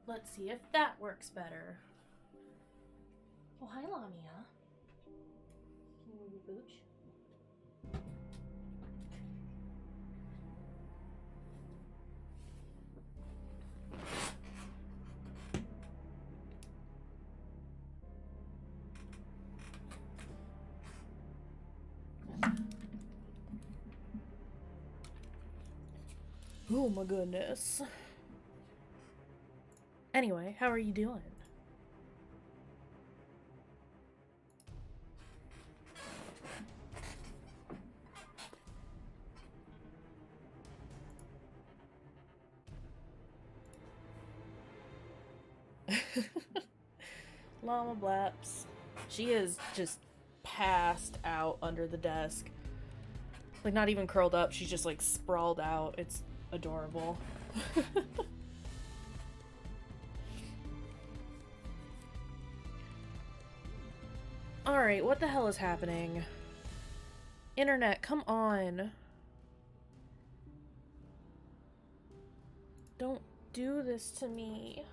Let's see if that works better. Oh, hi, Lamia. Can you move your booch? Oh my goodness. Anyway, how are you doing? Llama Blaps. She is just passed out under the desk. Like, not even curled up, she's just like sprawled out. It's adorable. Alright, what the hell is happening? Internet, come on. Don't do this to me.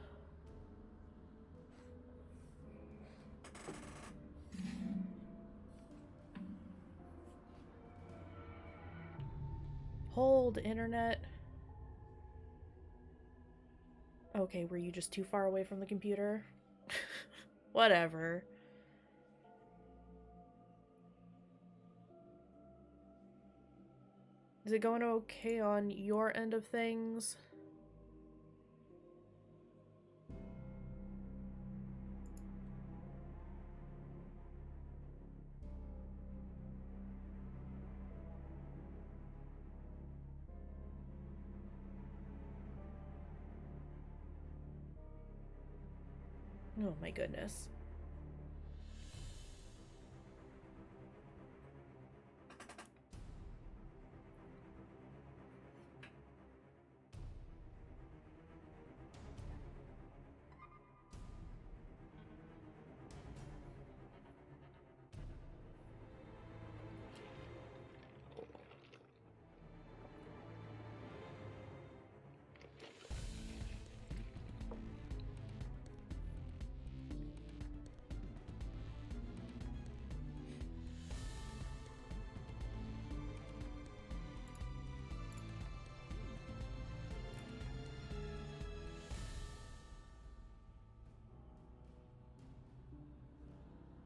Hold, internet. Okay, were you just too far away from the computer? Whatever. Is it going okay on your end of things? Oh my goodness.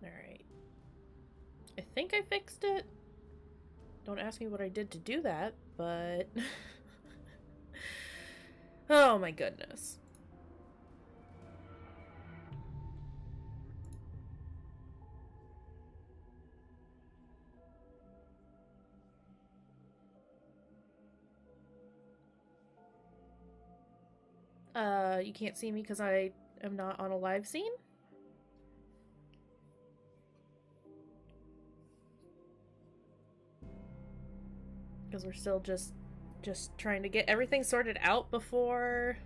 Alright. I think I fixed it. Don't ask me what I did to do that, but... oh my goodness. You can't see me because I am not on a live scene? Because we're still just trying to get everything sorted out before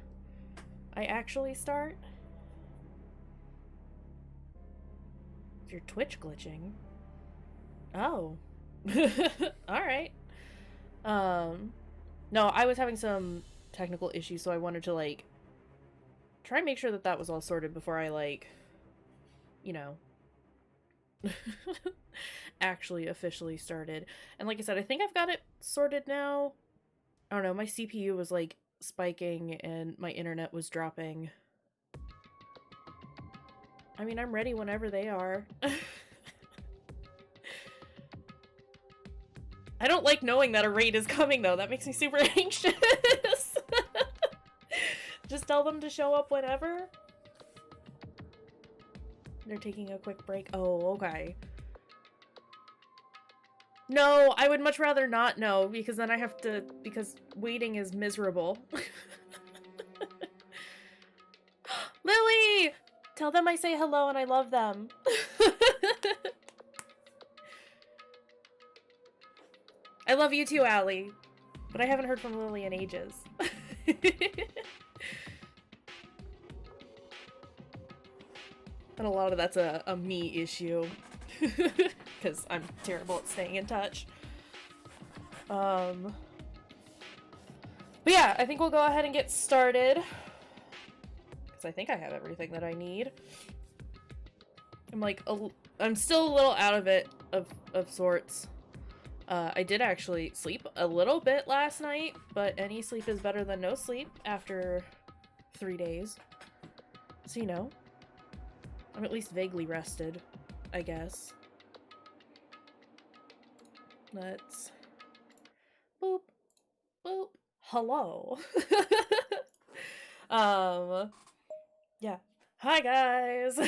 I actually start. Is your Twitch glitching? Oh. Alright. No, I was having some technical issues, so I wanted to, like, try and make sure that that was all sorted before I, like, you know, actually officially started. And like I said, I think I've got it sorted now. I don't know, my CPU was, like, spiking and my internet was dropping. I mean, I'm ready whenever they are. I don't like knowing that a raid is coming, though. That makes me super anxious. Just tell them to show up whenever. They're taking a quick break. Oh, okay. No, I would much rather not know, because then I have to... because waiting is miserable. Lily! Tell them I say hello and I love them. I love you too, Allie. But I haven't heard from Lily in ages. And a lot of that's a me issue. Because I'm terrible at staying in touch. But yeah, I think we'll go ahead and get started. Because books. I think I have everything that I need. I'm like, I'm still a little out of it, of sorts. I did actually sleep a little bit last night, but any sleep is better than no sleep after 3 days. So, you know, I'm at least vaguely rested, I guess. Let's... Boop. Boop. Hello. Yeah. Hi, guys!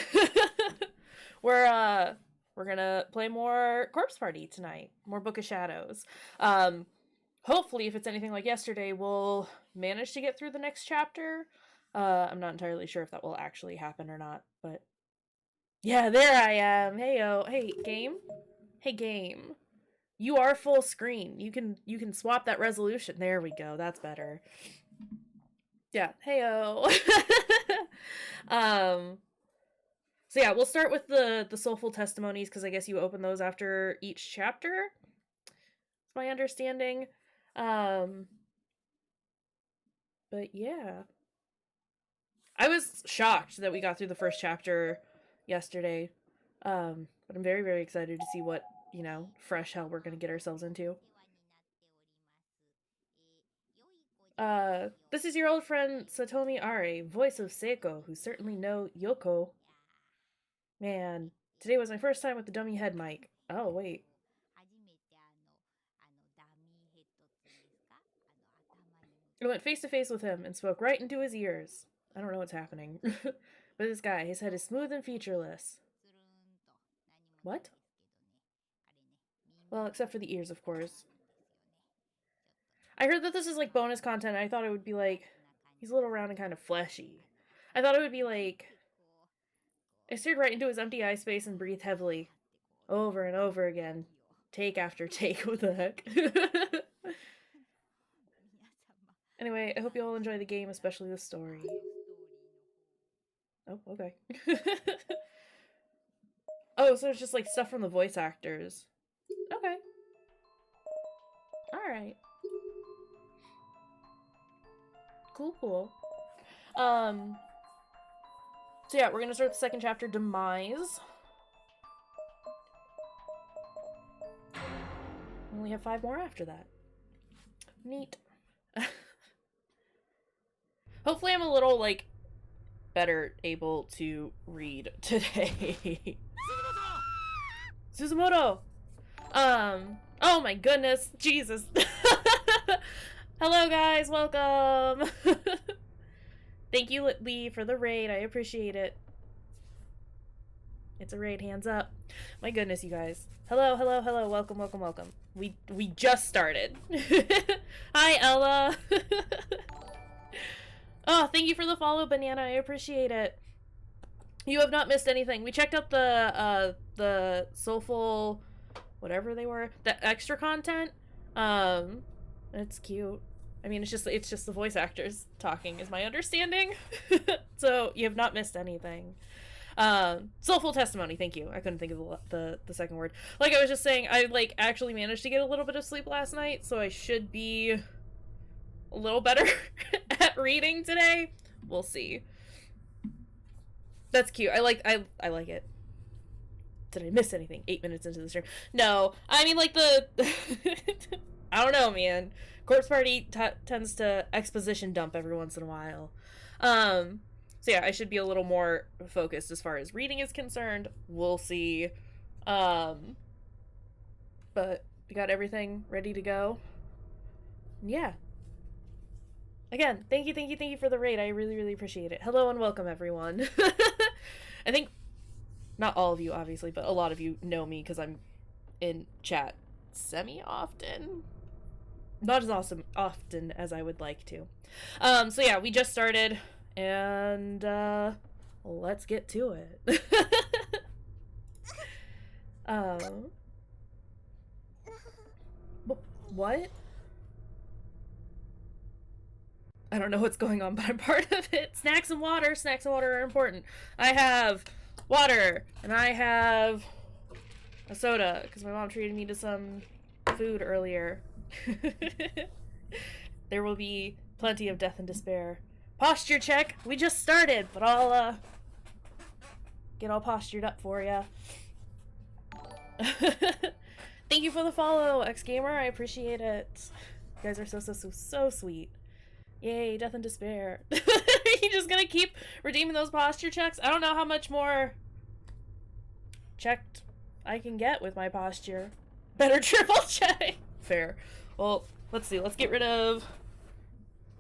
We're gonna play more Corpse Party tonight. More Book of Shadows. Hopefully, if it's anything like yesterday, we'll manage to get through the next chapter. I'm not entirely sure if that will actually happen or not, but... Yeah, there I am! Heyo! Hey, game? Hey, game. You are full screen. You can swap that resolution. There we go. That's better. Yeah. Heyo! So yeah, we'll start with the soulful testimonies, because I guess you open those after each chapter. It's my understanding. But yeah. I was shocked that we got through the first chapter yesterday. But I'm very, very excited to see what, you know, fresh hell we're gonna get ourselves into. This is your old friend Satomi Are, voice of Seiko, who certainly know Yoko. Man, today was my first time with the dummy head mic. Oh, wait. I went face to face with him and spoke right into his ears. I don't know what's happening. But this guy, his head is smooth and featureless. What? Well, except for the ears, of course. I heard that this is like bonus content. I thought it would be like, he's a little round and kind of fleshy. I thought it would be like, I stared right into his empty eye space and breathed heavily. Over and over again. Take after take. What the heck? Anyway, I hope you all enjoy the game, especially the story. Oh, okay. Oh, so it's just like stuff from the voice actors. Okay. Alright. Cool, cool. So yeah, we're gonna start the second chapter, Demise. We only have 5 more after that. Neat. Hopefully I'm a little, like, better able to read today. Suzumoto! Oh my goodness, Jesus. Hello guys, welcome! Thank you, Lee, for the raid, I appreciate it. It's a raid, hands up. My goodness, you guys. Hello, hello, hello, welcome, welcome, welcome. We just started. Hi, Ella! Oh, thank you for the follow, Banana, I appreciate it. You have not missed anything. We checked out the soulful, whatever they were, the extra content. It's cute. I mean, it's just the voice actors talking, is my understanding. So you have not missed anything. Soulful testimony. Thank you. I couldn't think of the second word. Like I was just saying, I like actually managed to get a little bit of sleep last night, so I should be a little better at reading today. We'll see. That's cute. I like it. Did I miss anything? 8 minutes into the stream. No, I mean like the I don't know, man. Corpse Party tends to exposition dump every once in a while. So yeah, I should be a little more focused as far as reading is concerned. We'll see. But we got everything ready to go. Yeah. Again, thank you for the raid. I really, really appreciate it. Hello and welcome, everyone. I think not all of you, obviously, but a lot of you know me because I'm in chat semi-often. Not as often as I would like to. So yeah, we just started, and let's get to it. What? I don't know what's going on, but I'm part of it. Snacks and water are important. I have water, and I have a soda, because my mom treated me to some food earlier. There will be plenty of death and despair posture check. We just started, but I'll get all postured up for ya. Thank you for the follow, X-Gamer. I appreciate it. You guys are so sweet. Yay, death and despair. You just gonna keep redeeming those posture checks? I don't know how much more checked I can get with my posture. Better triple check. Fair. Well, let's see. Let's get rid of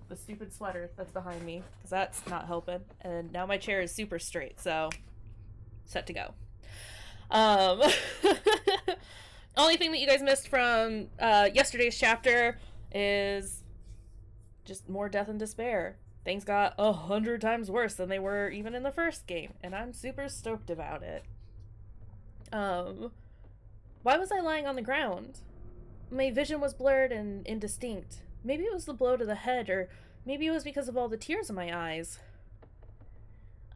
the stupid sweater that's behind me, because that's not helping. And now my chair is super straight, so set to go. Only thing that you guys missed from yesterday's chapter is just more death and despair. Things got 100 times worse than they were even in the first game, and I'm super stoked about it. Why was I lying on the ground? My vision was blurred and indistinct. Maybe it was the blow to the head, or maybe it was because of all the tears in my eyes.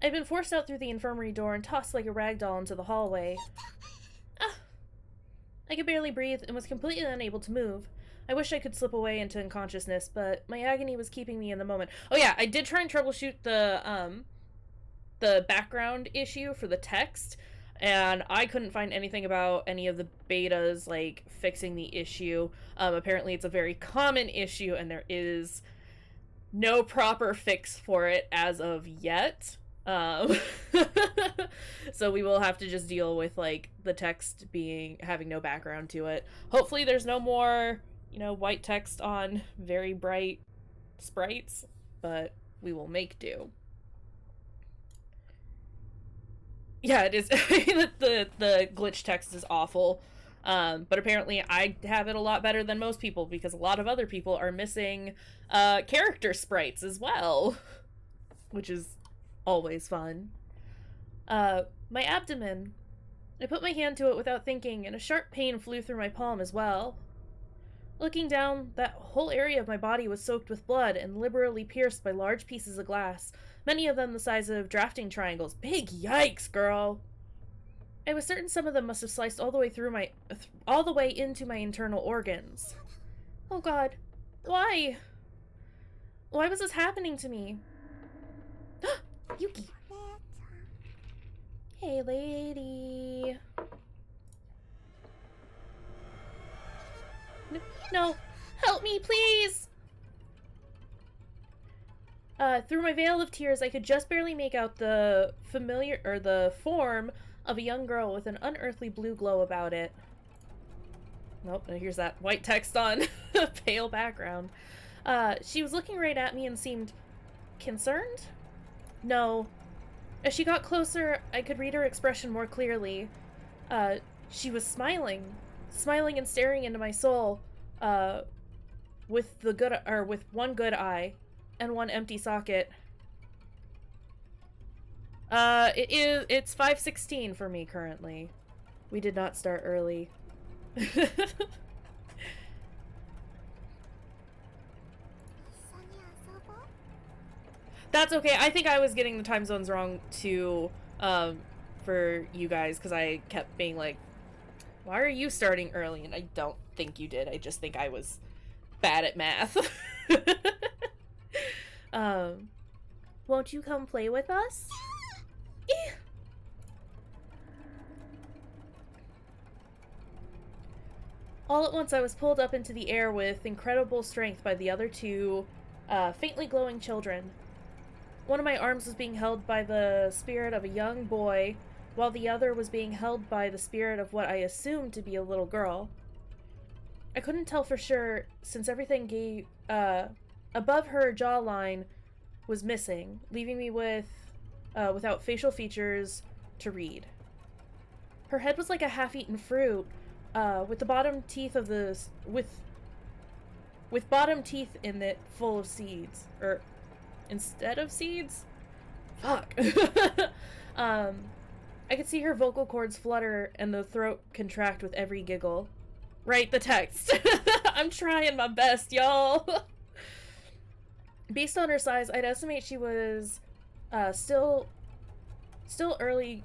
I'd been forced out through the infirmary door and tossed like a rag doll into the hallway. I could barely breathe and was completely unable to move. I wish I could slip away into unconsciousness, but my agony was keeping me in the moment. Oh yeah, I did try and troubleshoot the background issue for the text, and I couldn't find anything about any of the betas, like, fixing the issue. Apparently it's a very common issue, and there is no proper fix for it as of yet. So we will have to just deal with, like, the text having no background to it. Hopefully there's no more, white text on very bright sprites, but we will make do. Yeah, it is. the glitch text is awful. But apparently I have it a lot better than most people, because a lot of other people are missing character sprites as well, which is always fun. My abdomen. I put my hand to it without thinking, and a sharp pain flew through my palm as well. Looking down, that whole area of my body was soaked with blood and liberally pierced by large pieces of glass, many of them the size of drafting triangles. Big yikes, girl! I was certain some of them must have sliced all the way into my internal organs. Oh god, why? Why was this happening to me? Yuki! Hey, lady. No, help me, please! Through my veil of tears, I could just barely make out the form of a young girl with an unearthly blue glow about it. Nope, here's that white text on a pale background. She was looking right at me and seemed concerned? No. As she got closer, I could read her expression more clearly. She was smiling and staring into my soul, with one good eye and one empty socket. It's 5:16 for me currently. We did not start early. That's okay. I think I was getting the time zones wrong too, for you guys, because I kept being like, why are you starting early? And I don't think you did. I just think I was bad at math. Won't you come play with us? All at once I was pulled up into the air with incredible strength by the other two, faintly glowing children. One of my arms was being held by the spirit of a young boy, while the other was being held by the spirit of what I assumed to be a little girl. I couldn't tell for sure, since everything above her jawline was missing, leaving me without facial features to read. Her head was like a half-eaten fruit, with the bottom teeth of with bottom teeth in it full of seeds, or instead of seeds? Fuck. I could see her vocal cords flutter and the throat contract with every giggle. Write the text. I'm trying my best, y'all. Based on her size, I'd estimate she was still early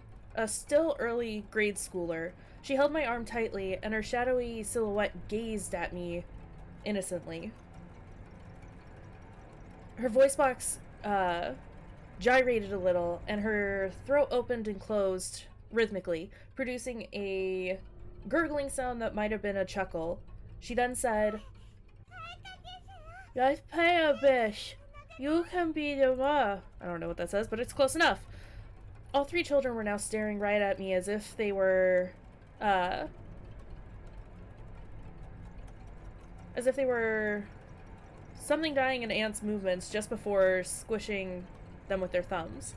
grade schooler. She held my arm tightly, and her shadowy silhouette gazed at me innocently. Her voice box gyrated a little, and her throat opened and closed rhythmically, producing a gurgling sound that might have been a chuckle. She then said, "I pay a bish. You can be the ma." I don't know what that says, but it's close enough. All three children were now staring right at me as if they were, something dying in ants' movements just before squishing them with their thumbs.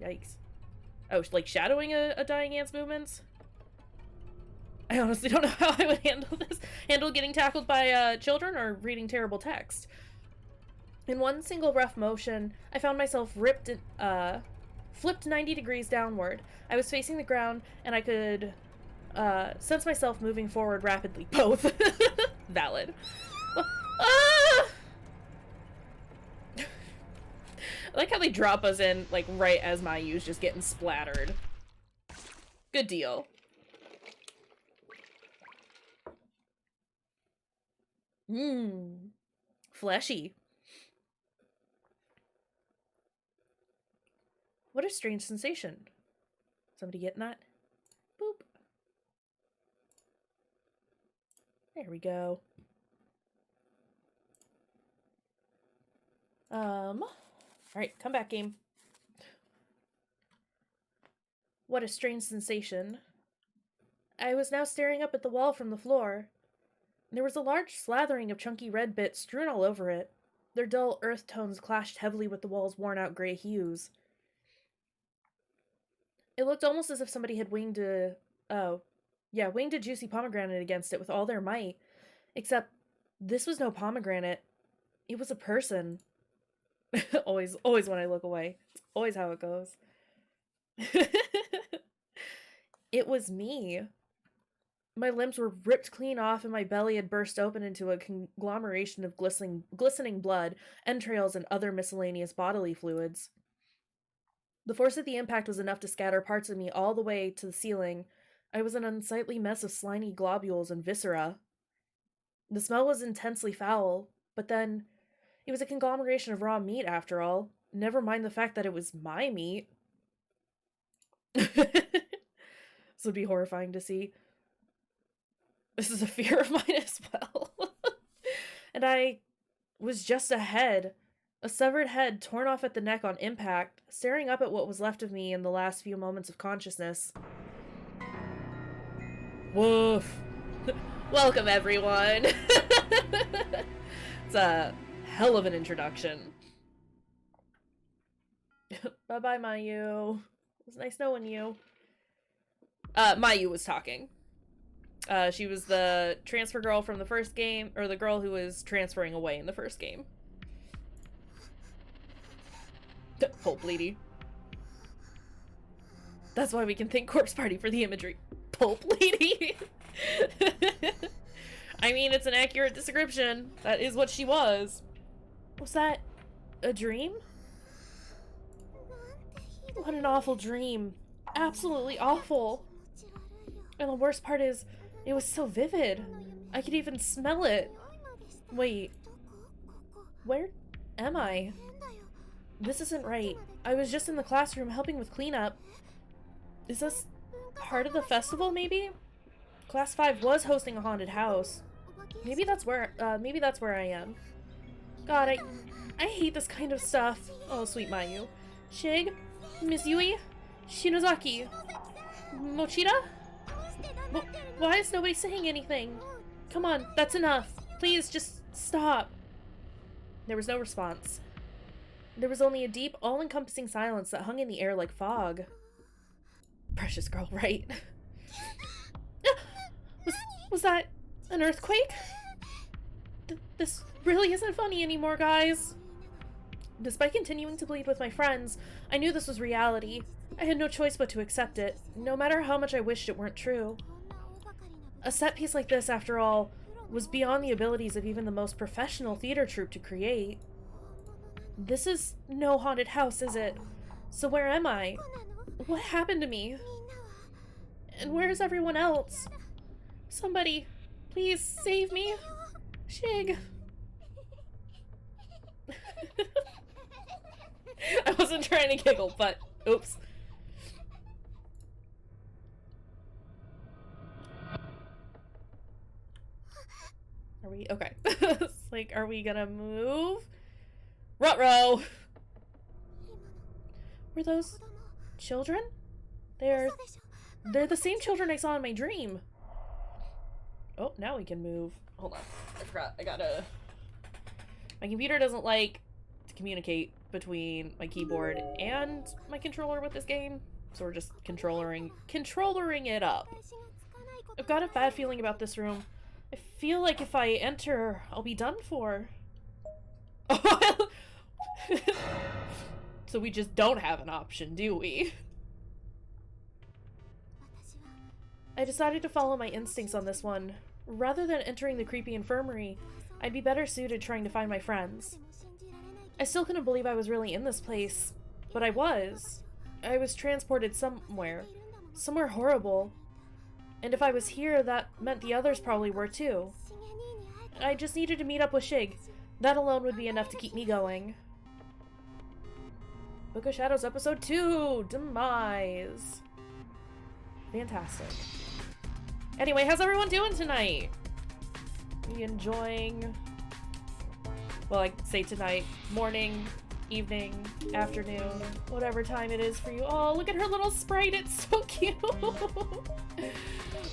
Yikes. Oh, like shadowing a dying ant's movements? I honestly don't know how I would handle this. Handle getting tackled by children or reading terrible text. In one single rough motion, I found myself flipped 90 degrees downward. I was facing the ground, and I could sense myself moving forward rapidly. Both. Valid. Well, I like how they drop us in, like, right as Mayu's just getting splattered. Good deal. Mmm. Fleshy. What a strange sensation. Somebody getting that? Boop. There we go. Alright, come back, game. What a strange sensation. I was now staring up at the wall from the floor. There was a large slathering of chunky red bits strewn all over it. Their dull earth tones clashed heavily with the wall's worn-out gray hues. It looked almost as if somebody had winged a juicy pomegranate against it with all their might. Except, this was no pomegranate. It was a person. always when I look away. It's always how it goes. It was me. My limbs were ripped clean off and my belly had burst open into a conglomeration of glistening blood, entrails, and other miscellaneous bodily fluids. The force of the impact was enough to scatter parts of me all the way to the ceiling. I was an unsightly mess of slimy globules and viscera. The smell was intensely foul, but then it was a conglomeration of raw meat after all. Never mind the fact that it was my meat. This would be horrifying to see. This is a fear of mine as well. And I was just a head. A severed head torn off at the neck on impact, staring up at what was left of me in the last few moments of consciousness. Woof. Welcome, everyone. It's a hell of an introduction. Bye-bye, Mayu. It was nice knowing you. Mayu was talking. She was the transfer girl from the first game, or the girl who was transferring away in the first game. Pulp lady. That's why we can thank Corpse Party for the imagery. Pulp lady. I mean, it's an accurate description. That is what she was. Was that a dream? What an awful dream. Absolutely awful. And the worst part is, it was so vivid. I could even smell it. Wait. Where am I? This isn't right. I was just in the classroom helping with cleanup. Is this part of the festival, maybe? Class 5 was hosting a haunted house. Maybe that's where I am. God, I hate this kind of stuff. Oh, sweet Mayu. Shig? Miss Yui? Shinozaki? Mochida? Why is nobody saying anything? Come on, that's enough. Please, just stop. There was no response. There was only a deep, all-encompassing silence that hung in the air like fog. Precious girl, right? Was that an earthquake? This really isn't funny anymore, guys. Despite continuing to plead with my friends, I knew this was reality. I had no choice but to accept it, no matter how much I wished it weren't true. A set piece like this, after all, was beyond the abilities of even the most professional theater troupe to create. This is no haunted house, is it? So where am I? What happened to me? And where is everyone else? Somebody, please save me. Shig. wasn't trying to giggle, but oops. Are we okay? It's like, are we gonna move? Ruh-roh! Were those children? They're the same children I saw in my dream. Oh, now we can move. Hold on. I forgot. I gotta... My computer doesn't like to communicate between my keyboard and my controller with this game, so we're just controllering it up. I've got a bad feeling about this room. I feel like if I enter, I'll be done for. So we just don't have an option, do we? I decided to follow my instincts on this one. Rather than entering the creepy infirmary, I'd be better suited trying to find my friends. I still couldn't believe I was really in this place, but I was. I was transported somewhere. Somewhere horrible. And if I was here, that meant the others probably were too. I just needed to meet up with Shig. That alone would be enough to keep me going. Book of Shadows Episode 2! Demise! Fantastic. Anyway, how's everyone doing tonight? Are you enjoying... Well, I say tonight. Morning, evening, afternoon, whatever time it is for you. Oh, look at her little sprite, it's so cute!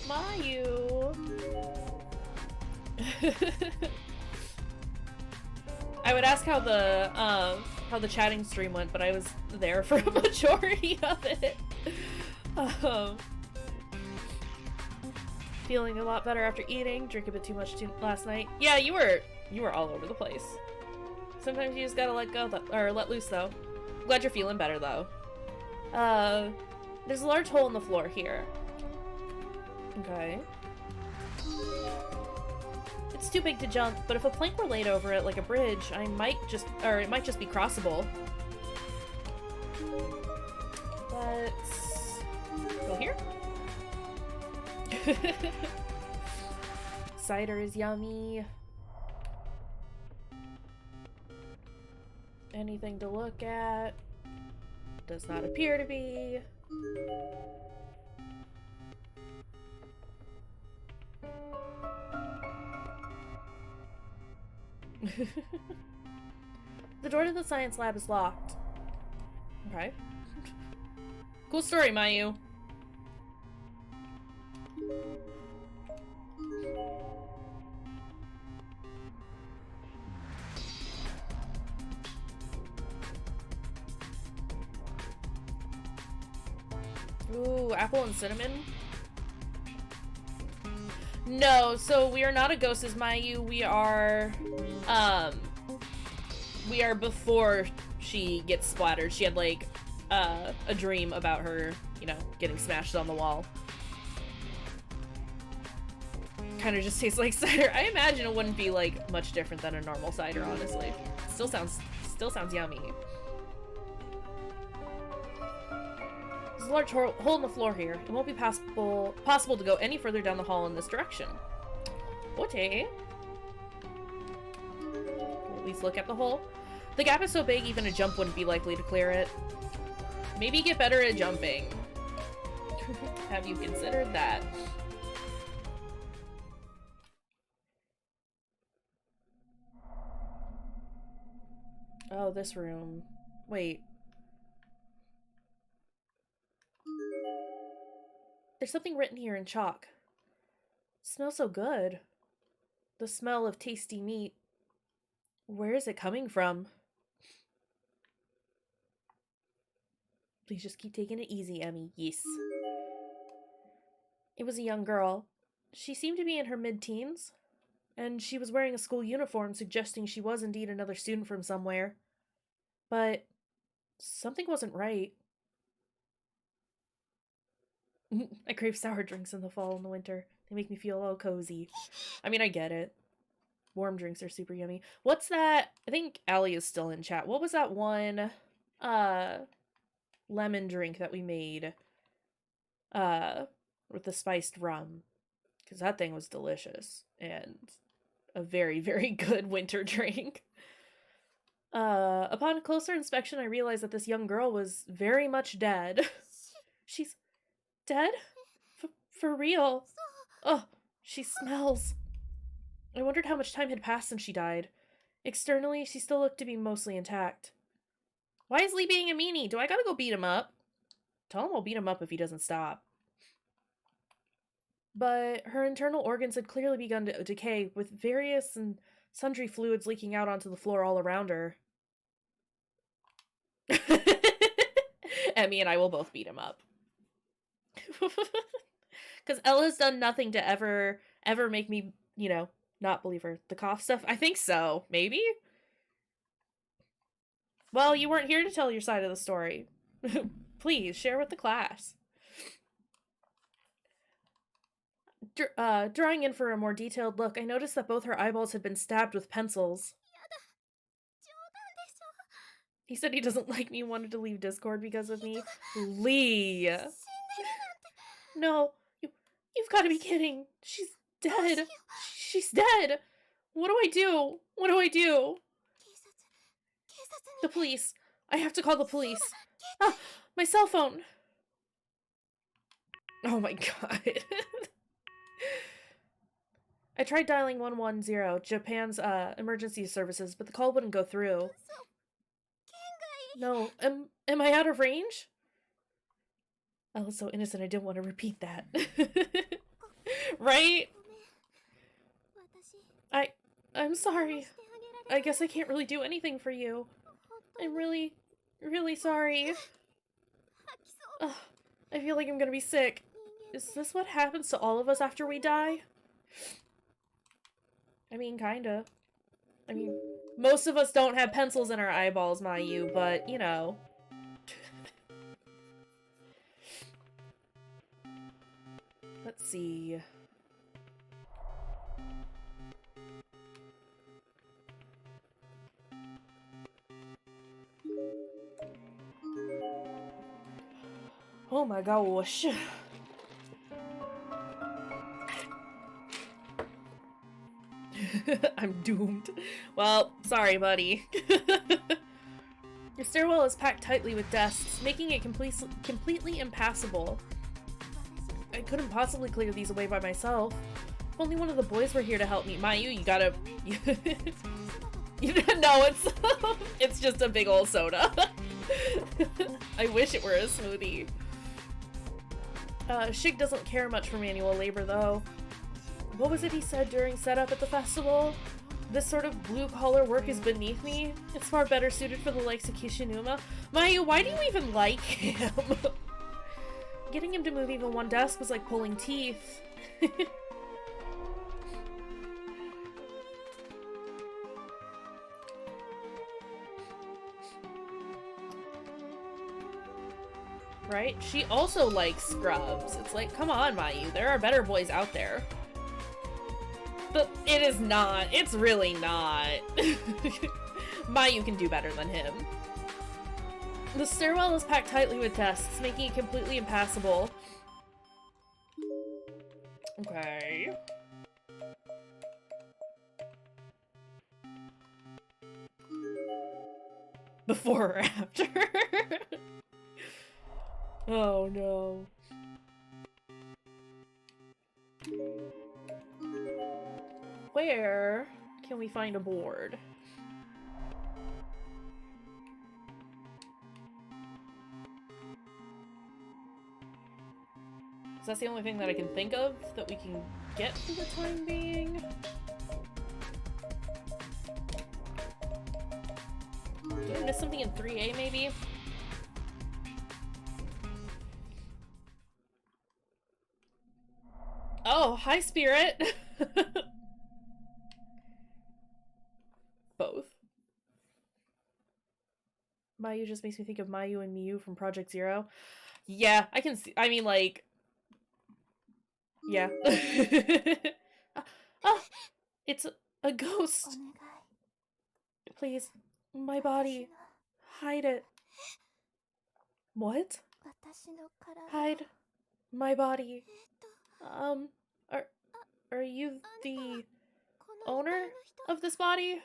Mayu! I would ask how the chatting stream went, but I was there for a majority of it. Feeling a lot better after eating. Drink a bit too much last night. Yeah, you were all over the place. Sometimes you just gotta let go, or let loose, though. Glad you're feeling better, though. There's a large hole in the floor here. Okay. It's too big to jump, but if a plank were laid over it like a bridge, it might just be crossable. Let's go here. Cider is yummy. Anything to look at? Does not appear to be. The door to the science lab is locked. Okay. Cool story, Mayu. Ooh, apple and cinnamon? No, so we are not a ghost as Mayu. We are before she gets splattered. She had, like, a dream about her, you know, getting smashed on the wall. Kind of just tastes like cider. I imagine it wouldn't be, like, much different than a normal cider, honestly. Still sounds yummy. There's a large hole in the floor here. It won't be possible to go any further down the hall in this direction. Okay. At least look at the hole. The gap is so big, even a jump wouldn't be likely to clear it. Maybe get better at jumping. Have you considered that? Oh, this room. Wait. There's something written here in chalk. It smells so good. The smell of tasty meat. Where is it coming from? Please just keep taking it easy, Emmy. Yes. It was a young girl. She seemed to be in her mid-teens, and she was wearing a school uniform, suggesting she was indeed another student from somewhere. But something wasn't right. I crave sour drinks in the fall and the winter. They make me feel all cozy. I mean, I get it. Warm drinks are super yummy. What's that? I think Allie is still in chat. What was that one lemon drink that we made with the spiced rum? Because that thing was delicious and a very, very good winter drink. Upon a closer inspection, I realized that this young girl was very much dead. She's dead? For real? Ugh, she smells. I wondered how much time had passed since she died. Externally, she still looked to be mostly intact. Why is Lee being a meanie? Do I gotta go beat him up? Tell him I'll beat him up if he doesn't stop. But her internal organs had clearly begun to decay, with various and sundry fluids leaking out onto the floor all around her. Emmy and I will both beat him up. Because Ella's done nothing to ever make me, not believe her. The cough stuff? I think so. Maybe? Well, you weren't here to tell your side of the story. Please, share with the class. Drawing in for a more detailed look, I noticed that both her eyeballs had been stabbed with pencils. He said he doesn't like me and wanted to leave Discord because of me. Lee! No, you've got to be kidding. She's dead. She's dead. What do I do? What do I do? The police. I have to call the police. Ah, my cell phone. Oh my god. I tried dialing 110, Japan's emergency services, but the call wouldn't go through. No, am I out of range? I was so innocent I didn't want to repeat that. Right? I'm sorry. I guess I can't really do anything for you. I'm really, really sorry. Ugh, I feel like I'm gonna be sick. Is this what happens to all of us after we die? I mean, kinda. I mean, most of us don't have pencils in our eyeballs, Mayu, but, you know. Let's see. Oh my gosh. I'm doomed. Well, sorry, buddy. Your stairwell is packed tightly with desks, making it completely impassable. I couldn't possibly clear these away by myself. If only one of the boys were here to help me. Mayu, you gotta... No, it's just a big ol' soda. I wish it were a smoothie. Shig doesn't care much for manual labor, though. What was it he said during setup at the festival? This sort of blue-collar work is beneath me. It's far better suited for the likes of Kishinuma. Mayu, why do you even like him? Getting him to move even one desk was like pulling teeth. Right? She also likes scrubs. It's like, come on, Mayu, there are better boys out there. But it is not. It's really not. Mayu can do better than him. The stairwell is packed tightly with desks, making it completely impassable. Okay. Before or after? Oh no. Where can we find a board? Is that the only thing that I can think of that we can get for the time being? Did I miss something in 3A maybe? Oh, hi, Spirit! Both. Mayu just makes me think of Mayu and Miyu from Project Zero. Yeah, I can see. I mean, like... Yeah. It's a ghost. Please, my body. Hide it. What? Hide my body. Are you the owner of this body?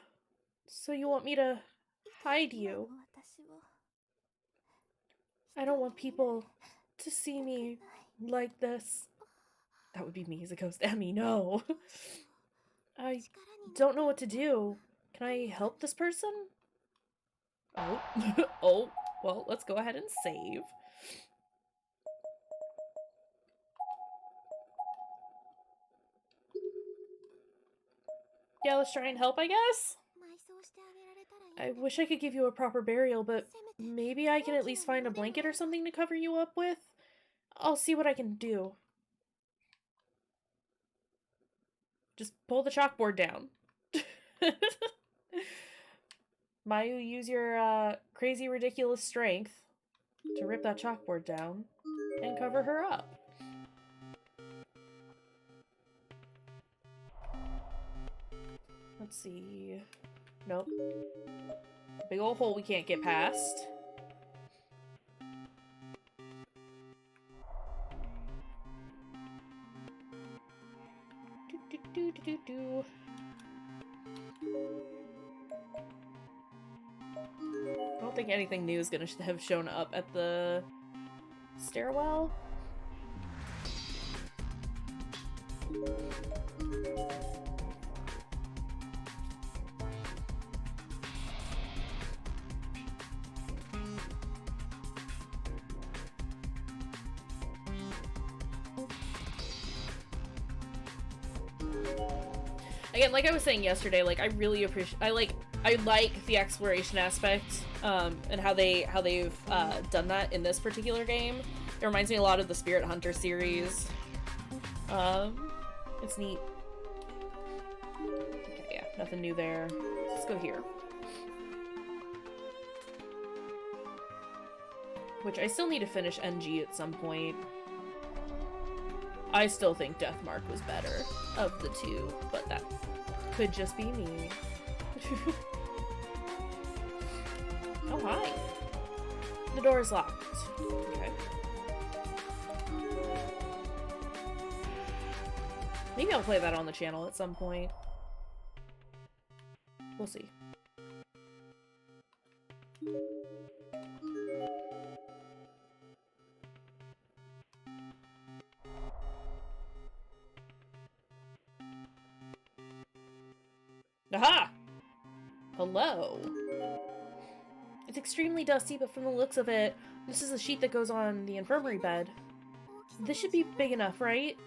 So you want me to hide you. I don't want people to see me like this. That would be me as a ghost. Emmy, no. I don't know what to do. Can I help this person? Oh. Oh. Well, let's go ahead and save. Yeah, let's try and help, I guess? I wish I could give you a proper burial, but maybe I can at least find a blanket or something to cover you up with? I'll see what I can do. Just pull the chalkboard down. Mayu, use your crazy ridiculous strength to rip that chalkboard down and cover her up. Let's see. Nope. Big old hole we can't get past. Do. I don't think anything new is gonna have shown up at the stairwell. Again, like I was saying yesterday, like I really appreciate, I like the exploration aspect, and how they've done that in this particular game. It reminds me a lot of the Spirit Hunter series. It's neat. Okay, yeah, nothing new there. Let's go here. Which I still need to finish NG at some point. I still think Deathmark was better of the two, but that could just be me. Oh, hi. The door is locked. Okay. Maybe I'll play that on the channel at some point. We'll see. Aha! Hello. It's extremely dusty, but from the looks of it, this is a sheet that goes on the infirmary bed. This should be big enough, right?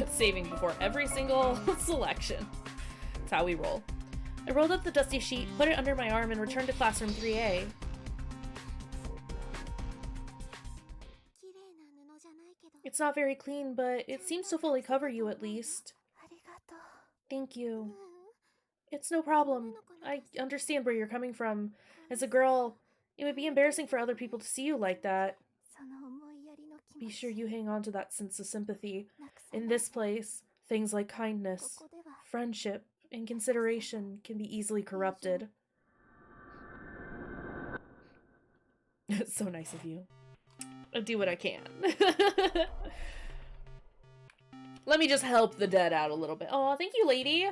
Saving before every single selection. That's how we roll. I rolled up the dusty sheet, put it under my arm, and returned to classroom 3A. It's not very clean, but it seems to fully cover you at least. Thank you. It's no problem. I understand where you're coming from. As a girl, it would be embarrassing for other people to see you like that. Be sure you hang on to that sense of sympathy. In this place, things like kindness, friendship, and consideration can be easily corrupted. It's so nice of you. I'll do what I can. Let me just help the dead out a little bit. Oh, thank you, lady.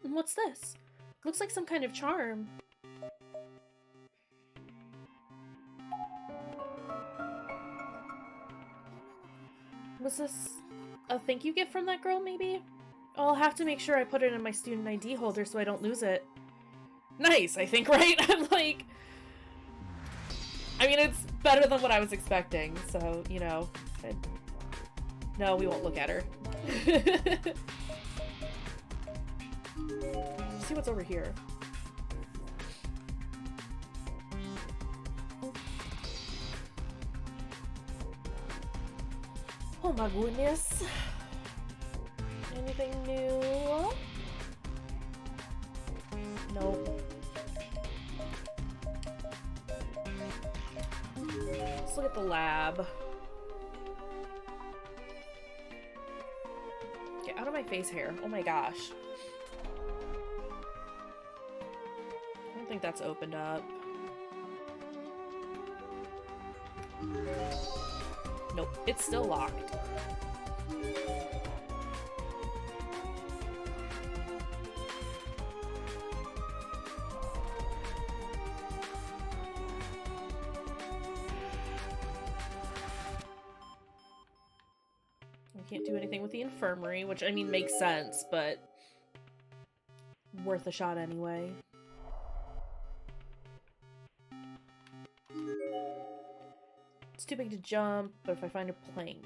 What's this? Looks like some kind of charm. Was this a thank you gift from that girl, maybe? I'll have to make sure I put it in my student ID holder so I don't lose it. Nice, I think, right? I'm like... I mean, it's better than what I was expecting, so, you know. No, we won't look at her. Let's see what's over here. Oh my goodness. Anything new? Nope. Let's look at the lab. Get out of my face hair. Oh my gosh. I don't think that's opened up. Nope, it's still locked. We can't do anything with the infirmary, which, I mean, makes sense, but worth a shot anyway. It's too big to jump, but if I find a plank...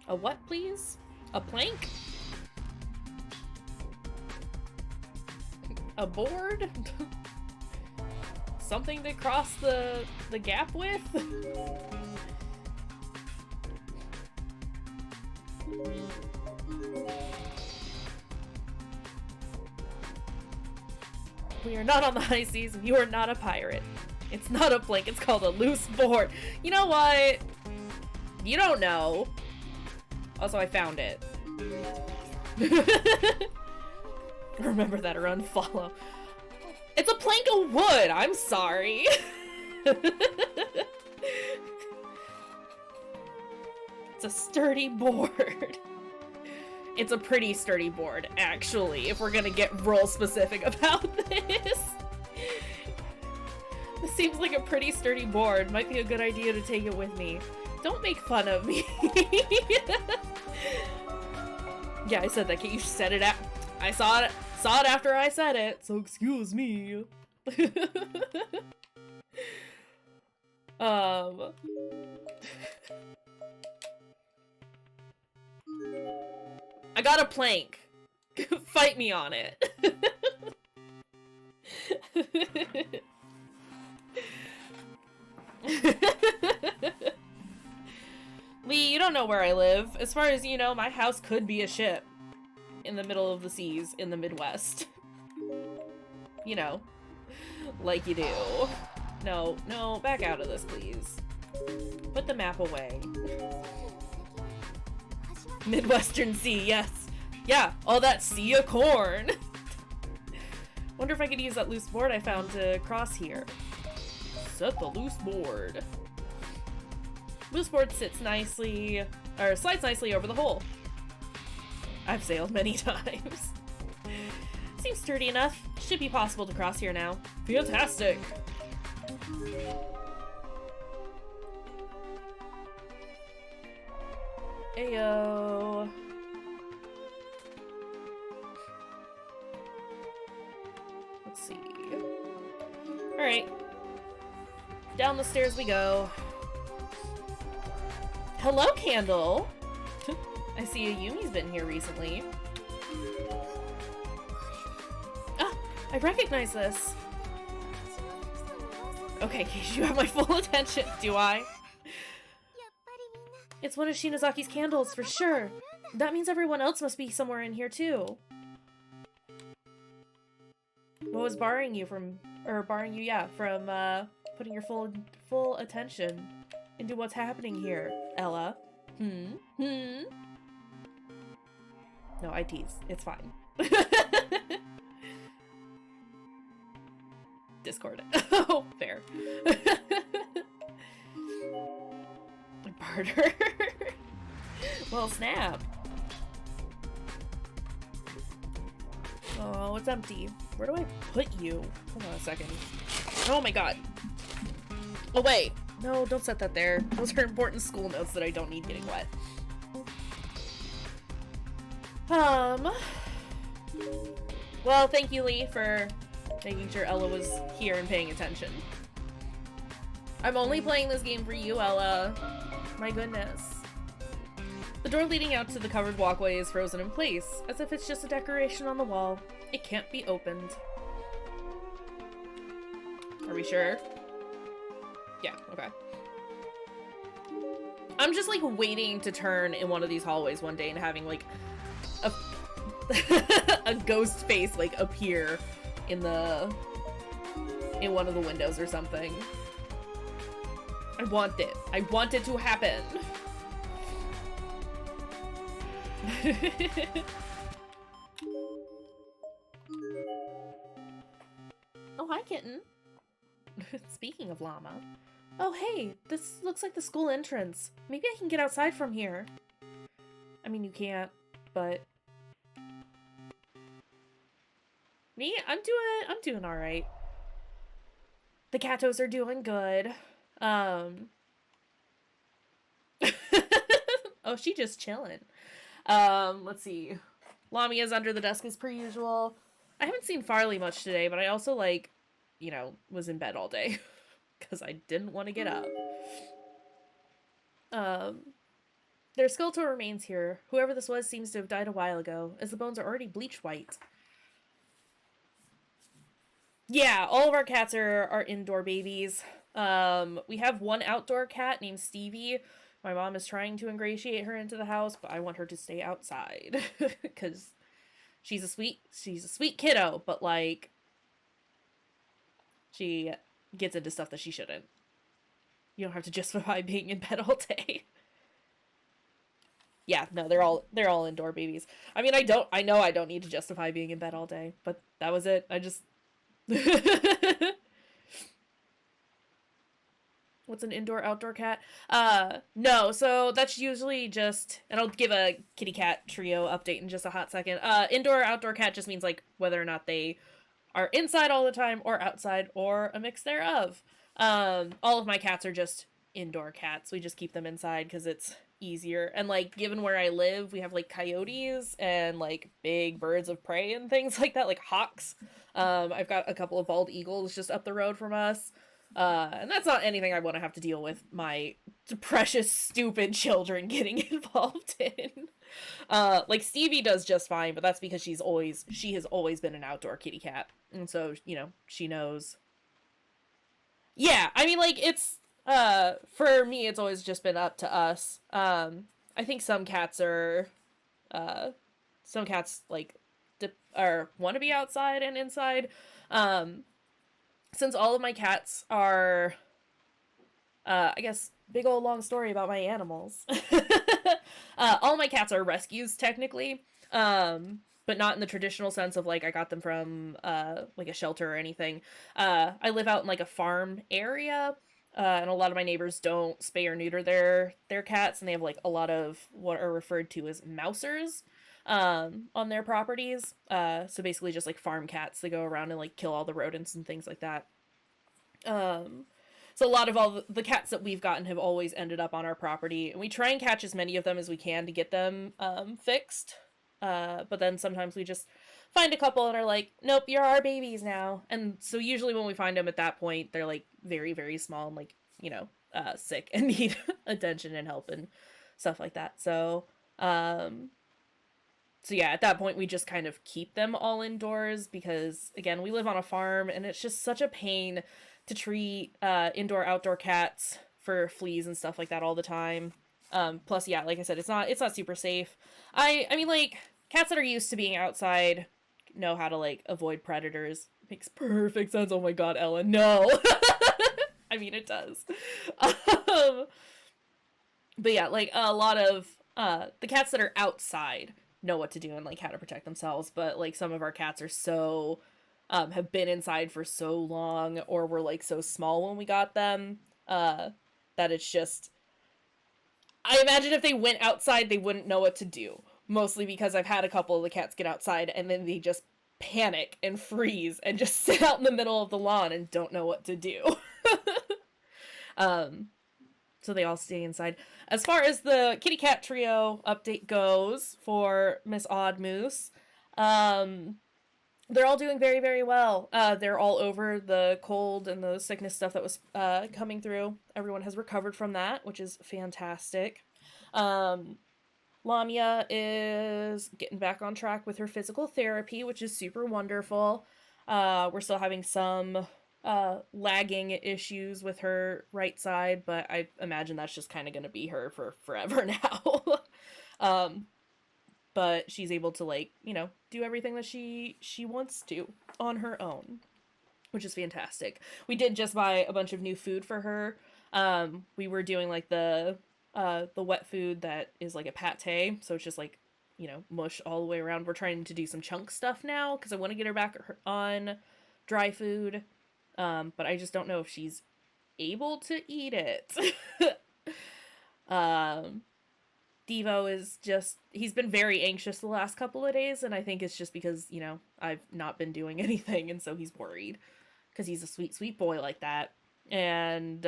A what, please? A plank? A board? Something to cross the gap with? We are not on the high seas, and you are not a pirate. It's not a plank, it's called a loose board. You know what? You don't know. Also, I found it. Remember that or unfollow. It's a plank of wood! I'm sorry! It's a sturdy board. It's a pretty sturdy board, actually, if we're gonna get role specific about this. This seems like a pretty sturdy board. Might be a good idea to take it with me. Don't make fun of me. Yeah, I said that. You said it out. I saw it after I said it, so excuse me. I got a plank. Fight me on it. Lee, you don't know where I live. As far as you know, my house could be a ship in the middle of the seas in the Midwest. You know, like you do. No, no, back out of this, please. Put the map away. Midwestern Sea, yes. Yeah, all that sea of corn. Wonder if I could use that loose board I found to cross here. Set the loose board. Loose board sits nicely, or slides nicely over the hole. I've sailed many times. Seems sturdy enough. Should be possible to cross here now. Fantastic! Ayo. Let's see. Alright. Down the stairs we go. Hello, Candle! I see Yumi's been here recently. Ah! I recognize this! Okay, Keish, you have my full attention, do I? It's one of Shinazaki's candles, for sure! That means everyone else must be somewhere in here, too. What was barring you from putting your full attention into what's happening here, Ella? No, I tease. It's fine. Discord. Oh, fair. Barter. Well, snap. Oh, it's empty. Where do I put you? Hold on a second. Oh my god. Oh, wait. No, don't set that there. Those are important school notes that I don't need getting wet. Well, thank you, Lee, for making sure Ella was here and paying attention. I'm only playing this game for you, Ella. My goodness. The door leading out to the covered walkway is frozen in place, as if it's just a decoration on the wall. It can't be opened. Are we sure? Yeah, okay. I'm just, like, waiting to turn in one of these hallways one day and having, like, a, a ghost face, like, appear in in one of the windows or something. I want it. I want it to happen. Oh, hi, kitten. Speaking of llama. Oh, hey, this looks like the school entrance. Maybe I can get outside from here. I mean, you can't, but... Me? I'm doing alright. The Katos are doing good. Oh, she just chilling. Let's see. Lamia's under the desk as per usual. I haven't seen Farley much today, but I also, like, you know, was in bed all day. Because I didn't want to get up. Their skeletal remains here. Whoever this was seems to have died a while ago, as the bones are already bleach white. Yeah, all of our cats are indoor babies. We have one outdoor cat named Stevie. My mom is trying to ingratiate her into the house, but I want her to stay outside. Because she's a sweet kiddo, but, like, she gets into stuff that she shouldn't. You don't have to justify being in bed all day. Yeah, no, they're all indoor babies. I mean, I know I don't need to justify being in bed all day, but that was it. I just... What's an indoor-outdoor cat? No, so that's usually just... And I'll give a kitty cat trio update in just a hot second. Indoor-outdoor cat just means, like, whether or not they are inside all the time, or outside, or a mix thereof. All of my cats are just indoor cats. We just keep them inside because it's easier. And, like, given where I live, we have, like, coyotes and, like, big birds of prey and things like that, like hawks. I've got a couple of bald eagles just up the road from us. And that's not anything I want to have to deal with my precious, stupid children getting involved in. Like, Stevie does just fine, but that's because she has always been an outdoor kitty cat. And so, you know, she knows. Yeah, I mean, like, it's, for me, it's always just been up to us. I think some cats, like, want to be outside and inside. Since all of my cats are, I guess, big old long story about my animals. All my cats are rescues, technically. But not in the traditional sense of, like, I got them from, like, a shelter or anything. I live out in, like, a farm area, and a lot of my neighbors don't spay or neuter their cats, and they have, like, a lot of what are referred to as mousers, on their properties. So basically just, like, farm cats that go around and, like, kill all the rodents and things like that. So a lot of all the cats that we've gotten have always ended up on our property, and we try and catch as many of them as we can to get them, fixed. But then sometimes we just find a couple and are like, nope, you're our babies now. And so usually when we find them at that point, they're, like, very, very small and, like, you know, sick and need attention and help and stuff like that. So yeah, at that point we just kind of keep them all indoors because, again, we live on a farm and it's just such a pain to treat indoor-outdoor cats for fleas and stuff like that all the time. Plus, yeah, like I said, it's not super safe. I mean, like, cats that are used to being outside know how to, like, avoid predators. It makes perfect sense. Oh my god, Ellen, no! I mean, it does. But yeah, like, a lot of, the cats that are outside know what to do and, like, how to protect themselves, but, like, some of our cats are so, have been inside for so long, or were, like, so small when we got them, that it's just... I imagine if they went outside, they wouldn't know what to do. Mostly because I've had a couple of the cats get outside, and then they just panic and freeze, and just sit out in the middle of the lawn and don't know what to do. So they all stay inside. As far as the kitty cat trio update goes for Miss Odd Moose, they're all doing very, very well. They're all over the cold and the sickness stuff that was coming through. Everyone has recovered from that, which is fantastic. Lamia is getting back on track with her physical therapy, which is super wonderful. We're still having some lagging issues with her right side, but I imagine that's just kind of going to be her for forever now. But she's able to, like, you know, do everything that she wants to on her own, which is fantastic. We did just buy a bunch of new food for her. We were doing like the wet food that is like a pate, so it's just like, you know, mush all the way around. We're trying to do some chunk stuff now because I want to get her back on dry food, but I just don't know if she's able to eat it. Devo is just, he's been very anxious the last couple of days, and I think it's just because, you know, I've not been doing anything, and so he's worried because he's a sweet boy like that. And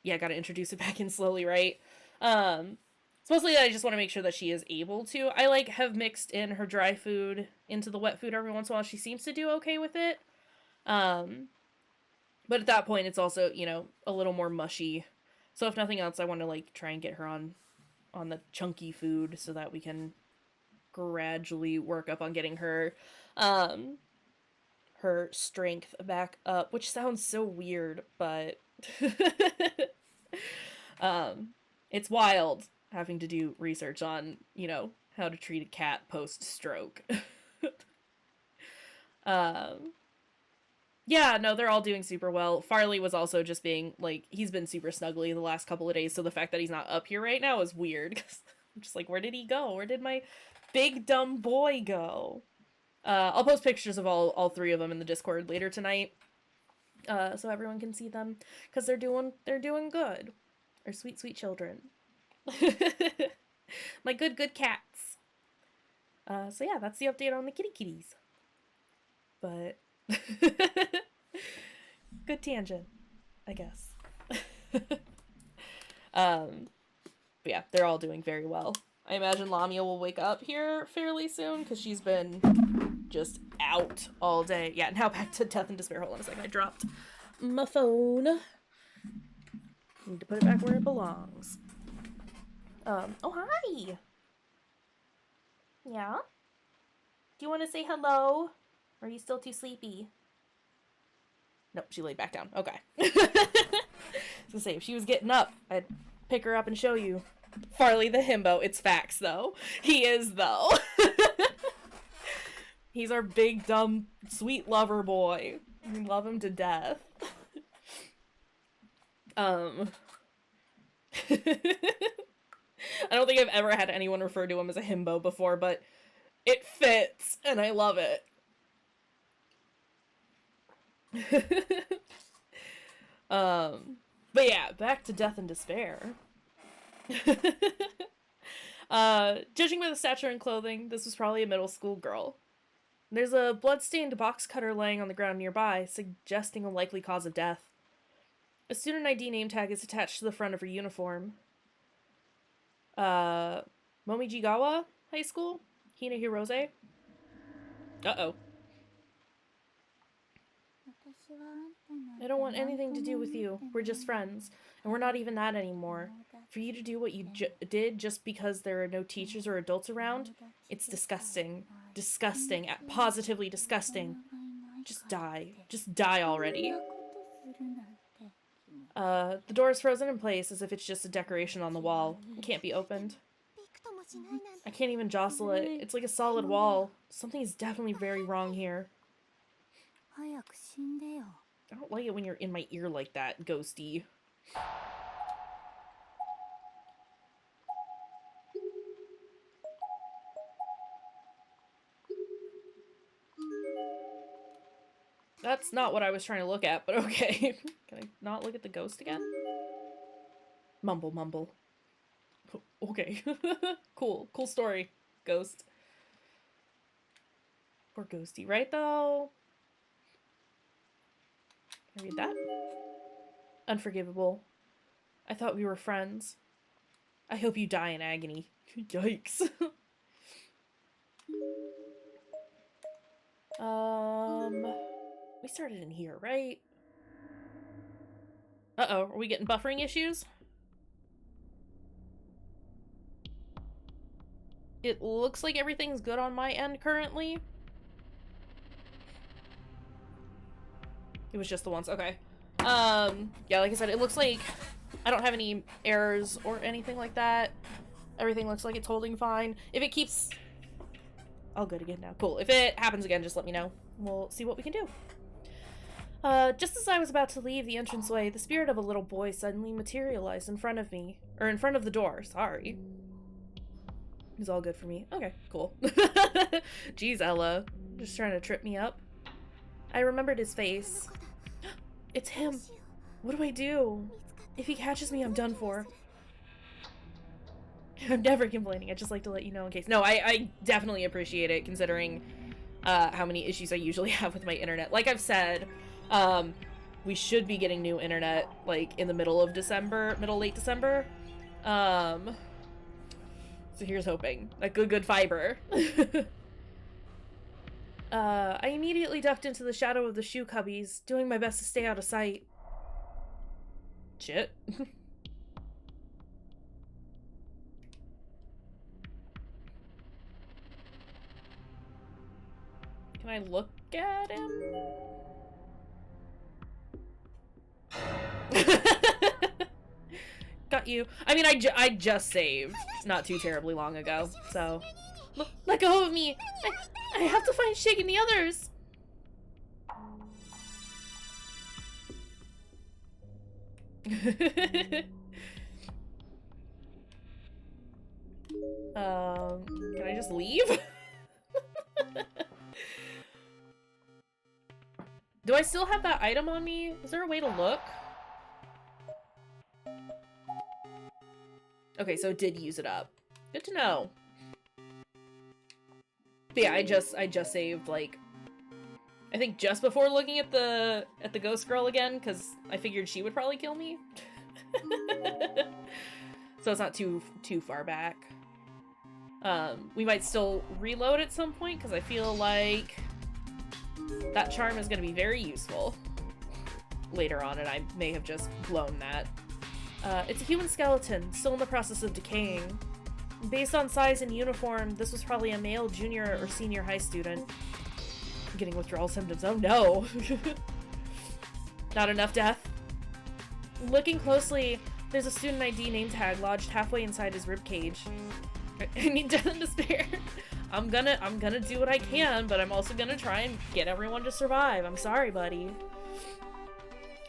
yeah, gotta introduce it back in slowly, right? It's mostly that I just want to make sure that she is able to. I like have mixed in her dry food into the wet food every once in a while. She seems to do okay with it. But at that point, it's also, you know, a little more mushy. So if nothing else, I want to like try and get her on the chunky food so that we can gradually work up on getting her her strength back up, which sounds so weird, but it's wild having to do research on, you know, how to treat a cat post-stroke. Yeah, no, they're all doing super well. Farley was also just being, like, he's been super snuggly the last couple of days, so the fact that he's not up here right now is weird. Cause I'm just like, where did he go? Where did my big dumb boy go? I'll post pictures of all three of them in the Discord later tonight, so everyone can see them, because they're doing good. Our sweet children. My good cats. So yeah, that's the update on the kitties. But good tangent, I guess. But yeah, they're all doing very well. I imagine Lamia will wake up here fairly soon because she's been just out all day. Yeah, now back to Death and Despair. Hold on a second, I dropped my phone. Need to put it back where it belongs. Oh, hi! Yeah? Do you want to say hello? Or are you still too sleepy? Nope, she laid back down. Okay. I was gonna say, if she was getting up, I'd pick her up and show you. Farley the himbo. It's facts, though. He is, though. He's our big, dumb, sweet lover boy. We love him to death. I don't think I've ever had anyone refer to him as a himbo before, but it fits, and I love it. But yeah, back to Death and Despair. Judging by the stature and clothing, this was probably a middle school girl. There's a blood-stained box cutter laying on the ground nearby, suggesting a likely cause of death. A student ID name tag is attached to the front of her uniform. Momijigawa High School? Hina Hirose? Uh-oh. I don't want anything to do with you. We're just friends. And we're not even that anymore. For you to do what you did just because there are no teachers or adults around, it's disgusting. Disgusting. Positively disgusting. Just die. Just die already. The door is frozen in place as if it's just a decoration on the wall. It can't be opened. I can't even jostle it. It's like a solid wall. Something is definitely very wrong here. I don't like it when you're in my ear like that, Ghosty. That's not what I was trying to look at, but okay. Can I not look at the ghost again? Mumble. Okay. Cool story, Ghost. Poor Ghosty, right though? Can I read that? Unforgivable. I thought we were friends. I hope you die in agony. Yikes. We started in here, right? Uh-oh, are we getting buffering issues? It looks like everything's good on my end currently. It was just the once, okay. Yeah, like I said, it looks like I don't have any errors or anything like that. Everything looks like it's holding fine. If it keeps... Oh, good again now. Cool. If it happens again, just let me know. We'll see what we can do. Just as I was about to leave the entranceway, the spirit of a little boy suddenly materialized in front of me. Or in front of the door, sorry. It's all good for me. Okay, cool. Jeez, Ella. Just trying to trip me up. I remembered his face. It's him. What do I do? If he catches me, I'm done for. I'm never complaining. I'd just like to let you know in case. No, I definitely appreciate it, considering how many issues I usually have with my internet. Like I've said, we should be getting new internet, like, in the middle of December, late December. So here's hoping. Like, good fiber. I immediately ducked into the shadow of the shoe cubbies, doing my best to stay out of sight. Shit. Can I look at him? Got you. I mean, I just saved not too terribly long ago, so... Let go of me! I have to find Shig and the others! Can I just leave? Do I still have that item on me? Is there a way to look? Okay, so it did use it up. Good to know. But yeah, I just saved, like, I think just before looking at the ghost girl again, because I figured she would probably kill me. So it's not too far back. We might still reload at some point, because I feel like that charm is going to be very useful later on, and I may have just blown that. It's a human skeleton, still in the process of decaying. Based on size and uniform, this was probably a male junior or senior high student. I'm getting withdrawal symptoms. Oh no! Not enough death? Looking closely, there's a student ID name tag lodged halfway inside his ribcage. I need death and despair. I'm gonna do what I can, but I'm also gonna try and get everyone to survive. I'm sorry, buddy.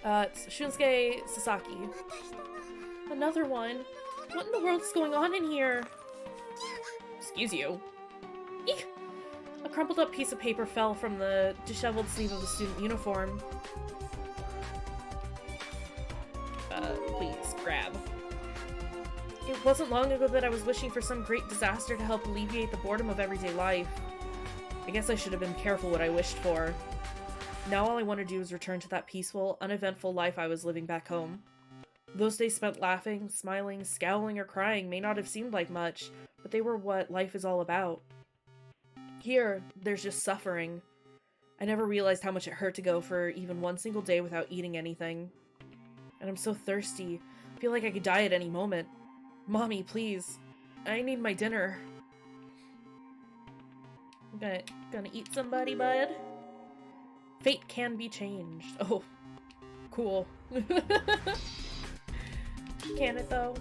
It's Shunsuke Sasaki. Another one? What in the world is going on in here? Excuse you. Eek! A crumpled up piece of paper fell from the disheveled sleeve of the student uniform. Please, grab. It wasn't long ago that I was wishing for some great disaster to help alleviate the boredom of everyday life. I guess I should have been careful what I wished for. Now all I want to do is return to that peaceful, uneventful life I was living back home. Those days spent laughing, smiling, scowling, or crying may not have seemed like much, but they were what life is all about. Here, there's just suffering. I never realized how much it hurt to go for even one single day without eating anything. And I'm so thirsty. I feel like I could die at any moment. Mommy, please. I need my dinner. I'm gonna eat somebody, bud. Fate can be changed. Oh, cool. Can it, though?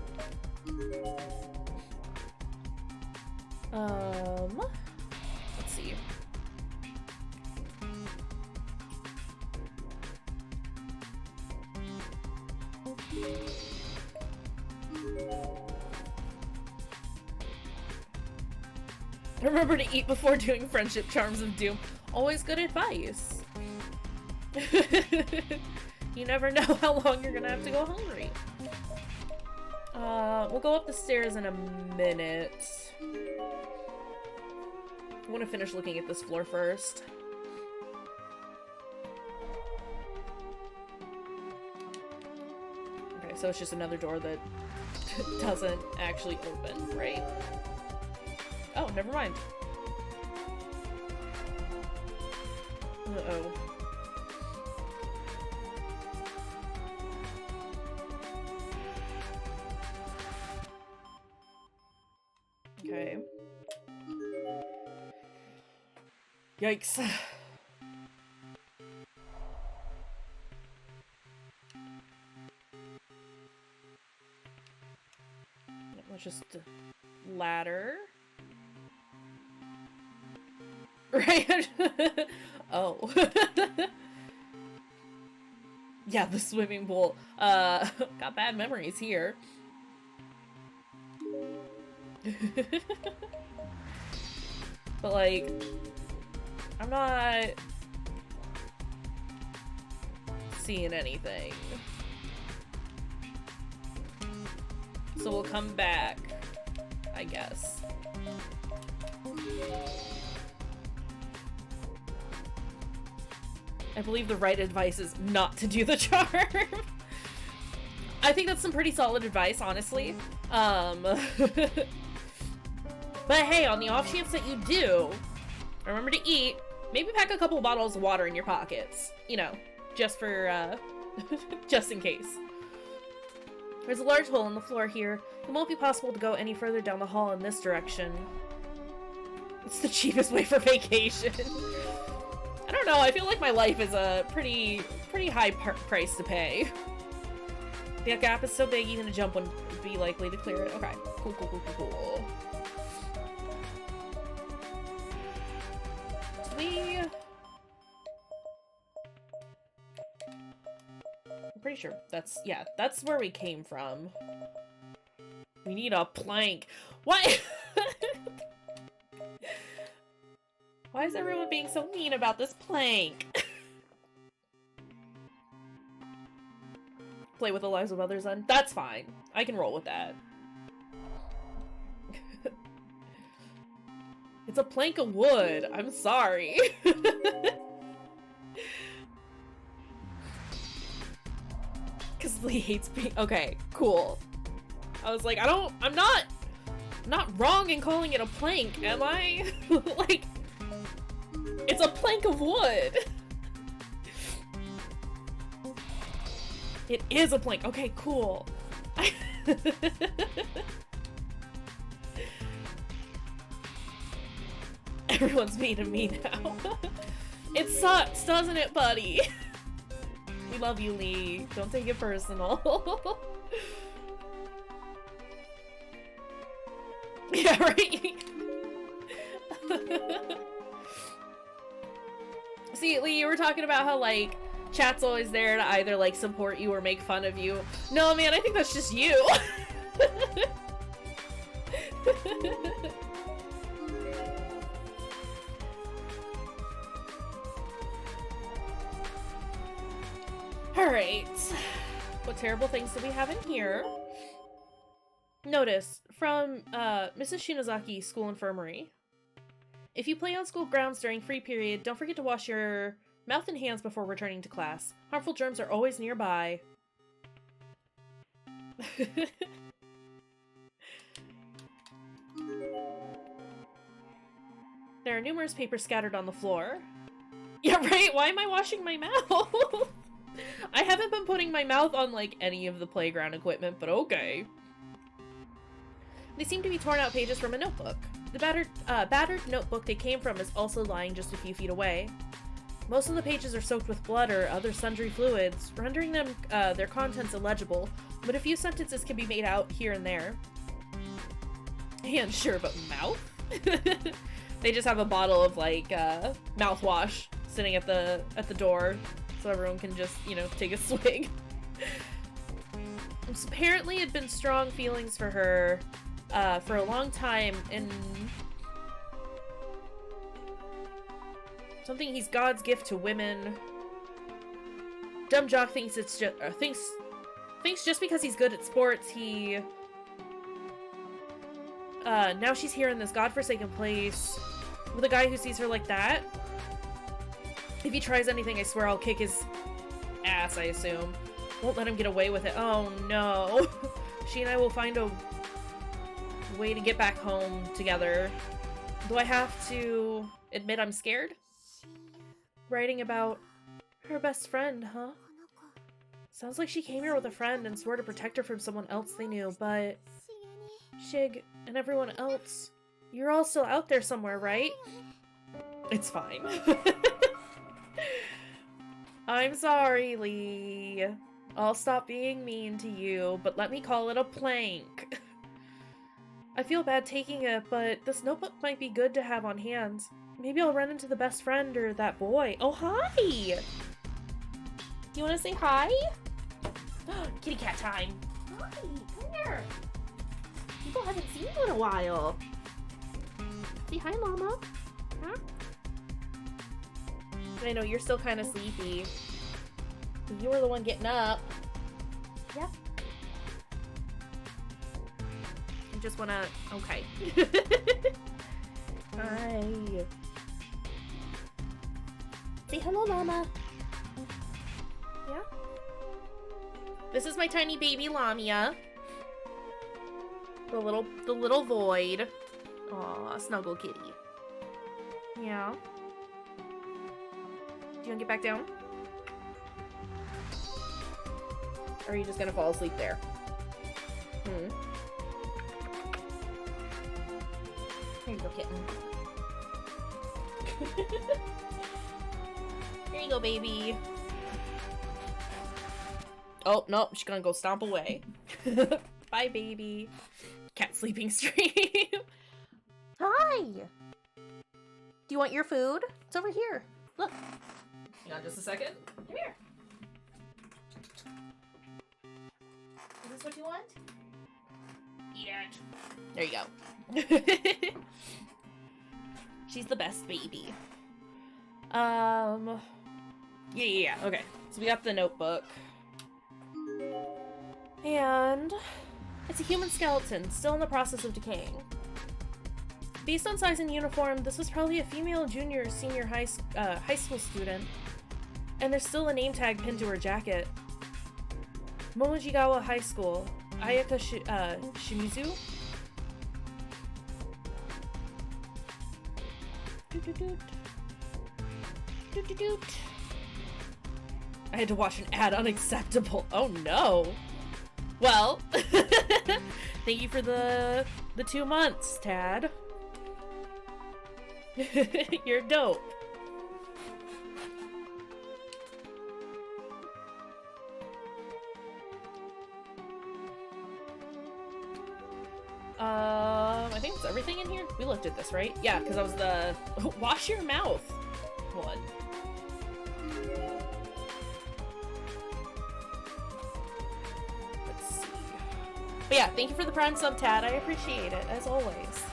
Let's see. Remember to eat before doing Friendship Charms of Doom. Always good advice. You never know how long you're gonna have to go hungry. We'll go up the stairs in a minute. I want to finish looking at this floor first. Okay, so it's just another door that doesn't actually open, right? Oh, never mind. Uh-oh. Okay. Yikes. Let's just ladder. Right? Oh. Yeah, the swimming pool. Got bad memories here. But, like, I'm not seeing anything. So we'll come back, I guess. I believe the right advice is not to do the charm. I think that's some pretty solid advice, honestly. But hey, on the off chance that you do, remember to eat. Maybe pack a couple bottles of water in your pockets. You know, just for, just in case. There's a large hole in the floor here. It won't be possible to go any further down the hall in this direction. It's the cheapest way for vacation. I don't know, I feel like my life is a pretty high price to pay. The gap is so big, even a jump wouldn't be likely to clear it. Okay, cool. I'm pretty sure that's where we came from. We need a plank. What? Why is everyone being so mean about this plank? Play with the lives of others then? That's fine. I can roll with that. It's a plank of wood. I'm sorry. Because Lee hates being- okay, cool. I was like, I'm not wrong in calling it a plank, am I? Like, it's a plank of wood. It is a plank. Okay, cool. Everyone's mean to me now. It sucks, doesn't it, buddy? We love you, Lee. Don't take it personal. Yeah, right? See, Lee, you were talking about how, like, chat's always there to either, like, support you or make fun of you. No, man, I think that's just you. Alright. What terrible things do we have in here? Notice, from Mrs. Shinazaki's school infirmary. If you play on school grounds during free period, don't forget to wash your mouth and hands before returning to class. Harmful germs are always nearby. There are numerous papers scattered on the floor. Yeah, right? Why am I washing my mouth? I haven't been putting my mouth on, like, any of the playground equipment, but okay. They seem to be torn out pages from a notebook. The battered notebook they came from is also lying just a few feet away. Most of the pages are soaked with blood or other sundry fluids, rendering them their contents illegible, but a few sentences can be made out here and there. And sure, but mouth? They just have a bottle of, like, mouthwash sitting at the door, so everyone can just, you know, take a swig. Apparently had been strong feelings for her for a long time, and something he's God's gift to women. Dumb jock thinks it's just thinks just because he's good at sports, he now she's here in this godforsaken place with a guy who sees her like that. If he tries anything, I swear I'll kick his ass, I assume. Won't let him get away with it. Oh no. She and I will find a way to get back home together. Do I have to admit I'm scared? Writing about her best friend, huh? Sounds like she came here with a friend and swore to protect her from someone else they knew, but... Shig and everyone else, you're all still out there somewhere, right? It's fine. I'm sorry, Lee. I'll stop being mean to you, but let me call it a plank. I feel bad taking it, but this notebook might be good to have on hand. Maybe I'll run into the best friend or that boy. Oh, hi! Do you want to say hi? Kitty cat time. Hi, come here. People haven't seen you in a while. Say hi, Mama. Huh? I know, you're still kind of sleepy. You were the one getting up. Yeah. You just wanna... Okay. Hi. Say hello, Mama. Yeah? This is my tiny baby Lamia. The little void. Aw, snuggle kitty. Yeah. Do you want to get back down? Or are you just gonna fall asleep there? Here you go, kitten. Here you go, baby. Oh, no, she's gonna go stomp away. Bye, baby. Cat sleeping stream. Hi! Do you want your food? It's over here. Look. Hang on just a second. Come here. Is this what you want? Eat it. There you go. She's the best baby. Yeah. Okay. So we got the notebook. And it's a human skeleton, still in the process of decaying. Based on size and uniform, this was probably a female junior or senior high school student. And there's still a name tag pinned to her jacket. Momojigawa High School. Ayaka Shimizu? I had to watch an ad. Unacceptable. Oh no. Well, thank you for the 2 months, Tad. You're dope. I think it's everything in here. We looked at this, right? Yeah, because I was the wash your mouth one. Let's see. But yeah, thank you for the Prime sub, Tad. I appreciate it, as always.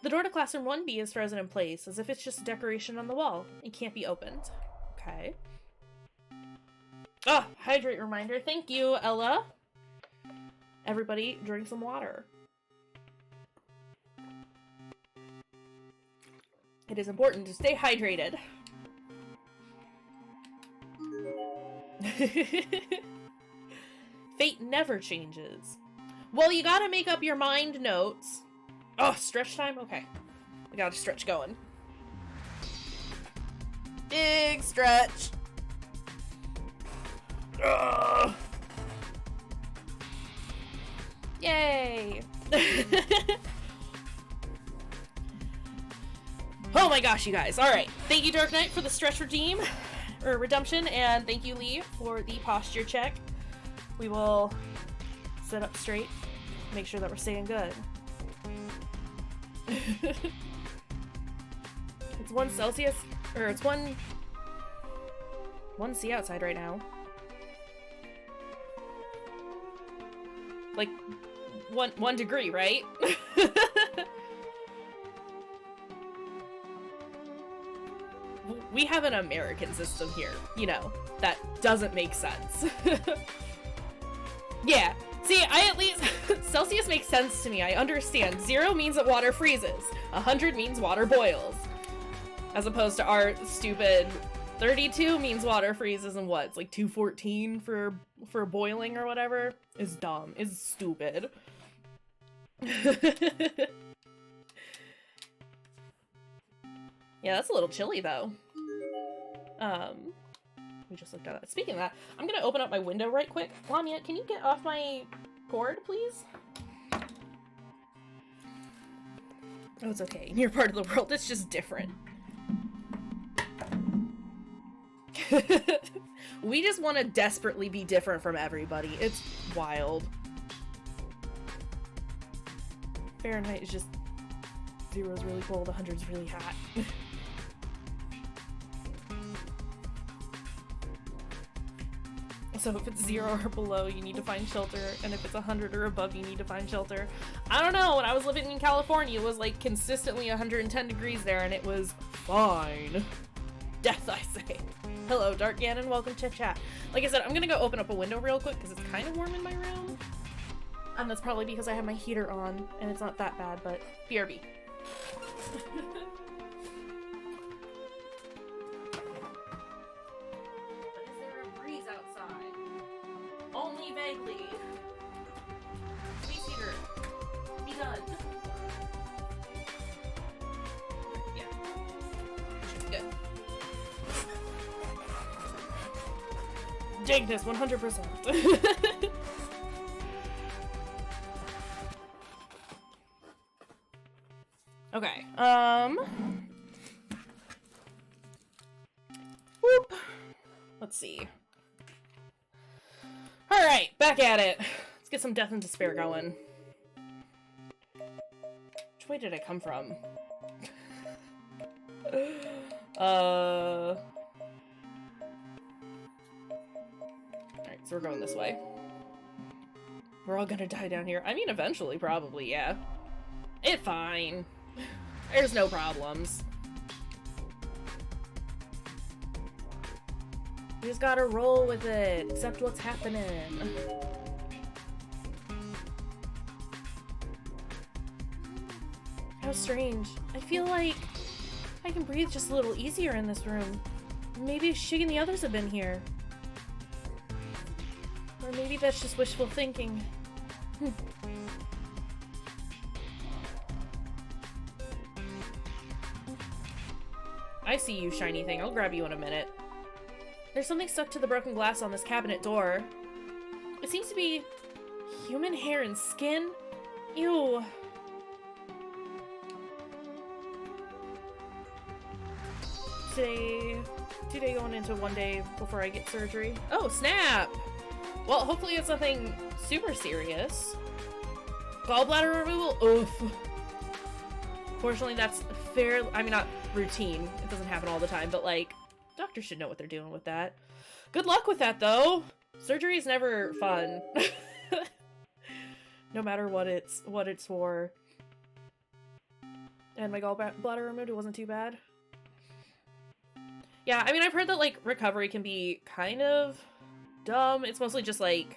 The door to classroom 1B is frozen in place, as if it's just a decoration on the wall. It can't be opened. Okay. Ah, hydrate reminder. Thank you, Ella. Everybody, drink some water. It is important to stay hydrated. Fate never changes. Well, you gotta make up your mind notes. Oh, stretch time? Okay. We got a stretch going. Big stretch. Ugh. Yay! Oh my gosh, you guys. Alright. Thank you, Dark Knight, for the stretch redemption, and thank you, Lee, for the posture check. We will sit up straight, make sure that we're staying good. It's 1 Celsius, or it's 1 C outside right now. Like, 1 degree, right? We have an American system here, you know, that doesn't make sense. Yeah, see, I at least, Celsius makes sense to me, I understand. 0 means that water freezes, 100 means water boils. As opposed to our stupid 32 means water freezes and what? It's like 214 for boiling or whatever? Is dumb, is stupid. Yeah, that's a little chilly though. We just looked at that. Speaking of that, I'm gonna open up my window right quick. Lamia, can you get off my cord, please? Oh, it's okay. In your part of the world, it's just different. We just want to desperately be different from everybody. It's wild. Fahrenheit is just 0 is really cold, 100 is really hot. So if it's 0 or below, you need to find shelter, and if it's 100 or above, you need to find shelter. I don't know, when I was living in California, it was like consistently 110 degrees there, and it was fine. Death, I say. Hello, Dark Ganon, welcome to chat. Like I said, I'm gonna go open up a window real quick, because it's kind of warm in my room. And that's probably because I have my heater on, and it's not that bad, but BRB. Only vaguely. Space heater. Be done. Yeah. Good. Dankness, 100%. Okay. Whoop. Let's see. Alright, back at it. Let's get some Death and Despair going. Which way did I come from? Alright, so we're going this way. We're all gonna die down here. I mean, eventually, probably, yeah. It's fine. There's no problems. You just gotta roll with it, accept what's happening. How strange. I feel like I can breathe just a little easier in this room. Maybe Shig and the others have been here. Or maybe that's just wishful thinking. I see you, shiny thing. I'll grab you in a minute. There's something stuck to the broken glass on this cabinet door. It seems to be human hair and skin. Ew. Today going into 1 day before I get surgery. Oh, snap! Well, hopefully it's nothing super serious. Gallbladder removal? Oof. Fortunately, that's I mean, not routine. It doesn't happen all the time, but like, doctors should know what they're doing with that. Good luck with that, though. Surgery is never fun. No matter what it's for. And my gallbladder removed, it wasn't too bad. Yeah, I mean, I've heard that, like, recovery can be kind of dumb. It's mostly just, like,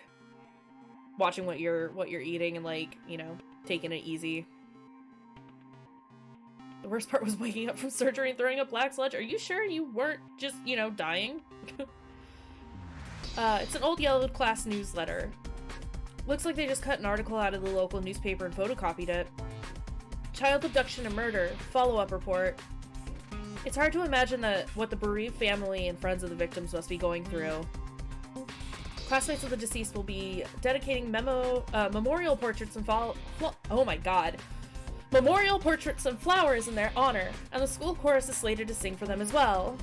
watching what you're eating and, like, you know, taking it easy. The worst part was waking up from surgery and throwing up black sludge. Are you sure you weren't just, you know, dying? It's an old yellowed class newsletter. Looks like they just cut an article out of the local newspaper and photocopied it. Child abduction and murder. Follow-up report. It's hard to imagine what the bereaved family and friends of the victims must be going through. Classmates of the deceased will be dedicating memorial portraits and oh my god. Memorial portraits and flowers in their honor, and the school chorus is slated to sing for them as well.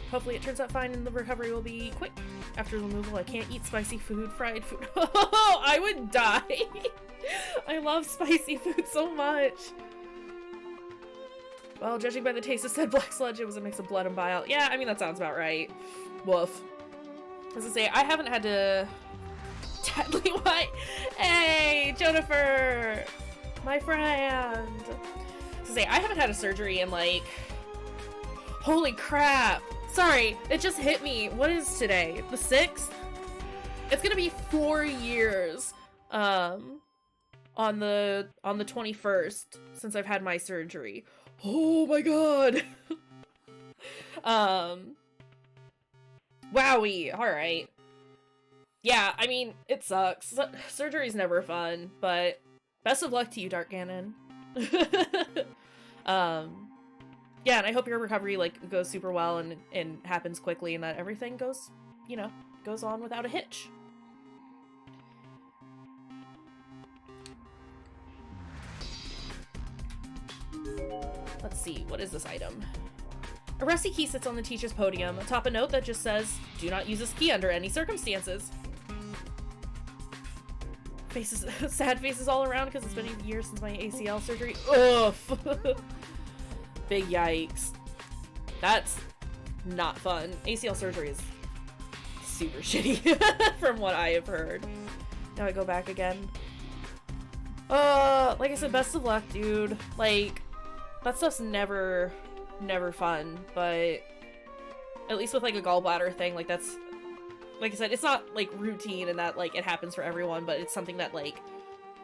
Hopefully it turns out fine and the recovery will be quick. After removal, I can't eat spicy food, fried food. Oh, I would die! I love spicy food so much. Well, judging by the taste of said black sludge, it was a mix of blood and bile. Yeah, I mean, that sounds about right. Woof. As I say, I haven't had to... Deadly white! Hey, Jennifer! My friend! As I say, I haven't had a surgery in, like... Holy crap! Sorry, it just hit me. What is today? The 6th? It's gonna be 4 years, on the 21st, since I've had my surgery. Oh my god! Wowie! Alright. Yeah, I mean, it sucks. Surgery's never fun, but best of luck to you, Dark Ganon. Yeah, and I hope your recovery, like, goes super well and happens quickly and that everything goes, you know, goes on without a hitch. Let's see, what is this item? A rusty key sits on the teacher's podium, atop a note that just says, "Do not use this key under any circumstances." Faces, sad faces all around because it's been a year since my ACL surgery. Ugh! Big yikes. That's not fun. ACL surgery is super shitty from what I have heard. Now I go back again. Like I said, best of luck, dude. Like, that stuff's never fun, but at least with like a gallbladder thing, like that's, like I said, it's not like routine and that like it happens for everyone, but it's something that like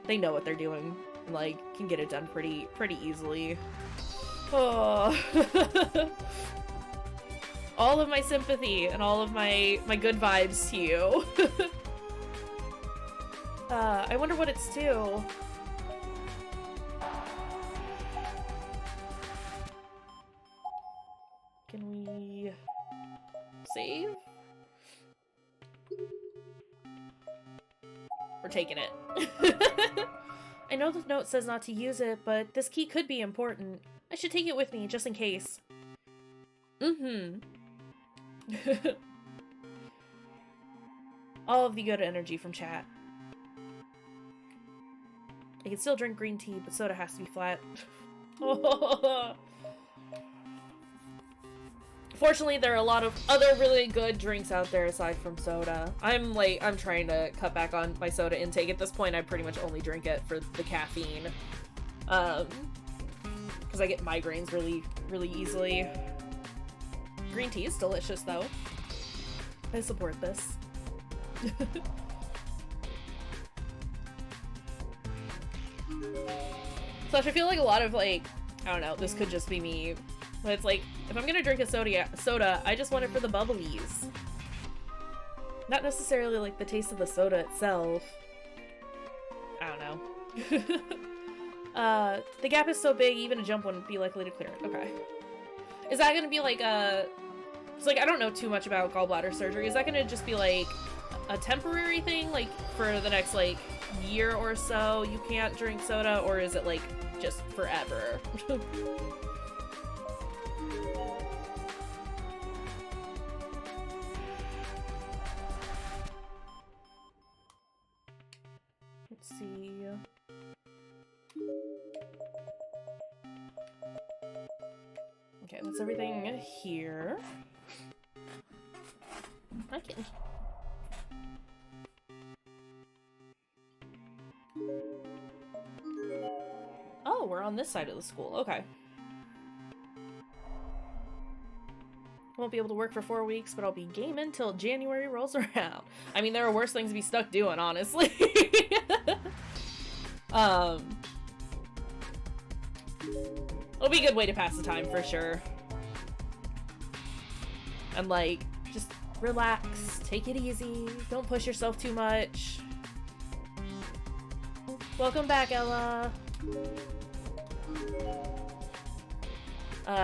they know what they're doing and like can get it done pretty easily. Oh. All of my sympathy and all of my good vibes to you. I wonder what it's to. Can we save? We're taking it. I know the note says not to use it, but this key could be important. I should take it with me, just in case. Mm-hmm. All of the good energy from chat. I can still drink green tea, but soda has to be flat. Fortunately, there are a lot of other really good drinks out there aside from soda. I'm trying to cut back on my soda intake. At this point, I pretty much only drink it for the caffeine. Because I get migraines really easily. Green tea is delicious, though. I support this. So I feel like a lot of, like, I don't know, this could just be me, but it's like, if I'm gonna drink a soda, I just want it for the bubblies. Not necessarily, like, the taste of the soda itself. I don't know. The gap is so big, even a jump wouldn't be likely to clear it. Okay. Is that gonna be, like, it's like, I don't know too much about gallbladder surgery. Is that gonna just be, like, a temporary thing, like, for the next, like, year or so you can't drink soda, or is it, like, just forever? Let's see. Okay, that's everything here. I can... Oh, we're on this side of the school. Okay. Won't be able to work for 4 weeks, but I'll be gaming till January rolls around. I mean, there are worse things to be stuck doing, honestly. It'll be a good way to pass the time, for sure. And, like, just relax, take it easy, don't push yourself too much. Welcome back, Ella.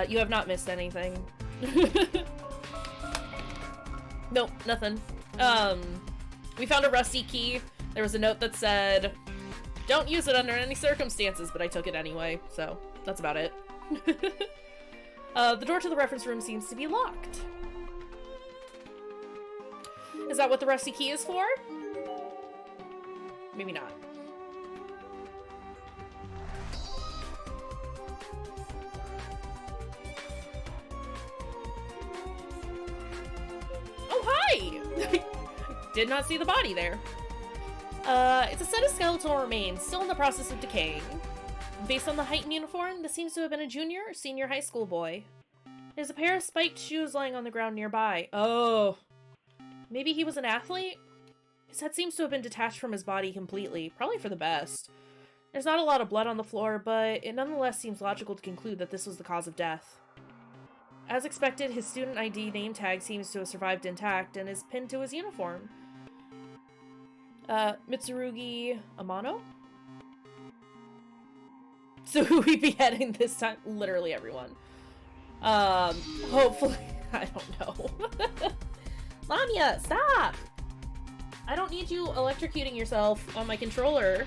You have not missed anything. Nope, nothing. We found a rusty key. There was a note that said, don't use it under any circumstances, but I took it anyway, so that's about it. The door to the reference room seems to be locked. Is that what the rusty key is for? Maybe not. Oh, hi! Did not see the body there. It's a set of skeletal remains, still in the process of decaying. Based on the height and uniform, this seems to have been a junior or senior high school boy. There's a pair of spiked shoes lying on the ground nearby. Oh. Maybe he was an athlete? His head seems to have been detached from his body completely, probably for the best. There's not a lot of blood on the floor, but it nonetheless seems logical to conclude that this was the cause of death. As expected, his student ID name tag seems to have survived intact and is pinned to his uniform. Mitsurugi Amano? So who we beheading this time? Literally everyone. Hopefully, I don't know. Lamia, stop! I don't need you electrocuting yourself on my controller.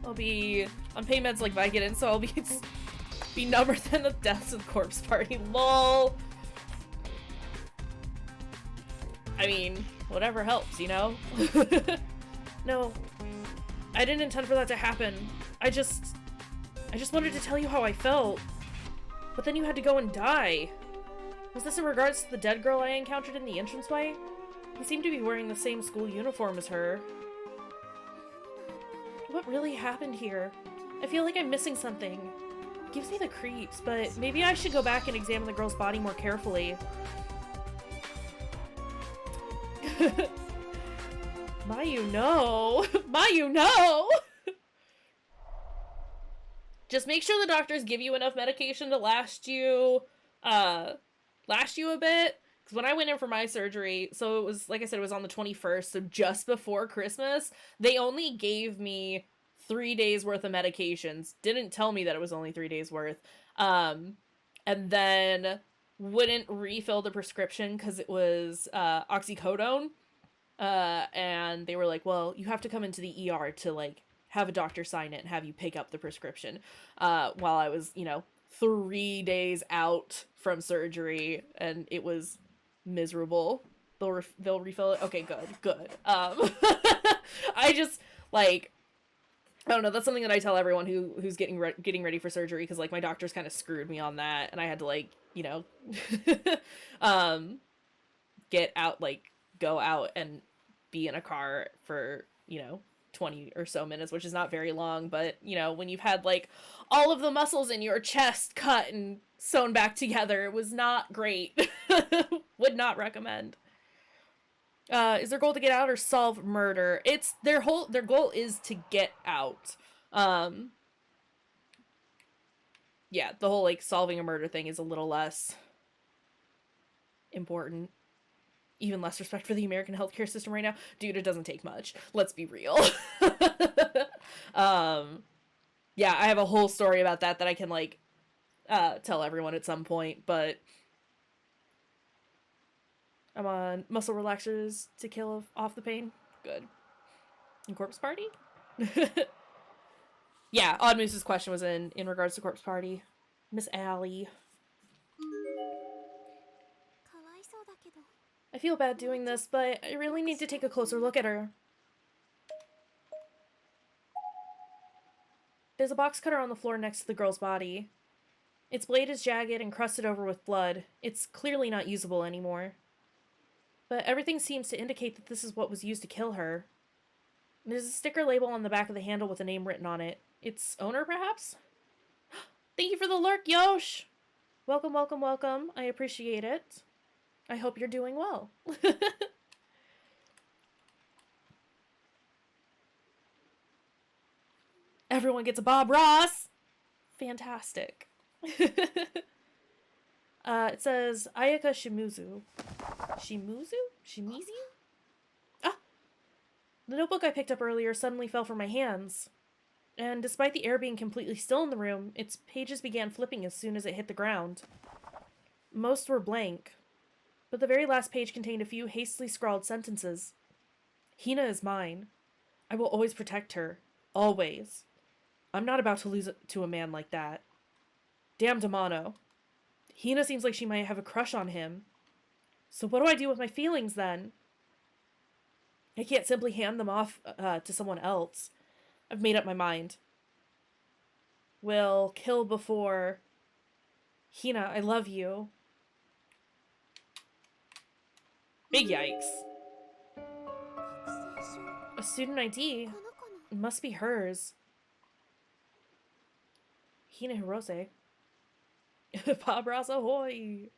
I'll be on pain meds like Vicodin, so I'll be number than the deaths of the corpse party. LOL. I mean, whatever helps, you know? No. I didn't intend for that to happen. I just wanted to tell you how I felt. But then you had to go and die. Was this in regards to the dead girl I encountered in the entranceway? He seemed to be wearing the same school uniform as her. What really happened here? I feel like I'm missing something. It gives me the creeps, but maybe I should go back and examine the girl's body more carefully. Mayu, no! Mayu, no! Just make sure the doctors give you enough medication to last you a bit. Because when I went in for my surgery, so it was, like I said, it was on the 21st, so just before Christmas, they only gave me 3 days worth of medications. Didn't tell me that it was only 3 days worth. And then wouldn't refill the prescription because it was oxycodone. And they were like, well, you have to come into the ER to, like, have a doctor sign it and have you pick up the prescription. While I was, 3 days out from surgery, and it was miserable. They'll refill it. Okay, good. I just, like, I don't know, that's something that I tell everyone who's getting ready for surgery, because, like, my doctors kind of screwed me on that, and I had to, like, get out, like, go out and be in a car for, 20 or so minutes, which is not very long, but, when you've had, like, all of the muscles in your chest cut and sewn back together, it was not great. Would not recommend. Is their goal to get out or solve murder? It's their goal is to get out. Yeah, the whole, like, solving a murder thing is a little less important. Even less respect for the American healthcare system right now. Dude, it doesn't take much. Let's be real. Yeah, I have a whole story about that I can, like, tell everyone at some point, but I'm on muscle relaxers to kill off the pain. Good. And Corpse Party? Yeah, Odd Moose's question was in regards to Corpse Party. Miss Allie. I feel bad doing this, but I really need to take a closer look at her. There's a box cutter on the floor next to the girl's body. Its blade is jagged and crusted over with blood. It's clearly not usable anymore. But everything seems to indicate that this is what was used to kill her. There's a sticker label on the back of the handle with a name written on it. Its owner, perhaps? Thank you for the lurk, Yosh! Welcome, welcome, welcome. I appreciate it. I hope you're doing well. Everyone gets a Bob Ross! Fantastic. It says, Ayaka Shimizu. Shimizu? Ah! The notebook I picked up earlier suddenly fell from my hands. And despite the air being completely still in the room, its pages began flipping as soon as it hit the ground. Most were blank, but the very last page contained a few hastily scrawled sentences. Hina is mine. I will always protect her. Always. I'm not about to lose it to a man like that. Damn Damano. Hina seems like she might have a crush on him. So what do I do with my feelings then? I can't simply hand them off to someone else. I've made up my mind. Will kill before... Hina, I love you. Big yikes. A student ID? It must be hers. Hina Hirose. Bob Ross ahoy!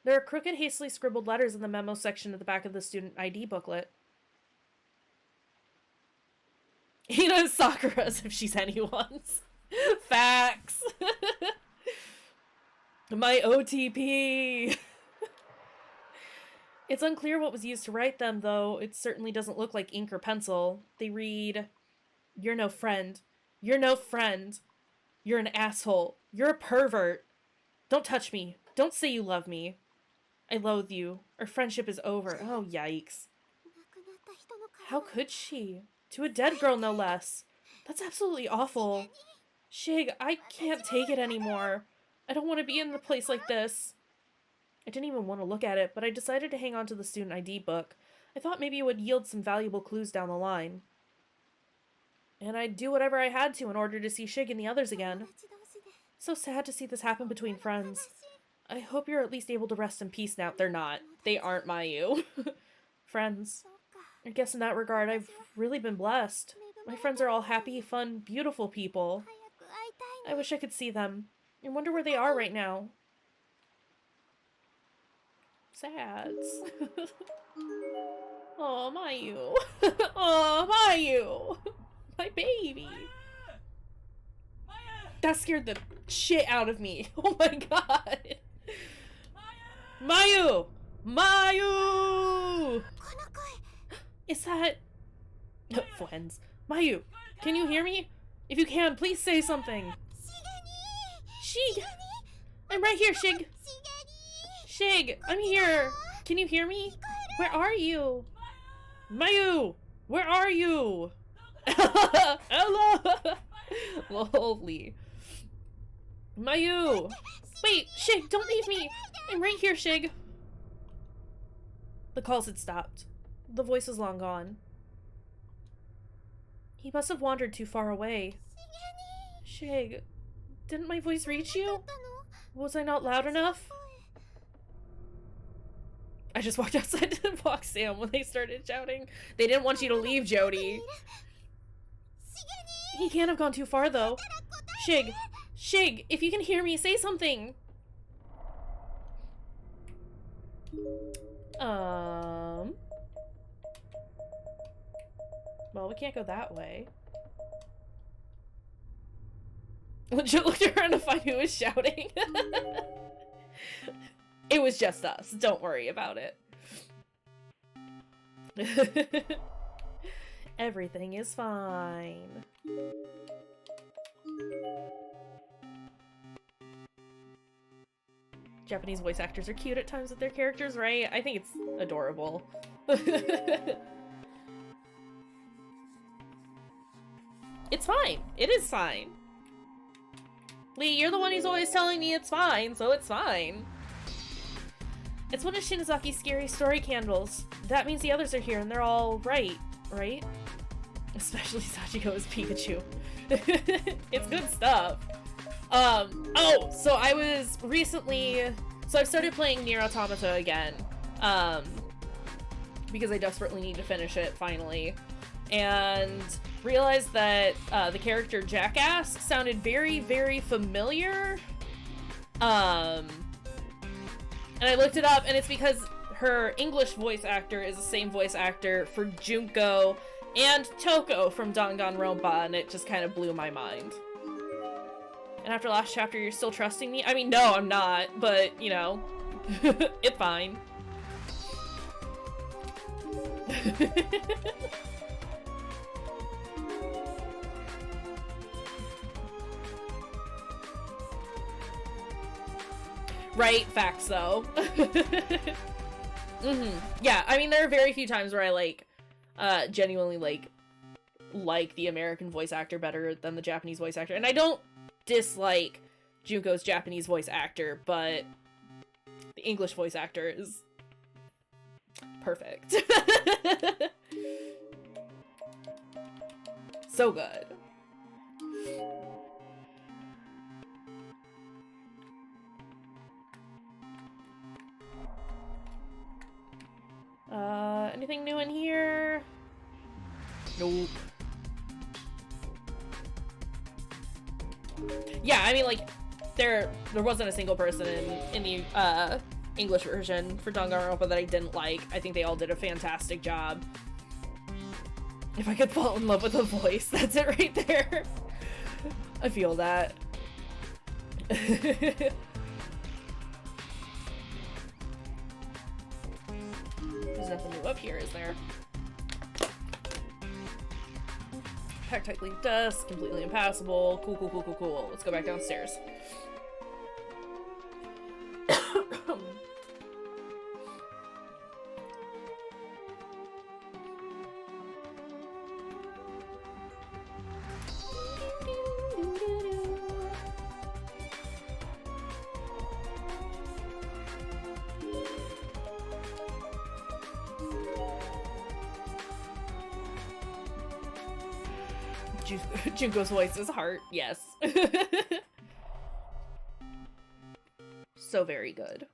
There are crooked, hastily scribbled letters in the memo section at the back of the student ID booklet. Hina is Sakura as if she's anyone's. Facts! My OTP! It's unclear what was used to write them, though. It certainly doesn't look like ink or pencil. They read, "You're no friend. You're no friend. You're an asshole. You're a pervert. Don't touch me. Don't say you love me. I loathe you. Our friendship is over." Oh, yikes. How could she? To a dead girl, no less. That's absolutely awful. Shig, I can't take it anymore. I don't want to be in a place like this. I didn't even want to look at it, but I decided to hang on to the student ID book. I thought maybe it would yield some valuable clues down the line. And I'd do whatever I had to in order to see Shig and the others again. So sad to see this happen between friends. I hope you're at least able to rest in peace now. They're not. They aren't Mayu. Friends. I guess in that regard, I've really been blessed. My friends are all happy, fun, beautiful people. I wish I could see them. I wonder where they are right now. Sads. Oh, Mayu. Oh, Mayu. My baby. That scared the shit out of me. Oh my god. Mayu! Mayu! Is that... Friends. Mayu, can you hear me? If you can, please say something. Shig! I'm right here, Shig! Shig, I'm here! Can you hear me? Where are you? Mayu! Where are you? Ella! Lovely. Mayu! Wait, Shig, don't leave me! I'm right here, Shig! The calls had stopped. The voice was long gone. He must have wandered too far away. Shig, didn't my voice reach you? Was I not loud enough? I just walked outside to walk Sam when they started shouting. They didn't want you to leave, Jody. He can't have gone too far, though. Shig! Shig! If you can hear me, say something! Well, we can't go that way. Legit looked around to find who was shouting. It was just us. Don't worry about it. Everything is fine. Japanese voice actors are cute at times with their characters, right? I think it's adorable. It's fine. It is fine. Lee, you're the one who's always telling me it's fine, so it's fine. It's one of Shinazaki's scary story candles. That means the others are here and they're all right? Especially Sachiko as Pikachu. It's good stuff. Oh, so I was recently... So I've started playing Nier Automata again. Because I desperately need to finish it, finally. And realized that the character Jackass sounded very, very familiar. And I looked it up, and it's because her English voice actor is the same voice actor for Junko and Toko from Danganronpa, and it just kind of blew my mind. And after last chapter, you're still trusting me? I mean, no, I'm not, but, you know, it's fine. Right, facts though. Yeah, I mean, there are very few times where I genuinely like the American voice actor better than the Japanese voice actor. And I don't dislike Junko's Japanese voice actor, but the English voice actor is perfect. So good. Anything new in here? Nope. Yeah, I mean, like, there wasn't a single person in the English version for Danganronpa that I didn't like. I think they all did a fantastic job. If I could fall in love with a voice, that's it right there. I feel that. There's nothing new up here, is there? Packed tightly dust, completely impassable. Cool, cool, cool, cool, cool. Let's go back downstairs. Junko's voice is heart, yes. so very good.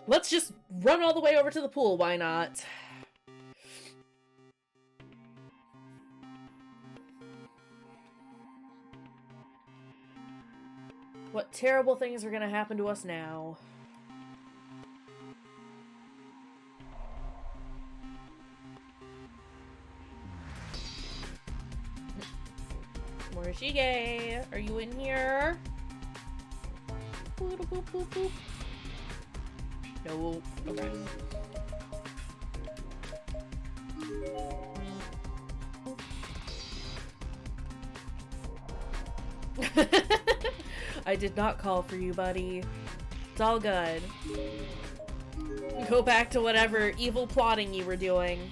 Let's just run all the way over to the pool, why not? What terrible things are gonna happen to us now? Morishige, are you in here? Boop, boop, boop, boop. No. Okay. I did not call for you, buddy. It's all good. Go back to whatever evil plotting you were doing.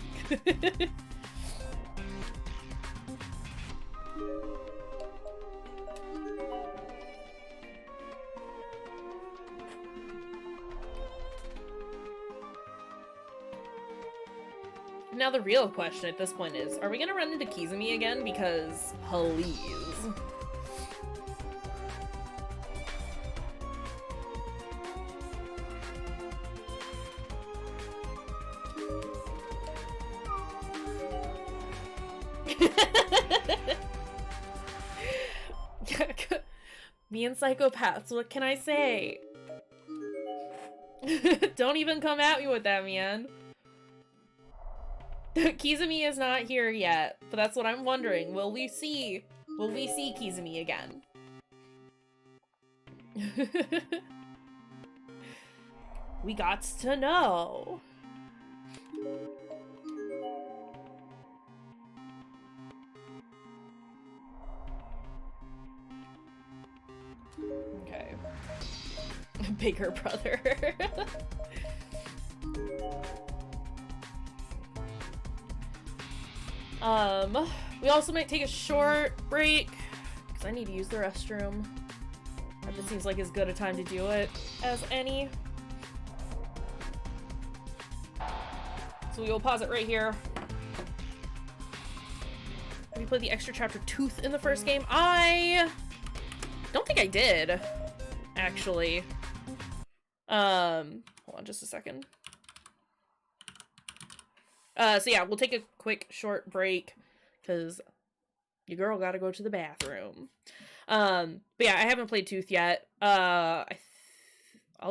Now the real question at this point is, are we gonna run into Kizumi again? Because, please. Me and psychopaths, what can I say? Don't even come at me with that, man. Kizumi is not here yet, but that's what I'm wondering. Will we see Kizumi again? We gots to know. Okay. Bigger brother. We also might take a short break, because I need to use the restroom. That seems like as good a time to do it as any. So we will pause it right here. Have you played the extra chapter Tooth in the first game? I don't think I did, actually. Hold on just a second. So yeah, we'll take a quick short break because your girl gotta go to the bathroom. But yeah, I haven't played Tooth yet. I'll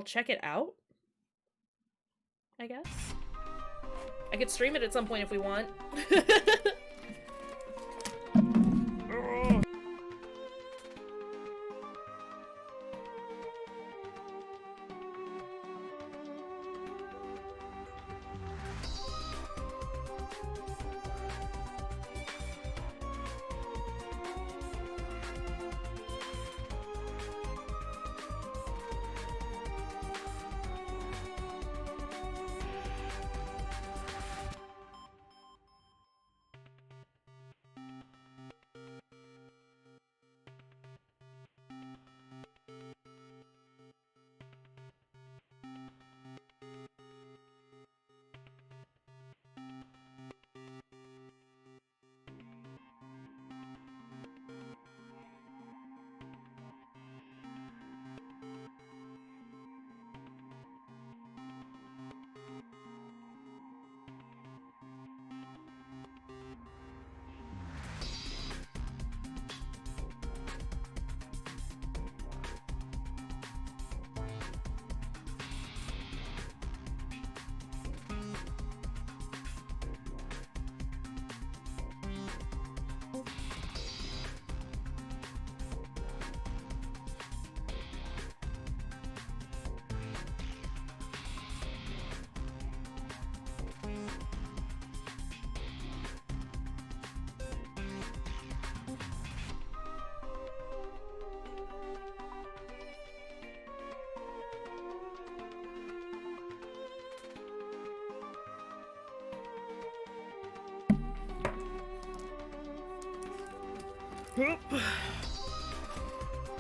check it out, I guess. I could stream it at some point if we want.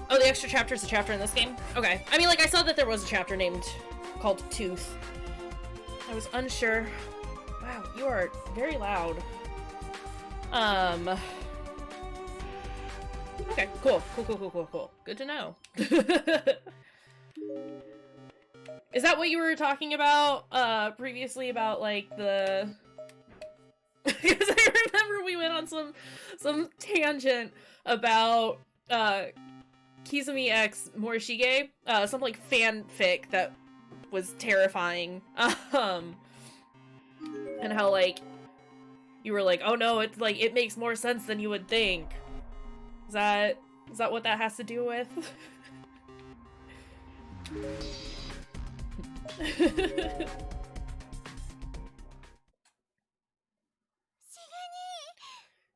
Oh, the extra chapter is a chapter in this game? Okay. I mean, like, I saw that there was a chapter called Tooth. I was unsure. Wow, you are very loud. Okay, cool. Cool. Good to know. Is that what you were talking about, previously about, like, the... Because I remember we went on some tangent about, Kizumi X Morishige, some, like, fanfic that was terrifying, and how, like, you were like, oh no, it's, like, it makes more sense than you would think. Is that what that has to do with?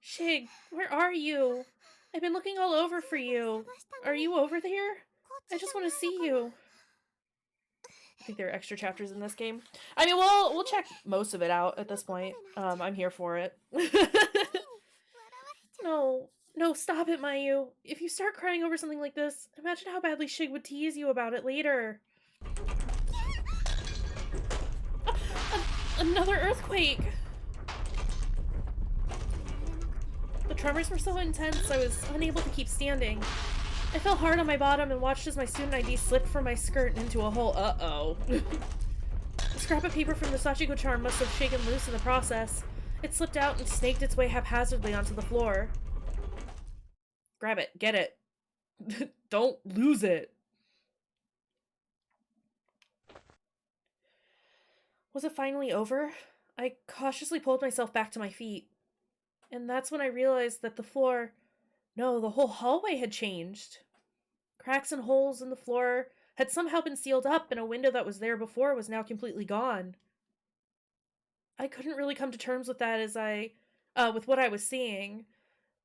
Shig, where are you? I've been looking all over for you. Are you over there? I just want to see you. I think there are extra chapters in this game. I mean, we'll check most of it out at this point. I'm here for it. No, stop it, Mayu. If you start crying over something like this, imagine how badly Shig would tease you about it later. Another earthquake! The tremors were so intense, I was unable to keep standing. I fell hard on my bottom and watched as my student ID slipped from my skirt into a hole. Uh-oh. A scrap of paper from the Sachiko charm must have shaken loose in the process. It slipped out and snaked its way haphazardly onto the floor. Grab it. Get it. Don't lose it. Was it finally over? I cautiously pulled myself back to my feet. And that's when I realized that the floor... No, the whole hallway had changed. Cracks and holes in the floor had somehow been sealed up, and a window that was there before was now completely gone. I couldn't really come to terms with that with what I was seeing.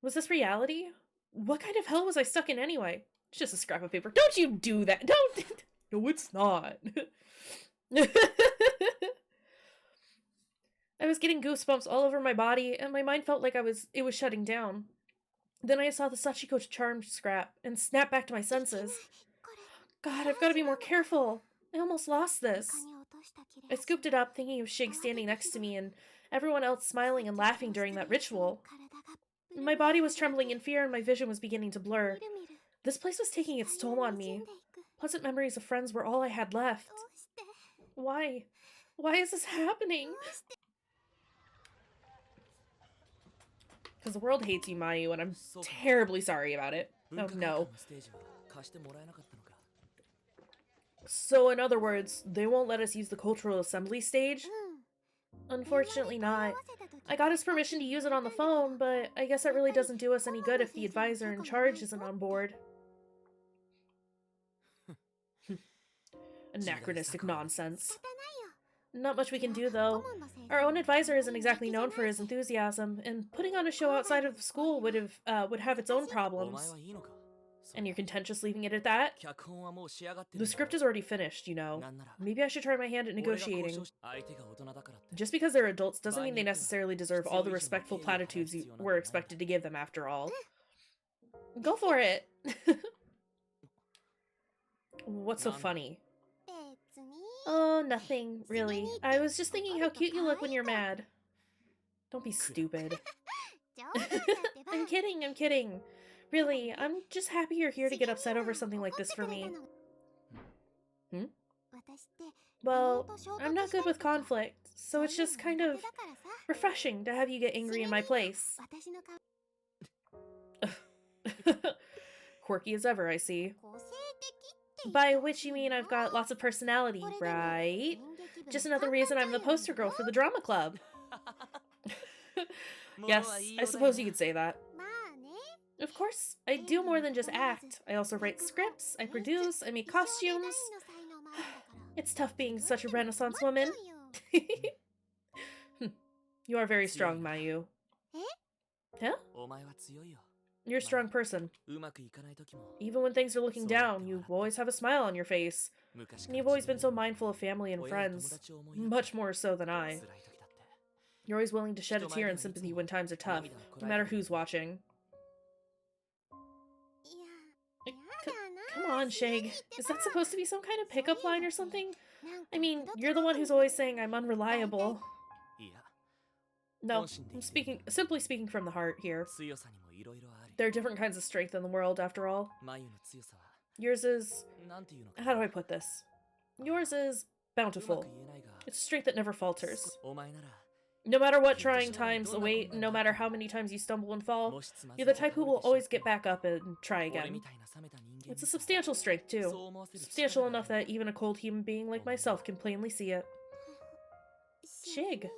Was this reality? What kind of hell was I stuck in anyway? It's just a scrap of paper. Don't you do that! Don't! No, it's not. I was getting goosebumps all over my body, and my mind felt like it was shutting down. Then I saw the Sachiko charm scrap, and snapped back to my senses. God, I've got to be more careful. I almost lost this. I scooped it up, thinking of Shig standing next to me, and everyone else smiling and laughing during that ritual. My body was trembling in fear, and my vision was beginning to blur. This place was taking its toll on me. Pleasant memories of friends were all I had left. Why? Why is this happening? Because the world hates you, Mayu, and I'm terribly sorry about it. Oh, no. So, in other words, they won't let us use the cultural assembly stage? Unfortunately not. I got his permission to use it on the phone, but I guess that really doesn't do us any good if the advisor in charge isn't on board. Anachronistic nonsense. Not much we can do, though. Our own advisor isn't exactly known for his enthusiasm, and putting on a show outside of the school would have its own problems. And you're content just leaving it at that? The script is already finished, you know. Maybe I should try my hand at negotiating. Just because they're adults doesn't mean they necessarily deserve all the respectful platitudes you were expected to give them, after all. Go for it! What's so funny? Oh, nothing, really. I was just thinking how cute you look when you're mad. Don't be stupid. I'm kidding. Really, I'm just happy you're here to get upset over something like this for me. Well, I'm not good with conflict, so it's just kind of refreshing to have you get angry in my place. Quirky as ever, I see. By which you mean I've got lots of personality, right? Just another reason I'm the poster girl for the drama club. Yes, I suppose you could say that. Of course, I do more than just act. I also write scripts, I produce, I make costumes. It's tough being such a Renaissance woman. You are very strong, Mayu. Huh? You're a strong person. Even when things are looking down, you always have a smile on your face. And you've always been so mindful of family and friends. Much more so than I. You're always willing to shed a tear in sympathy when times are tough, no matter who's watching. Come on, Shig. Is that supposed to be some kind of pickup line or something? I mean, you're the one who's always saying I'm unreliable. No, I'm simply speaking from the heart here. There are different kinds of strength in the world, after all. Yours is... How do I put this? Yours is bountiful. It's a strength that never falters. No matter what trying times await, no matter how many times you stumble and fall, you're the type who will always get back up and try again. It's a substantial strength, too. Substantial enough that even a cold human being like myself can plainly see it. Shig.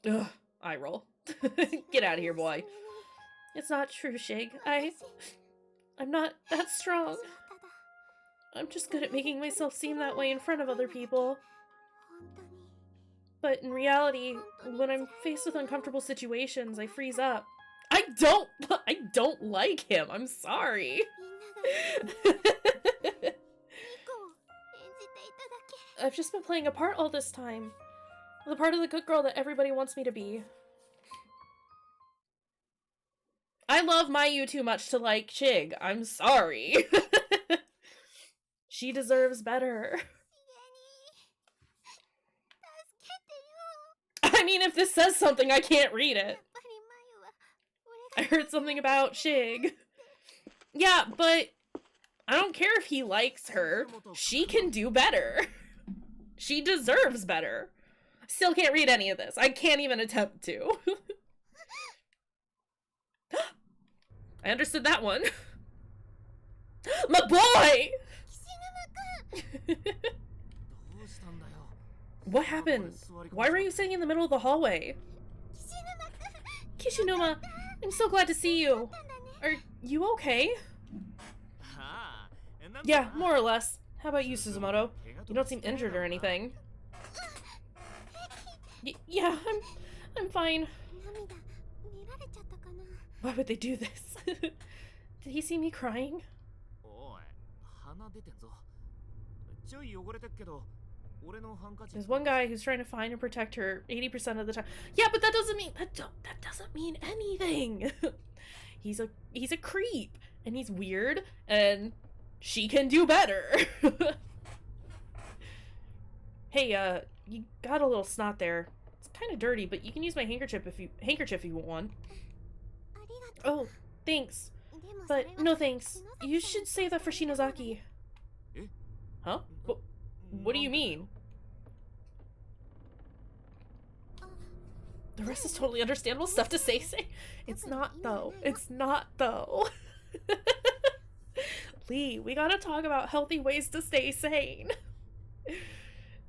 Ugh, eye roll. Get out of here, boy. It's not true, Shig. I'm not that strong. I'm just good at making myself seem that way in front of other people. But in reality, when I'm faced with uncomfortable situations, I freeze up. I don't like him. I'm sorry. I've just been playing a part all this time. The part of the good girl that everybody wants me to be. I love Mayu too much to like Shig. I'm sorry. She deserves better. I mean, if this says something, I can't read it. I heard something about Shig. Yeah, but I don't care if he likes her. She can do better. She deserves better. Still can't read any of this. I can't even attempt to. I understood that one. My boy! What happened? Why were you sitting in the middle of the hallway? Kishinuma, I'm so glad to see you. Are you okay? Yeah, more or less. How about you, Suzumoto? You don't seem injured or anything. Yeah, I'm fine. Why would they do this? Did he see me crying? There's one guy who's trying to find and protect her 80% of the time. Yeah, but that doesn't mean that doesn't mean anything. He's a creep and he's weird and she can do better. Hey, you got a little snot there. It's kind of dirty, but you can use my handkerchief if you want one. Oh, thanks. But no thanks. You should save that for Shinozaki. Huh? What do you mean? The rest is totally understandable stuff to say. It's not though. It's not though. Lee, we gotta talk about healthy ways to stay sane.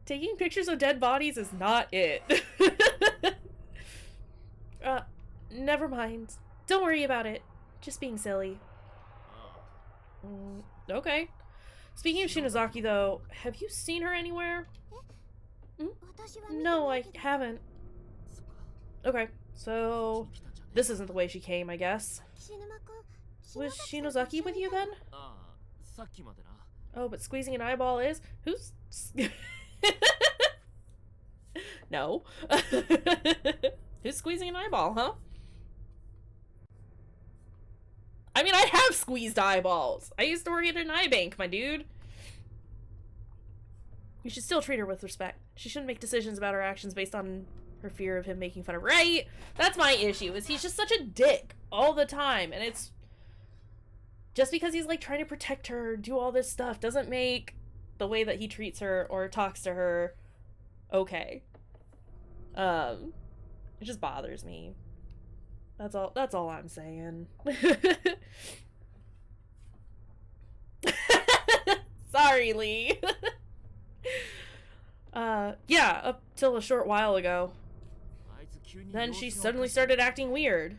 Taking pictures of dead bodies is not it. Never mind. Don't worry about it. Just being silly. Okay. Speaking of Shinozaki, though, have you seen her anywhere? No, I haven't. Okay, so this isn't the way she came, I guess. Was Shinozaki with you then? Oh, but squeezing an eyeball is? Who's... No. Who's squeezing an eyeball, huh? I mean, I have squeezed eyeballs. I used to work at an eye bank, my dude. You should still treat her with respect. She shouldn't make decisions about her actions based on her fear of him making fun of her. Right? That's my issue, is he's just such a dick all the time. And it's... just because he's, like, trying to protect her, do all this stuff, doesn't make the way that he treats her or talks to her okay. It just bothers me. That's all I'm saying. Sorry, Lee. Yeah, up till a short while ago. Then she suddenly started acting weird.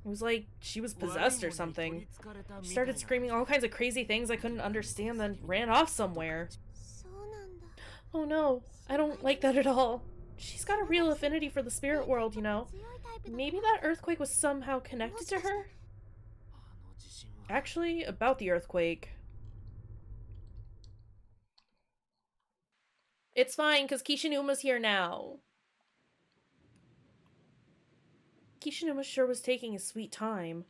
It was like she was possessed or something. She started screaming all kinds of crazy things I couldn't understand, then ran off somewhere. Oh no, I don't like that at all. She's got a real affinity for the spirit world, you know. Maybe that earthquake was somehow connected to her? Actually, about the earthquake. It's fine, because Kishinuma's here now. Kishinuma sure was taking his sweet time.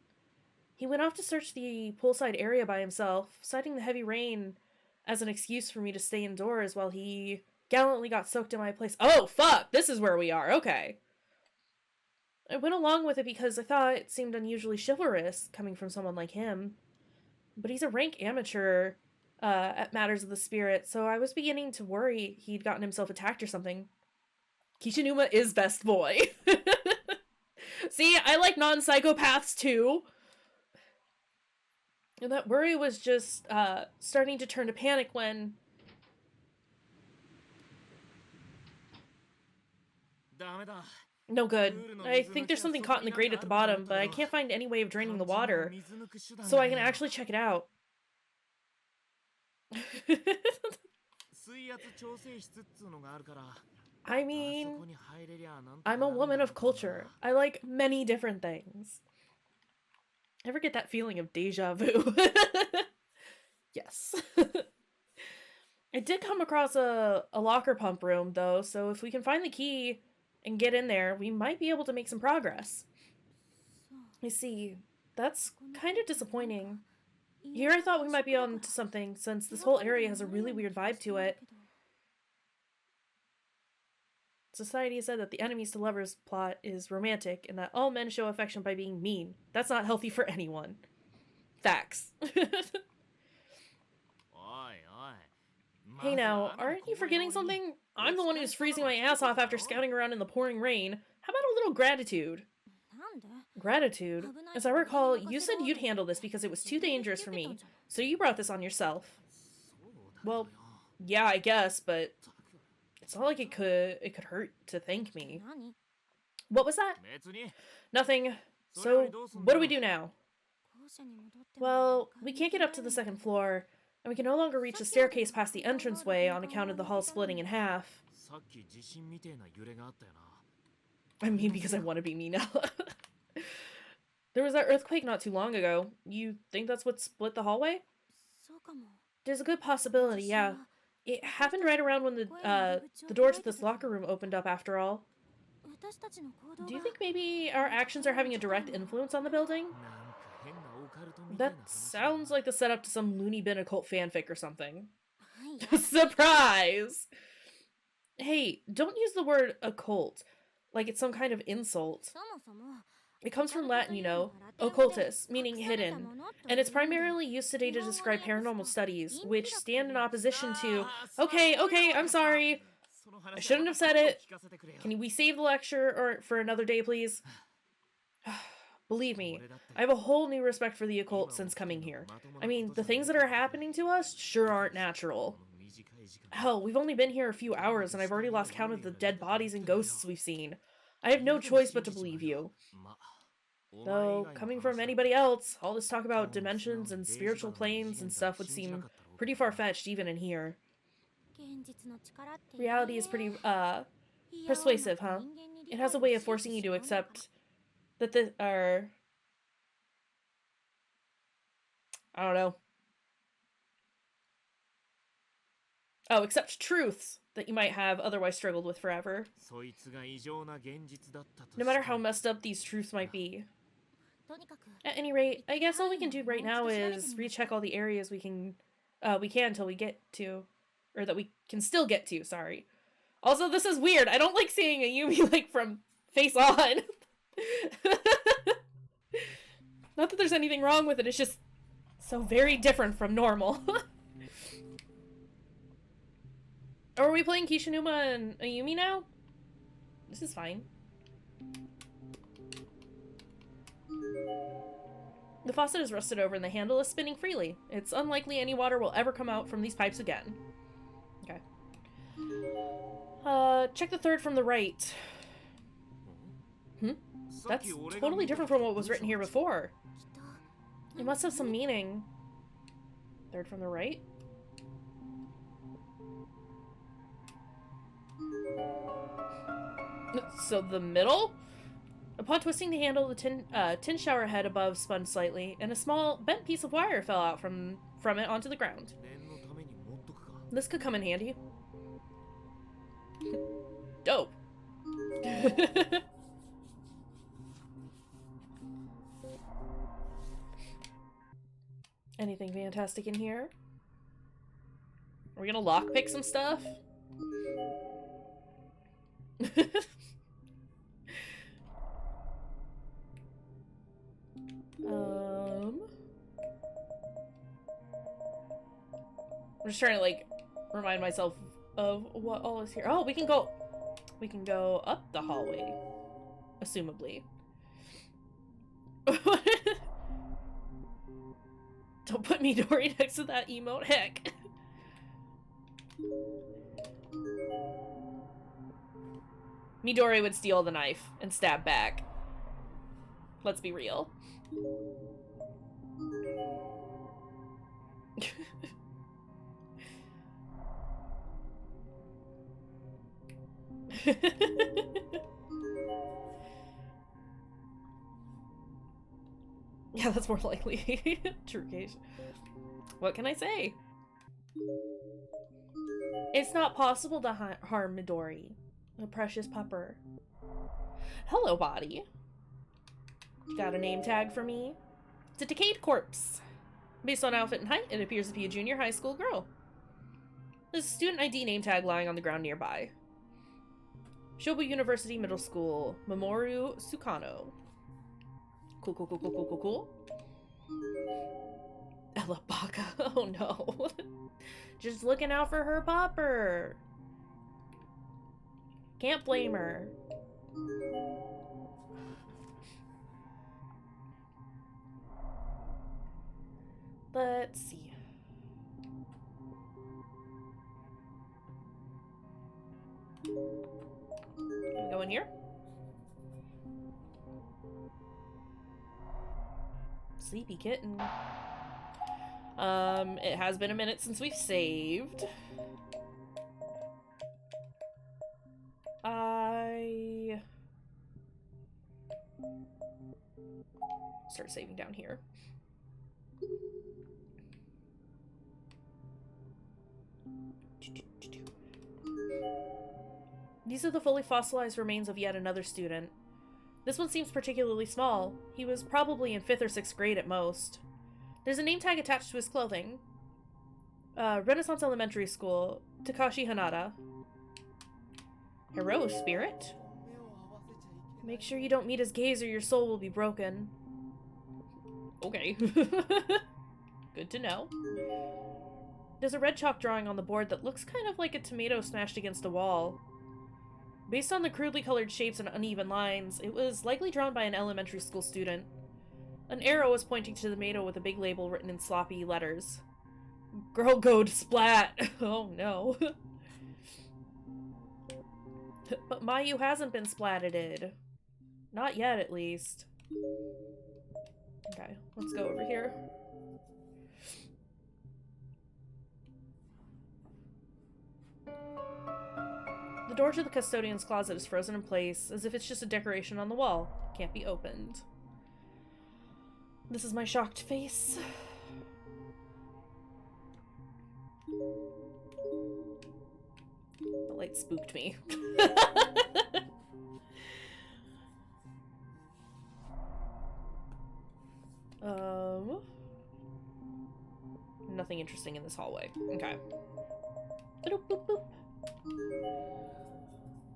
He went off to search the poolside area by himself, citing the heavy rain as an excuse for me to stay indoors while he gallantly got soaked in my place. Oh, fuck! This is where we are, okay. I went along with it because I thought it seemed unusually chivalrous coming from someone like him. But he's a rank amateur at matters of the spirit, so I was beginning to worry he'd gotten himself attacked or something. Kishinuma is best boy. See, I like non-psychopaths too. And that worry was just starting to turn to panic when... No good. I think there's something caught in the grate at the bottom, but I can't find any way of draining the water, so I can actually check it out. I mean, I'm a woman of culture. I like many different things. Ever get that feeling of deja vu? Yes. I did come across a locker pump room, though, so if we can find the key and get in there, we might be able to make some progress. I see. That's kind of disappointing. Here I thought we might be on to something, since this whole area has a really weird vibe to it. Society said that the enemies to lovers plot is romantic, and that all men show affection by being mean. That's not healthy for anyone. Facts. Hey now, aren't you forgetting something? I'm the one who's freezing my ass off after scouting around in the pouring rain. How about a little gratitude? Gratitude? As I recall, you said you'd handle this because it was too dangerous for me, so you brought this on yourself. Well, yeah, I guess, but it's not like it could hurt to thank me. What was that? Nothing. So, what do we do now? Well, we can't get up to the second floor, and we can no longer reach the staircase past the entranceway on account of the hall splitting in half. I mean, because I want to be me now. There was that earthquake not too long ago. You think that's what split the hallway? There's a good possibility, yeah. It happened right around when the door to this locker room opened up, after all. Do you think maybe our actions are having a direct influence on the building? That sounds like the setup to some loony bin occult fanfic or something. Surprise! Hey, don't use the word occult like it's some kind of insult. It comes from Latin, you know, occultus, meaning hidden, and it's primarily used today to describe paranormal studies, which stand in opposition to... Okay, I'm sorry. I shouldn't have said it. Can we save the lecture for another day, please? Believe me, I have a whole new respect for the occult since coming here. I mean, the things that are happening to us sure aren't natural. Hell, we've only been here a few hours and I've already lost count of the dead bodies and ghosts we've seen. I have no choice but to believe you. Though, coming from anybody else, all this talk about dimensions and spiritual planes and stuff would seem pretty far-fetched even in here. Reality is pretty, persuasive, huh? It has a way of forcing you to accept that I don't know. Oh, accept truths that you might have otherwise struggled with forever. No matter how messed up these truths might be. At any rate, I guess all we can do right now is recheck all the areas we can until we get to, or that we can still get to, sorry. Also, this is weird. I don't like seeing a Yumi, like, from face on. Not that there's anything wrong with it, it's just so very different from normal. Are we playing Kishinuma and Ayumi now? This is fine. The faucet is rusted over and the handle is spinning freely. It's unlikely any water will ever come out from these pipes again. Okay. Check the third from the right. That's totally different from what was written here before. It must have some meaning. Third from the right? So the middle? Upon twisting the handle, the tin shower head above spun slightly, and a small, bent piece of wire fell out from it onto the ground. This could come in handy. Dope. Anything fantastic in here? Are we gonna lockpick some stuff? I'm just trying to, like, remind myself of what all is here. Oh, we can go up the hallway. Assumably. Don't put Midori next to that emote. Heck. Midori would steal the knife and stab back. Let's be real. Yeah, that's more likely. True case. What can I say? It's not possible to harm Midori, a precious pupper. Hello, body. Got a name tag for me? It's a decayed corpse. Based on outfit and height, it appears to be a junior high school girl. There's a student ID name tag lying on the ground nearby. Shobu University Middle School, Mamoru Sukano. Cool, cool, cool, cool, cool, cool, cool. Ella Baka. Oh no. Just looking out for her popper. Can't blame her. Let's see. Can we go in here? Sleepy kitten. It has been a minute since we've saved. I start saving down here. These are the fully fossilized remains of yet another student. This one seems particularly small. He was probably in 5th or 6th grade at most. There's a name tag attached to his clothing. Renaissance Elementary School, Takashi Hanada. Hero spirit? Make sure you don't meet his gaze or your soul will be broken. Okay. Good to know. There's a red chalk drawing on the board that looks kind of like a tomato smashed against a wall. Based on the crudely colored shapes and uneven lines, it was likely drawn by an elementary school student. An arrow was pointing to the tomato with a big label written in sloppy letters. Girl Goad Splat! Oh no. But Mayu hasn't been splatted. Not yet, at least. Okay, let's go over here. The door to the custodian's closet is frozen in place, as if it's just a decoration on the wall. Can't be opened. This is my shocked face. The light spooked me. Nothing interesting in this hallway. Okay. Boop, boop, boop.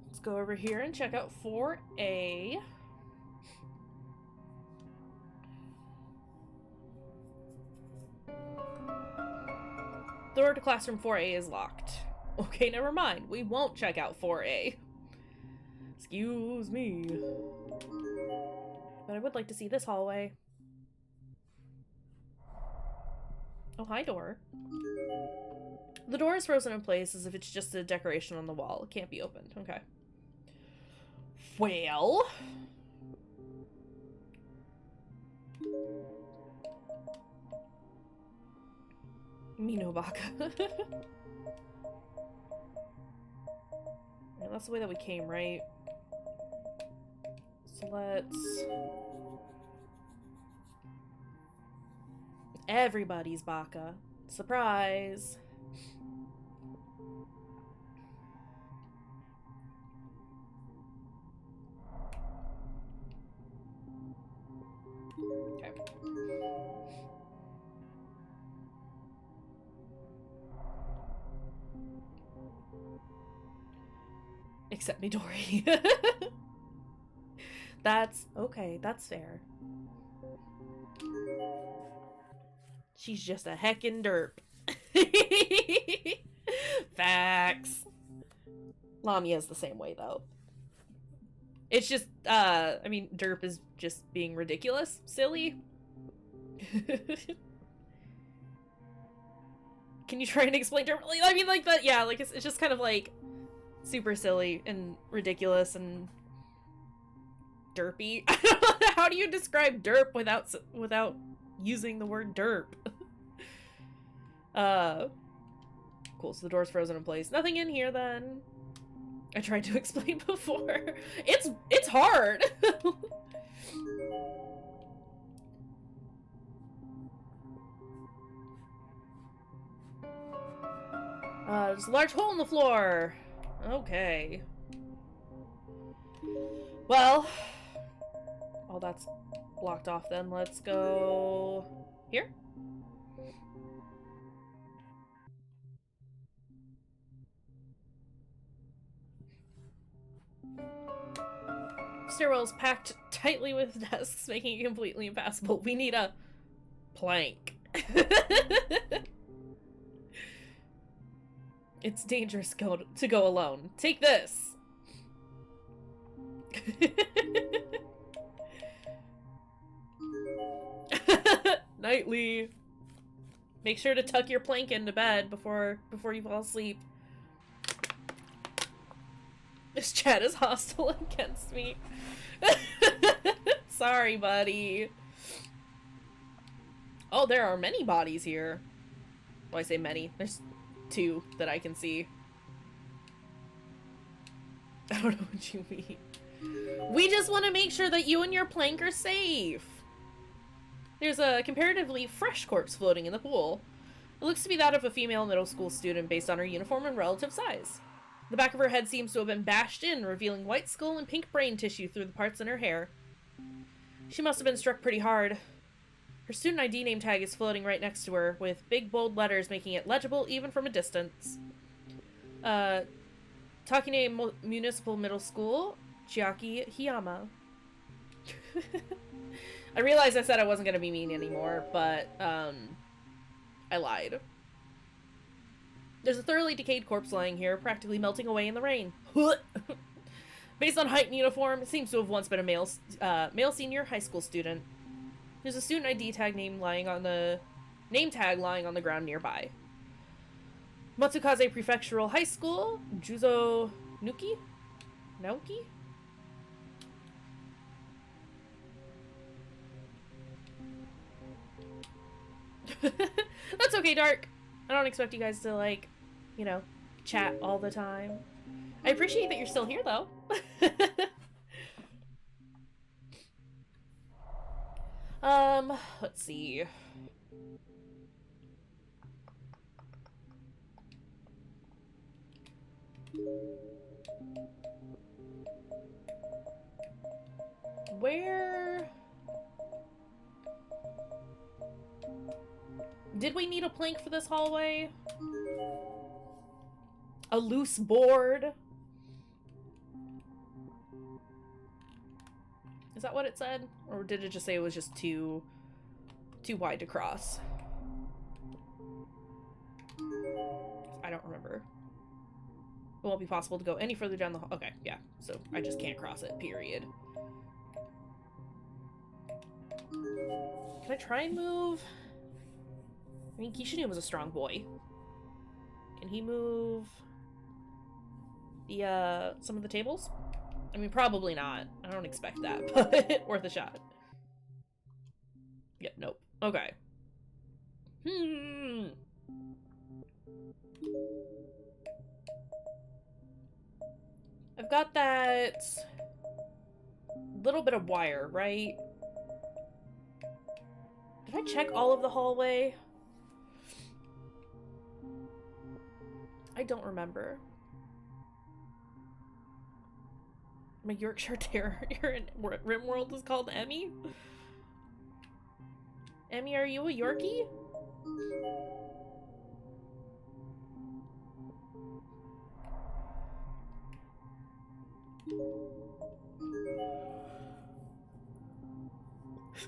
Let's go over here and check out 4A. The door to classroom 4A is locked. Okay, never mind. We won't check out 4A. Excuse me. But I would like to see this hallway. Oh, hi, door. The door is frozen in place as if it's just a decoration on the wall. It can't be opened. Okay. Well... Minobaka. Yeah, that's the way that we came, right? So let's... Everybody's Baka. Surprise! Okay. Except Midori. That's okay, that's fair. She's just a heckin' derp. Facts. Lamia's the same way, though. It's just, I mean, derp is just being ridiculous, silly. Can you try and explain derp? I mean, like, that, yeah, like, it's just kind of, like, super silly and ridiculous and derpy. How do you describe derp without using the word derp? Cool, so the door's frozen in place. Nothing in here, then. I tried to explain before. It's hard! There's a large hole in the floor! Okay. Well... all that's blocked off then. Let's go... here? Stairwell's packed tightly with desks, making it completely impassable. We need a plank. It's dangerous to go alone. Take this! Nightly. Make sure to tuck your plank into bed before you fall asleep. This chat is hostile against me. Sorry, buddy. Oh, there are many bodies here. Well, I say many. There's 2 that I can see. I don't know what you mean. We just want to make sure that you and your plank are safe. There's a comparatively fresh corpse floating in the pool. It looks to be that of a female middle school student based on her uniform and relative size. The back of her head seems to have been bashed in, revealing white skull and pink brain tissue through the parts in her hair. She must have been struck pretty hard. Her student ID name tag is floating right next to her, with big bold letters making it legible even from a distance. Takine Municipal Middle School, Chiaki Hiyama. I realized I said I wasn't going to be mean anymore, but, I lied. There's a thoroughly decayed corpse lying here, practically melting away in the rain. Based on height and uniform, it seems to have once been a male senior high school student. There's a student ID tag name tag lying on the ground nearby. Matsukaze Prefectural High School, Juzo Nuki? Naoki? That's okay, Dark. I don't expect you guys to, like, you know, chat all the time. I appreciate that you're still here, though. Let's see. Where... did we need a plank for this hallway? A loose board? Is that what it said? Or did it just say it was just too wide to cross? I don't remember. It won't be possible to go any further down the hall. Okay, yeah. So I just can't cross it, period. Can I try and move? I mean, Kishinu was a strong boy. Can he move the, some of the tables? I mean, probably not. I don't expect that, but worth a shot. Yep, nope. Okay. I've got that little bit of wire, right? Did I check all of the hallway? I don't remember. My Yorkshire Terrier in RimWorld is called Emmy? Emmy, are you a Yorkie?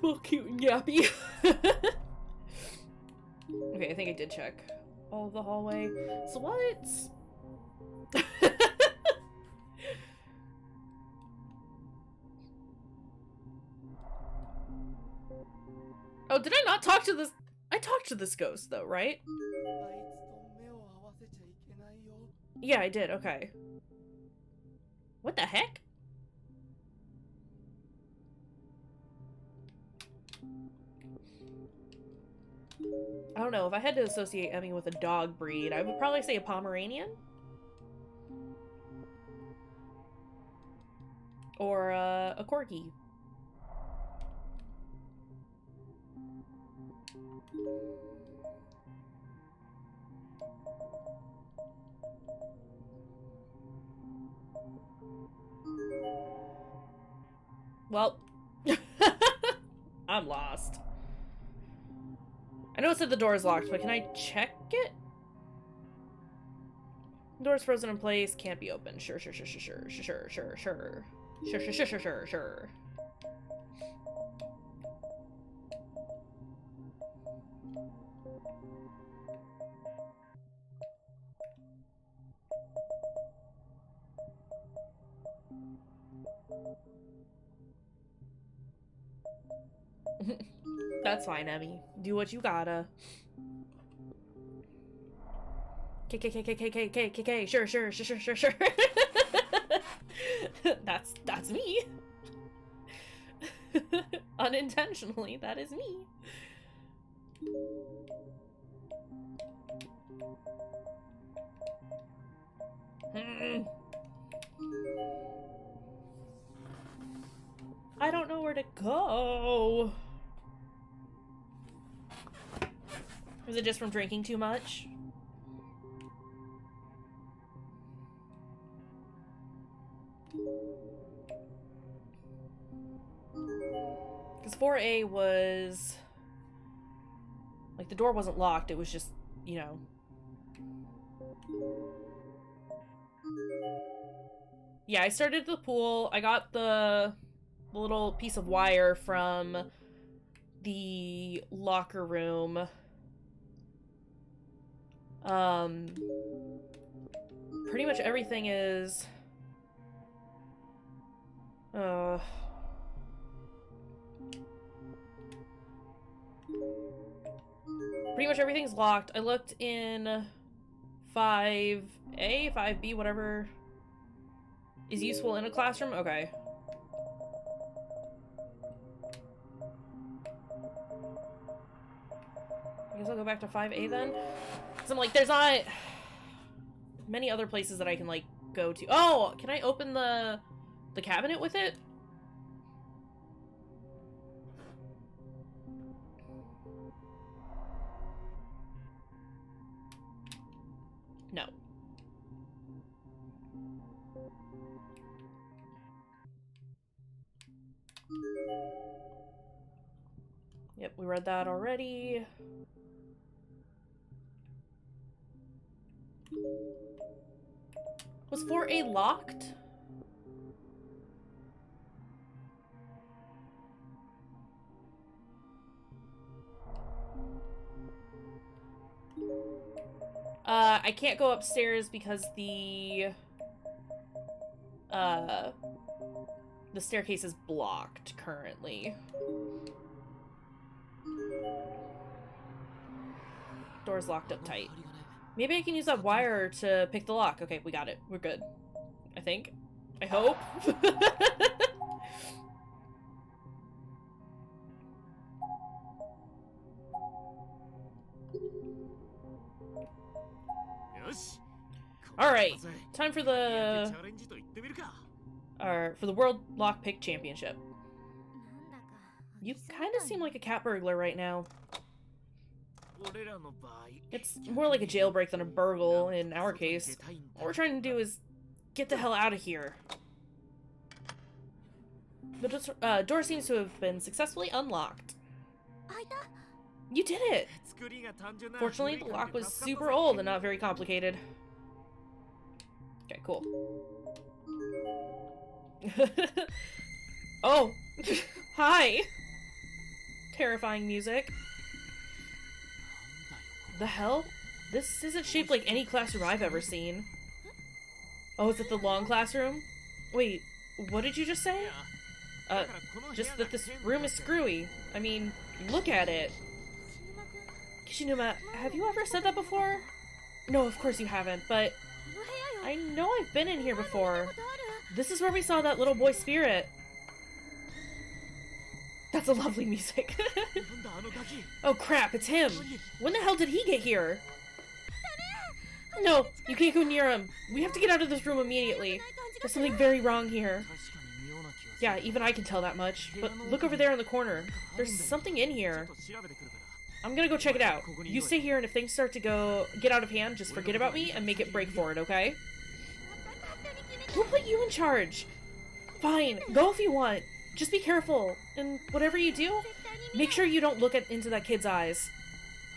Well, cute and yappy. think I did check all of the hallway. So what? Oh, did I not talk to this? I talked to this ghost though, right? Yeah, I did. Okay. What the heck? I don't know. If I had to associate Emmy with a dog breed, I would probably say a Pomeranian. Or a Corgi. Well, I'm lost. I know it said the door is locked, but can I check it? Door's frozen in place, can't be opened. Sure. That's fine, Emmy. Do what you gotta. K. Sure. That's me. Unintentionally, that is me. I don't know where to go. Was it just from drinking too much? Because 4A was... like, the door wasn't locked, it was just, you know... Yeah, I started the pool, I got the little piece of wire from the locker room. Pretty much everything is... Pretty much everything's locked. I looked in 5A, 5B, whatever is useful in a classroom. Okay. I guess I'll go back to 5A then. Because I'm like, there's not many other places that I can, like, go to. Oh, can I open the cabinet with it? No. Yep, we read that already. Was 4A locked? I can't go upstairs because the staircase is blocked currently. Door's locked up tight. Maybe I can use that wire to pick the lock. Okay, we got it. We're good. I think. I hope. Alright, time for the World Lockpick Championship. You kind of seem like a cat burglar right now. It's more like a jailbreak than a burgle in our case. What we're trying to do is get the hell out of here. The door seems to have been successfully unlocked. You did it! Fortunately, the lock was super old and not very complicated. Okay, cool. Oh! Hi! Terrifying music. The hell? This isn't shaped like any classroom I've ever seen. Oh, is it the long classroom? Wait, what did you just say? Just that this room is screwy. I mean, look at it. Kishinuma, have you ever said that before? No, of course you haven't, but I know I've been in here before. This is where we saw that little boy spirit. That's a lovely music. Oh crap, it's him. When the hell did he get here? No, you can't go near him. We have to get out of this room immediately. There's something very wrong here. Yeah, even I can tell that much. But look over there in the corner. There's something in here. I'm gonna go check it out. You stay here, and if things start to get out of hand, just forget about me and make it break for it, okay? Who put you in charge? Fine, go if you want. Just be careful. And whatever you do, make sure you don't look into that kid's eyes.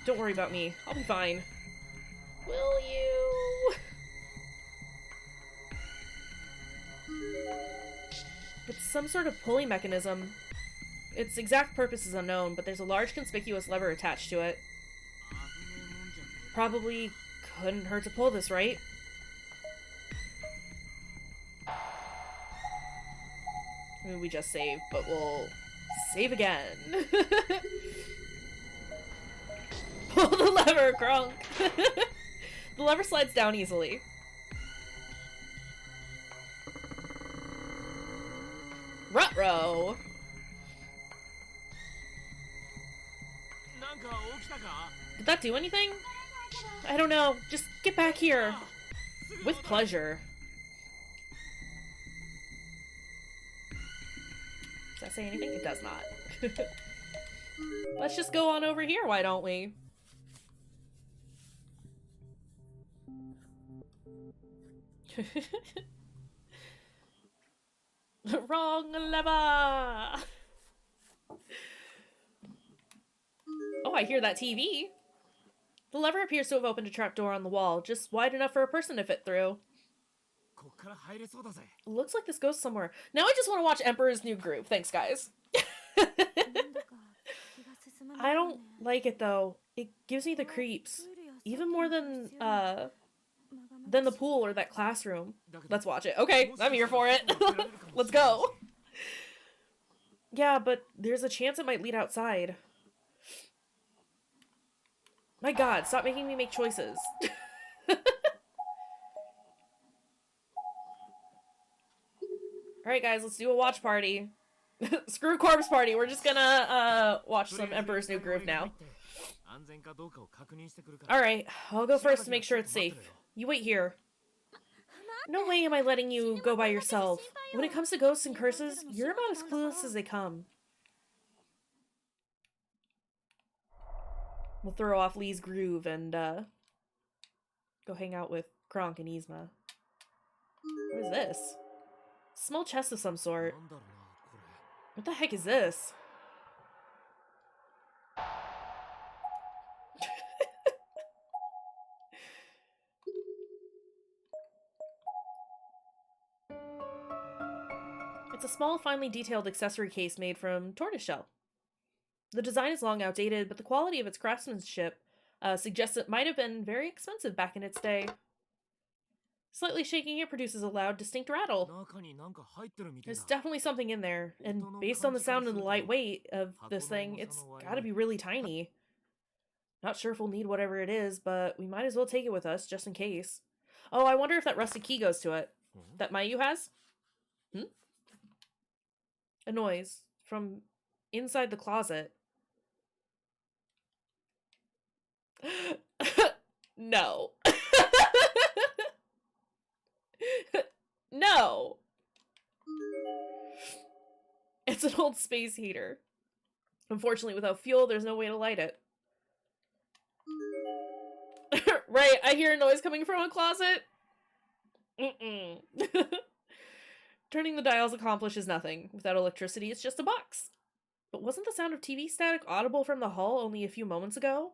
Don't worry about me. I'll be fine. Will you? It's some sort of pulley mechanism. Its exact purpose is unknown, but there's a large conspicuous lever attached to it. Probably couldn't hurt to pull this, right? I mean, we just saved, but we'll save again. Pull the lever, Kronk! The lever slides down easily. Ruh-roh! Did that do anything? I don't know. Just get back here. With pleasure. Does that say anything? It does not. Let's just go on over here, why don't we? Wrong lever! Oh, I hear that TV. The lever appears to have opened a trapdoor on the wall, just wide enough for a person to fit through. Looks like this goes somewhere. Now I just want to watch Emperor's New Groove. Thanks, guys. I don't like it, though. It gives me the creeps. Even more than the pool or that classroom. Let's watch it. Okay, I'm here for it. Let's go. Yeah, but there's a chance it might lead outside. My god, stop making me make choices. Alright guys, let's do a watch party. Screw Corpse Party, we're just gonna watch some Emperor's New Groove now. Alright, I'll go first to make sure it's safe. You wait here. No way am I letting you go by yourself. When it comes to ghosts and curses, you're about as clueless as they come. We'll throw off Lee's groove and go hang out with Kronk and Yzma. What is this? Small chest of some sort. What the heck is this? It's a small, finely detailed accessory case made from tortoiseshell. The design is long outdated, but the quality of its craftsmanship suggests it might have been very expensive back in its day. Slightly shaking it produces a loud, distinct rattle. There's definitely something in there, and based on the sound and the light weight of this thing, it's gotta be really tiny. Not sure if we'll need whatever it is, but we might as well take it with us, just in case. Oh, I wonder if that rusty key goes to it. That Mayu has? A noise from inside the closet. No. No. It's an old space heater. Unfortunately, without fuel, there's no way to light it. Right, I hear a noise coming from a closet. Turning the dials accomplishes nothing. Without electricity, it's just a box. But wasn't the sound of TV static audible from the hull only a few moments ago?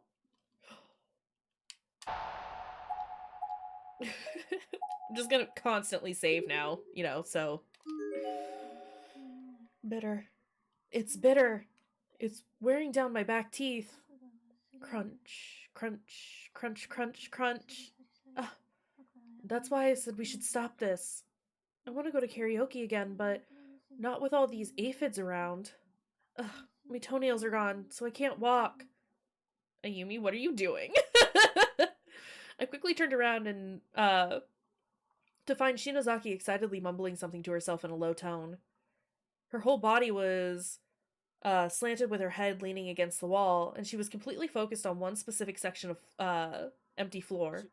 I'm just gonna constantly save now, you know, so. Bitter. It's bitter. It's wearing down my back teeth. Crunch, Crunch, crunch, crunch, crunch. That's why I said we should stop this. I want to go to karaoke again, but not with all these aphids around. Ugh, my toenails are gone, so I can't walk. Ayumi, what are you doing? I quickly turned around and, to find Shinozaki excitedly mumbling something to herself in a low tone. Her whole body was, slanted with her head leaning against the wall, and she was completely focused on one specific section of, empty floor.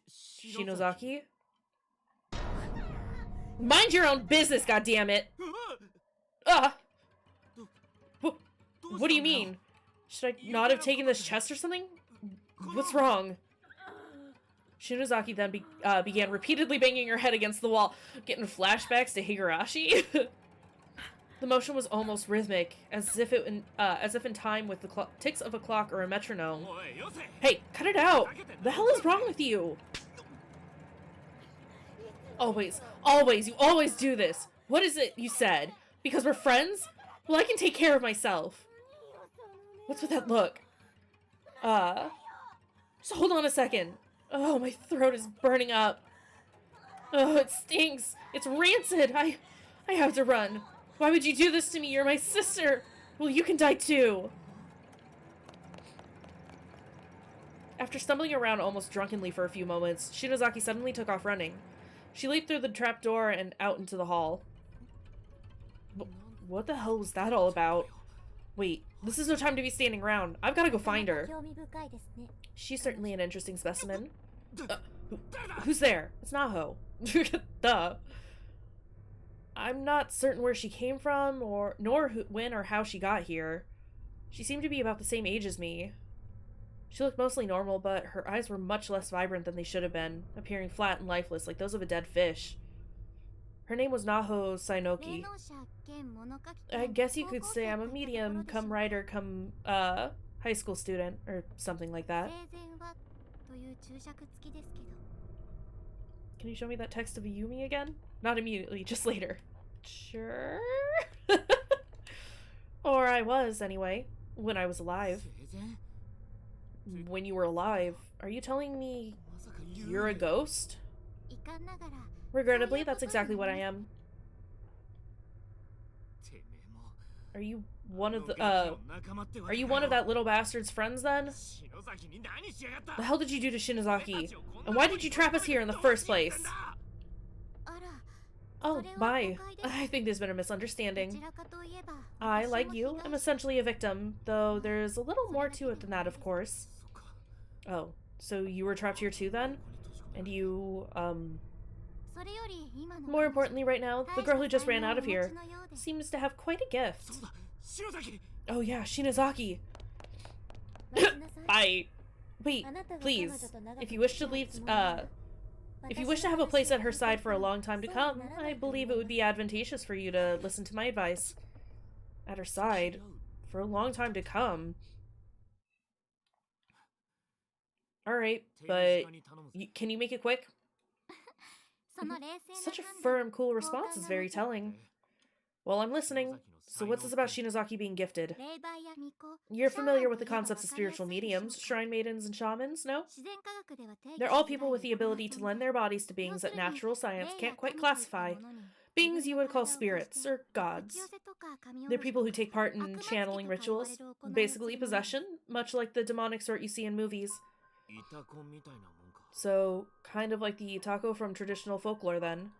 Shinozaki? Mind your own business, goddammit! What do you mean? Should I not have taken this chest or something? What's wrong? Shinozaki then began repeatedly banging her head against the wall, getting flashbacks to Higurashi. The motion was almost rhythmic, as if in time with the ticks of a clock or a metronome. Hey, cut it out! The hell is wrong with you? Always, you always do this. What is it you said? Because we're friends? Well, I can take care of myself. What's with that look? Just hold on a second. Oh, my throat is burning up. Oh, it stinks. It's rancid. I have to run. Why would you do this to me? You're my sister. Well, you can die too. After stumbling around almost drunkenly for a few moments, Shinozaki suddenly took off running. She leaped through the trap door and out into the hall. What the hell was that all about? Wait, this is no time to be standing around. I've got to go find her. She's certainly an interesting specimen. Who's there? It's Naho. Duh. I'm not certain where she came from, nor when or how she got here. She seemed to be about the same age as me. She looked mostly normal, but her eyes were much less vibrant than they should have been, appearing flat and lifeless like those of a dead fish. Her name was Naho Sainoki. I guess you could say I'm a medium, come writer, come, high school student, or something like that. Can you show me that text of Ayumi again? Not immediately, just later. Sure? Or I was, anyway, when I was alive. When you were alive, are you telling me you're a ghost? Regrettably, that's exactly what I am. Are you one of that little bastard's friends then? The hell did you do to Shinozaki? And why did you trap us here in the first place? Oh, bye. I think there's been a misunderstanding. I, like you, am essentially a victim, though there's a little more to it than that, of course. Oh, so you were trapped here too then? And you, more importantly right now, the girl who just ran out of here seems to have quite a gift. Oh yeah, Shinozaki. Wait, please. If you wish to have a place at her side for a long time to come, I believe it would be advantageous for you to listen to my advice. At her side, for a long time to come. Alright, but can you make it quick? Such a firm, cool response is very telling. Well, I'm listening. So what's this about Shinozaki being gifted? You're familiar with the concepts of spiritual mediums, shrine maidens, and shamans, no? They're all people with the ability to lend their bodies to beings that natural science can't quite classify. Beings you would call spirits, or gods. They're people who take part in channeling rituals, basically possession, much like the demonic sort you see in movies. So, kind of like the Itako from traditional folklore, then.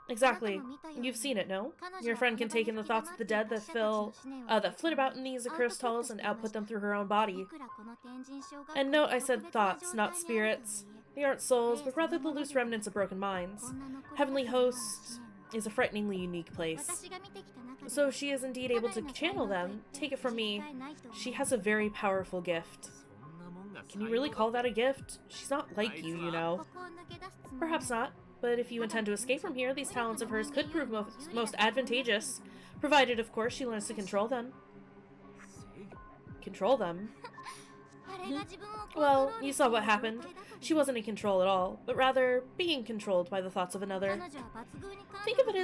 Exactly. You've seen it, no? Your friend can take in the thoughts of the dead that flit about in these accursed halls and output them through her own body. And note I said thoughts, not spirits. They aren't souls, but rather the loose remnants of broken minds. Heavenly Host is a frighteningly unique place. So if she is indeed able to channel them, take it from me, she has a very powerful gift. Can you really call that a gift? She's not like you, you know. Perhaps not, but if you intend to escape from here, these talents of hers could prove most advantageous, provided, of course, she learns to control them. Control them? Well, you saw what happened. She wasn't in control at all, but rather being controlled by the thoughts of another. Think of it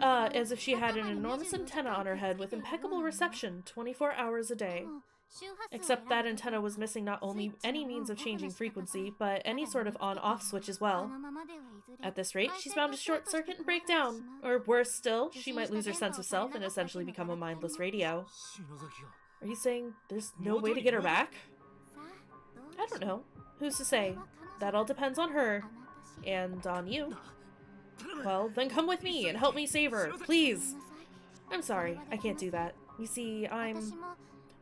as if she had an enormous antenna on her head with impeccable reception 24 hours a day. Except that antenna was missing not only any means of changing frequency, but any sort of on-off switch as well. At this rate, she's bound to short-circuit and break down. Or worse still, she might lose her sense of self and essentially become a mindless radio. Are you saying there's no way to get her back? I don't know. Who's to say? That all depends on her. And on you. Well, then come with me and help me save her, please! I'm sorry, I can't do that. You see, I'm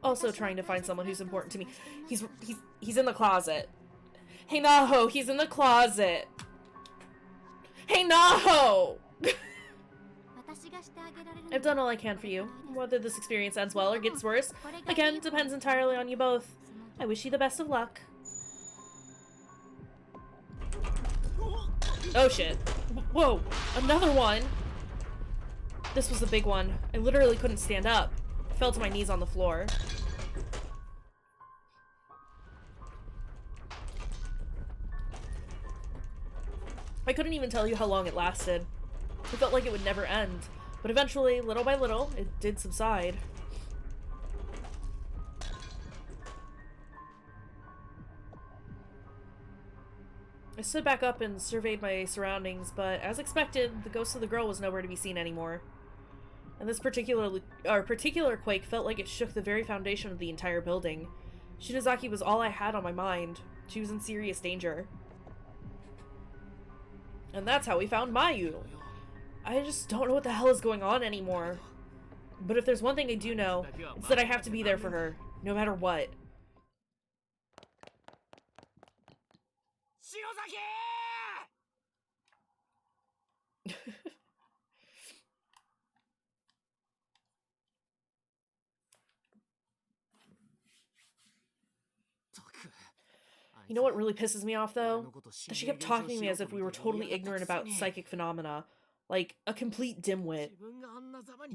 also trying to find someone who's important to me. He's in the closet. Hey, Naho, he's in the closet! Hey, Naho! I've done all I can for you. Whether this experience ends well or gets worse, again, depends entirely on you both. I wish you the best of luck. Oh shit. Whoa, another one! This was the big one. I literally couldn't stand up. I fell to my knees on the floor. I couldn't even tell you how long it lasted. It felt like it would never end. But eventually, little by little, it did subside. I stood back up and surveyed my surroundings, but as expected, the ghost of the girl was nowhere to be seen anymore. And this particular quake felt like it shook the very foundation of the entire building. Shinozaki was all I had on my mind. She was in serious danger. And that's how we found Mayu. I just don't know what the hell is going on anymore. But if there's one thing I do know, it's that I have to be there for her, no matter what. You know what really pisses me off, though? That she kept talking to me as if we were totally ignorant about psychic phenomena. Like, a complete dimwit.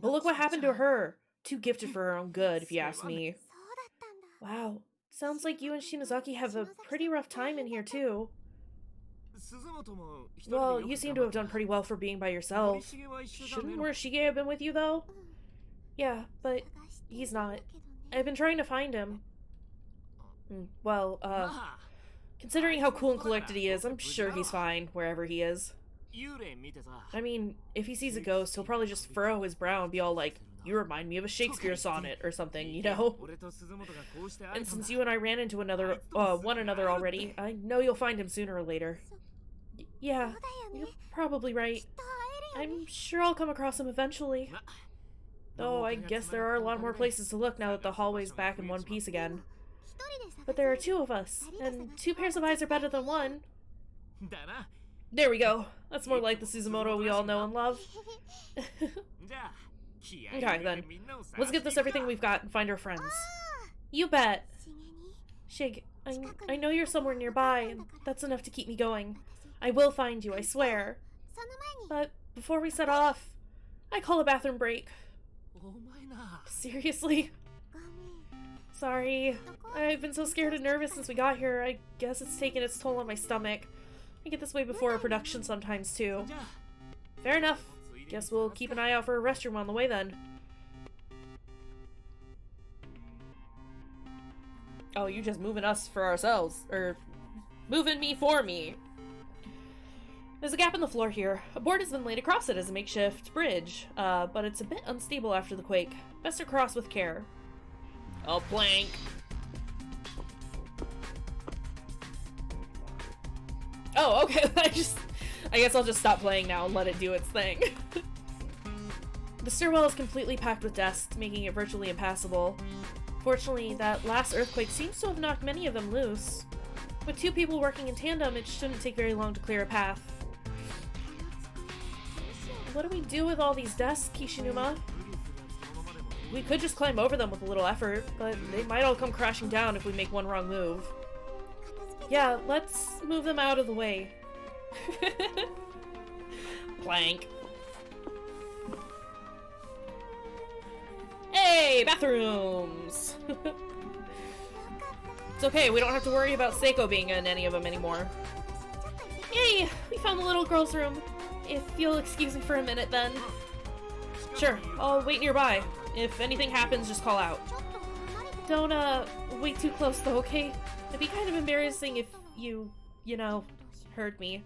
But look what happened to her! Too gifted for her own good, if you ask me. Wow. Sounds like you and Shinozaki have a pretty rough time in here, too. Well, you seem to have done pretty well for being by yourself. Shouldn't Morishige have been with you, though? Yeah, but he's not. I've been trying to find him. Well, considering how cool and collected he is, I'm sure he's fine, wherever he is. I mean, if he sees a ghost, he'll probably just furrow his brow and be all like, "You remind me of a Shakespeare sonnet," or something, you know? And since you and I ran into one another already, I know you'll find him sooner or later. Yeah, you're probably right. I'm sure I'll come across him eventually. Though I guess there are a lot more places to look now that the hallway's back in one piece again. But there are two of us, and two pairs of eyes are better than one. There we go. That's more like the Suzumoto we all know and love. Okay, then. Let's get this everything we've got and find our friends. You bet. Shig, I know you're somewhere nearby, and that's enough to keep me going. I will find you, I swear. But before we set off, I call a bathroom break. Seriously? Sorry. I've been so scared and nervous since we got here. I guess it's taken its toll on my stomach. I get this way before a production sometimes, too. Fair enough. Guess we'll keep an eye out for a restroom on the way, then. Oh, you just moving us for ourselves. Or, moving me for me. There's a gap in the floor here. A board has been laid across it as a makeshift bridge, but it's a bit unstable after the quake. Best to cross with care. I'll plank. Oh, okay. I guess I'll just stop playing now and let it do its thing. The stairwell is completely packed with desks, making it virtually impassable. Fortunately, that last earthquake seems to have knocked many of them loose. With two people working in tandem, it shouldn't take very long to clear a path. What do we do with all these desks, Kishinuma? We could just climb over them with a little effort, but they might all come crashing down if we make one wrong move. Yeah, let's move them out of the way. Plank. Hey, bathrooms! It's okay, we don't have to worry about Seiko being in any of them anymore. Yay! We found the little girl's room. If you'll excuse me for a minute, then. Sure, I'll wait nearby. If anything happens, just call out. Don't, wait too close though, okay? It'd be kind of embarrassing if you know, heard me.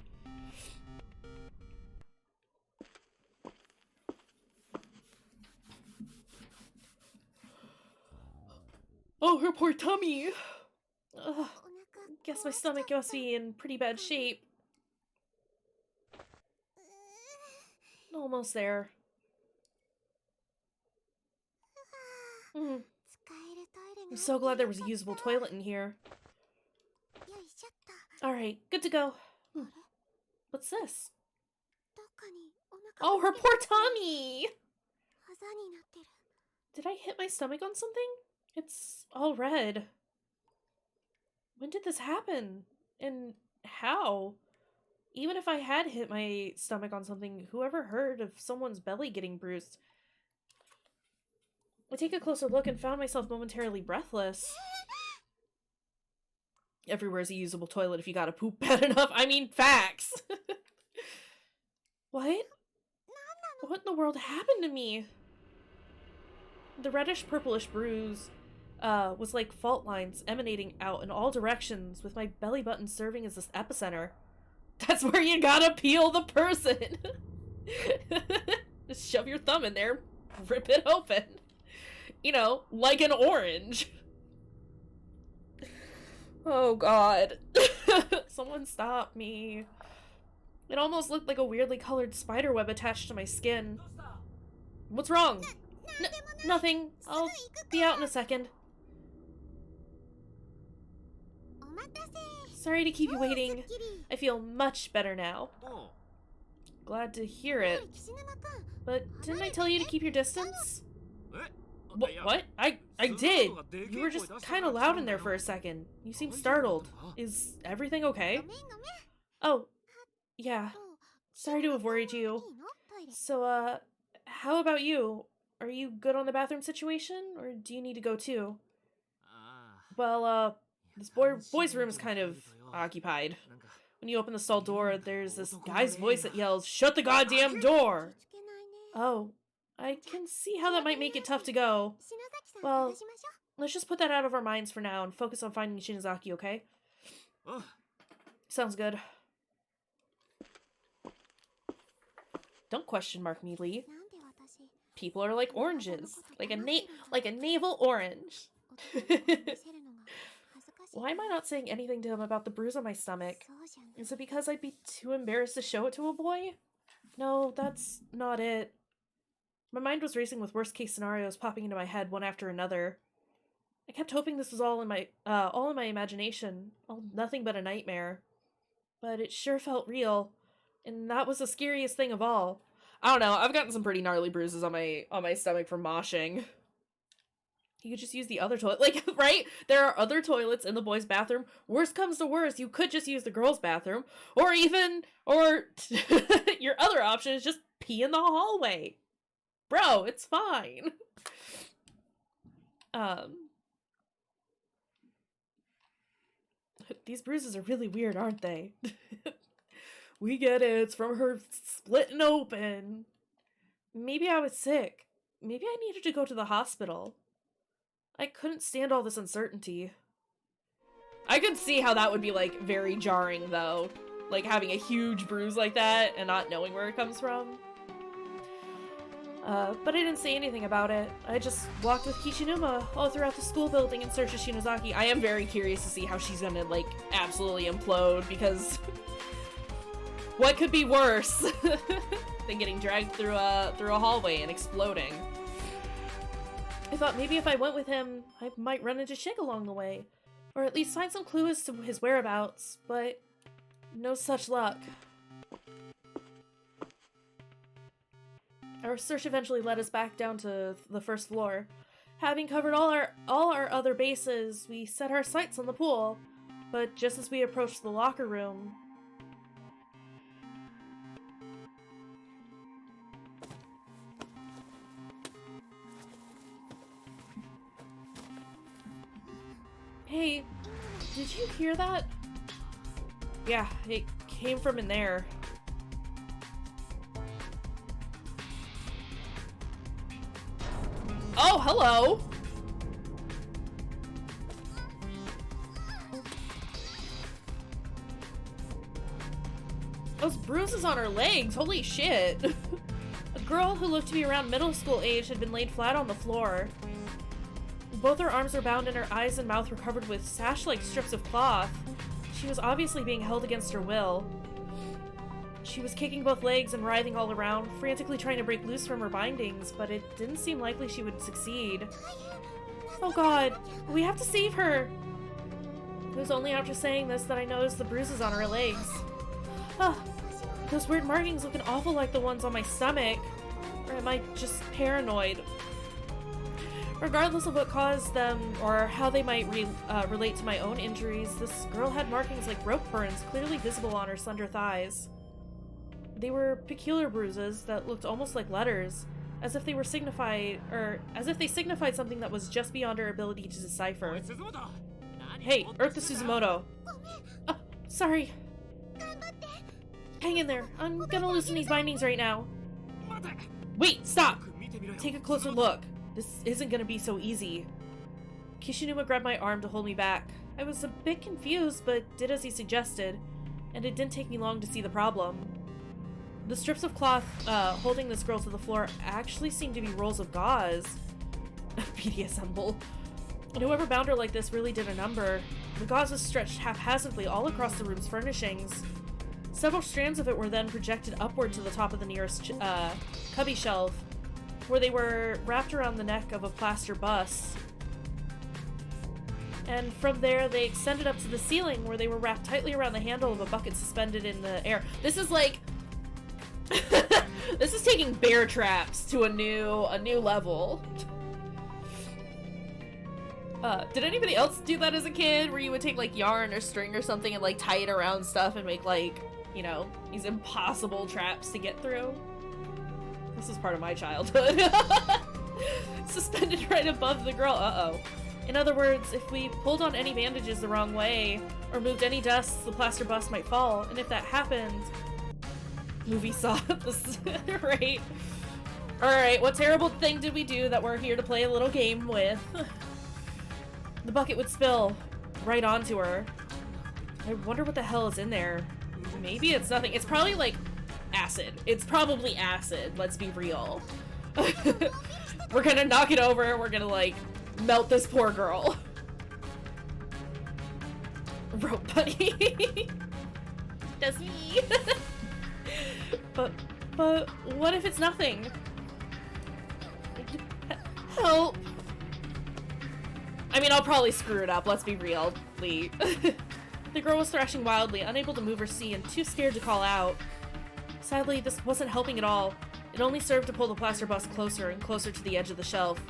Oh, her poor tummy! Ugh. Guess my stomach must be in pretty bad shape. Almost there. I'm so glad there was a usable toilet in here. Alright, good to go. What's this? Oh, her poor tummy! Did I hit my stomach on something? It's all red. When did this happen? And how? Even if I had hit my stomach on something, whoever heard of someone's belly getting bruised? I take a closer look and found myself momentarily breathless. Everywhere's a usable toilet if you gotta poop bad enough. I mean, facts! What? What in the world happened to me? The reddish-purplish bruise was like fault lines emanating out in all directions, with my belly button serving as this epicenter. That's where you gotta peel the person! Just shove your thumb in there, rip it open. You know, like an orange. Oh god. Someone stop me. It almost looked like a weirdly colored spider web attached to my skin. What's wrong? Nothing. I'll be out in a second. Sorry to keep you waiting. I feel much better now. Glad to hear it. But didn't I tell you to keep your distance? What? I did! You were just kind of loud in there for a second. You seemed startled. Is everything okay? Oh, yeah. Sorry to have worried you. So, how about you? Are you good on the bathroom situation, or do you need to go too? Well, this boy's room is kind of occupied. When you open the stall door, there's this guy's voice that yells, "Shut the goddamn door!" Oh, I can see how that might make it tough to go. Well, let's just put that out of our minds for now and focus on finding Shinozaki, okay? Sounds good. Don't question mark me, Lee. People are like oranges. Like a navel orange. Why am I not saying anything to him about the bruise on my stomach? Is it because I'd be too embarrassed to show it to a boy? No, that's not it. My mind was racing with worst-case scenarios popping into my head one after another. I kept hoping this was all in my imagination, nothing but a nightmare. But it sure felt real, and that was the scariest thing of all. I don't know, I've gotten some pretty gnarly bruises on my stomach from moshing. You could just use the other toilet, like, right? There are other toilets in the boys' bathroom. Worst comes to worst, you could just use the girls' bathroom, or your other option is just pee in the hallway. Bro, it's fine. These bruises are really weird, aren't they? We get it, it's from her splitting open. Maybe I was sick. Maybe I needed to go to the hospital. I couldn't stand all this uncertainty. I could see how that would be, like, very jarring, though. Like, having a huge bruise like that and not knowing where it comes from. But I didn't say anything about it. I just walked with Kishinuma all throughout the school building in search of Shinozaki. I am very curious to see how she's gonna, like, absolutely implode, because what could be worse than getting dragged through a hallway and exploding? I thought maybe if I went with him, I might run into Shig along the way, or at least find some clue as to his whereabouts, but no such luck. Our search eventually led us back down to the first floor. Having covered all our other bases, we set our sights on the pool, but just as we approached the locker room, hey, did you hear that? Yeah, it came from in there. Oh, hello! Those bruises on her legs, holy shit. A girl who looked to be around middle school age had been laid flat on the floor. Both her arms were bound and her eyes and mouth were covered with sash-like strips of cloth. She was obviously being held against her will. She was kicking both legs and writhing all around, frantically trying to break loose from her bindings, but it didn't seem likely she would succeed. Oh god, we have to save her! It was only after saying this that I noticed the bruises on her legs. Ah, those weird markings look awful like the ones on my stomach. Or am I just paranoid? Regardless of what caused them or how they might relate to my own injuries, this girl had markings like rope burns clearly visible on her slender thighs. They were peculiar bruises that looked almost like letters, as if they signified something that was just beyond her ability to decipher. Hey, Earth to Suzumoto. Oh, sorry. Hang in there. I'm gonna loosen these bindings right now. Wait, stop! Take a closer look. This isn't gonna be so easy. Kishinuma grabbed my arm to hold me back. I was a bit confused, but did as he suggested, and it didn't take me long to see the problem. The strips of cloth holding this girl to the floor actually seemed to be rolls of gauze. BDSM bull. And whoever bound her like this really did a number. The gauze was stretched haphazardly all across the room's furnishings. Several strands of it were then projected upward to the top of the nearest cubby shelf, where they were wrapped around the neck of a plaster bus. And from there, they extended up to the ceiling, where they were wrapped tightly around the handle of a bucket suspended in the air. This is like... this is taking bear traps to a new level. Did anybody else do that as a kid, where you would take like yarn or string or something and like tie it around stuff and make like, you know, these impossible traps to get through? This is part of my childhood. Suspended right above the girl. Uh-oh. In other words, if we pulled on any bandages the wrong way, or moved any dust, the plaster bust might fall, and if that happened... Movie saw this, right? Alright, what terrible thing did we do that we're here to play a little game with? The bucket would spill right onto her. I wonder what the hell is in there. Maybe it's nothing. It's probably like acid. It's probably acid, let's be real. We're gonna knock it over, we're gonna like melt this poor girl. Rope buddy. That's me. But what if it's nothing? Help. I mean, I'll probably screw it up, let's be real. The girl was thrashing wildly, unable to move or see, and too scared to call out. Sadly, this wasn't helping at all. It only served to pull the plaster bust closer and closer to the edge of the shelf.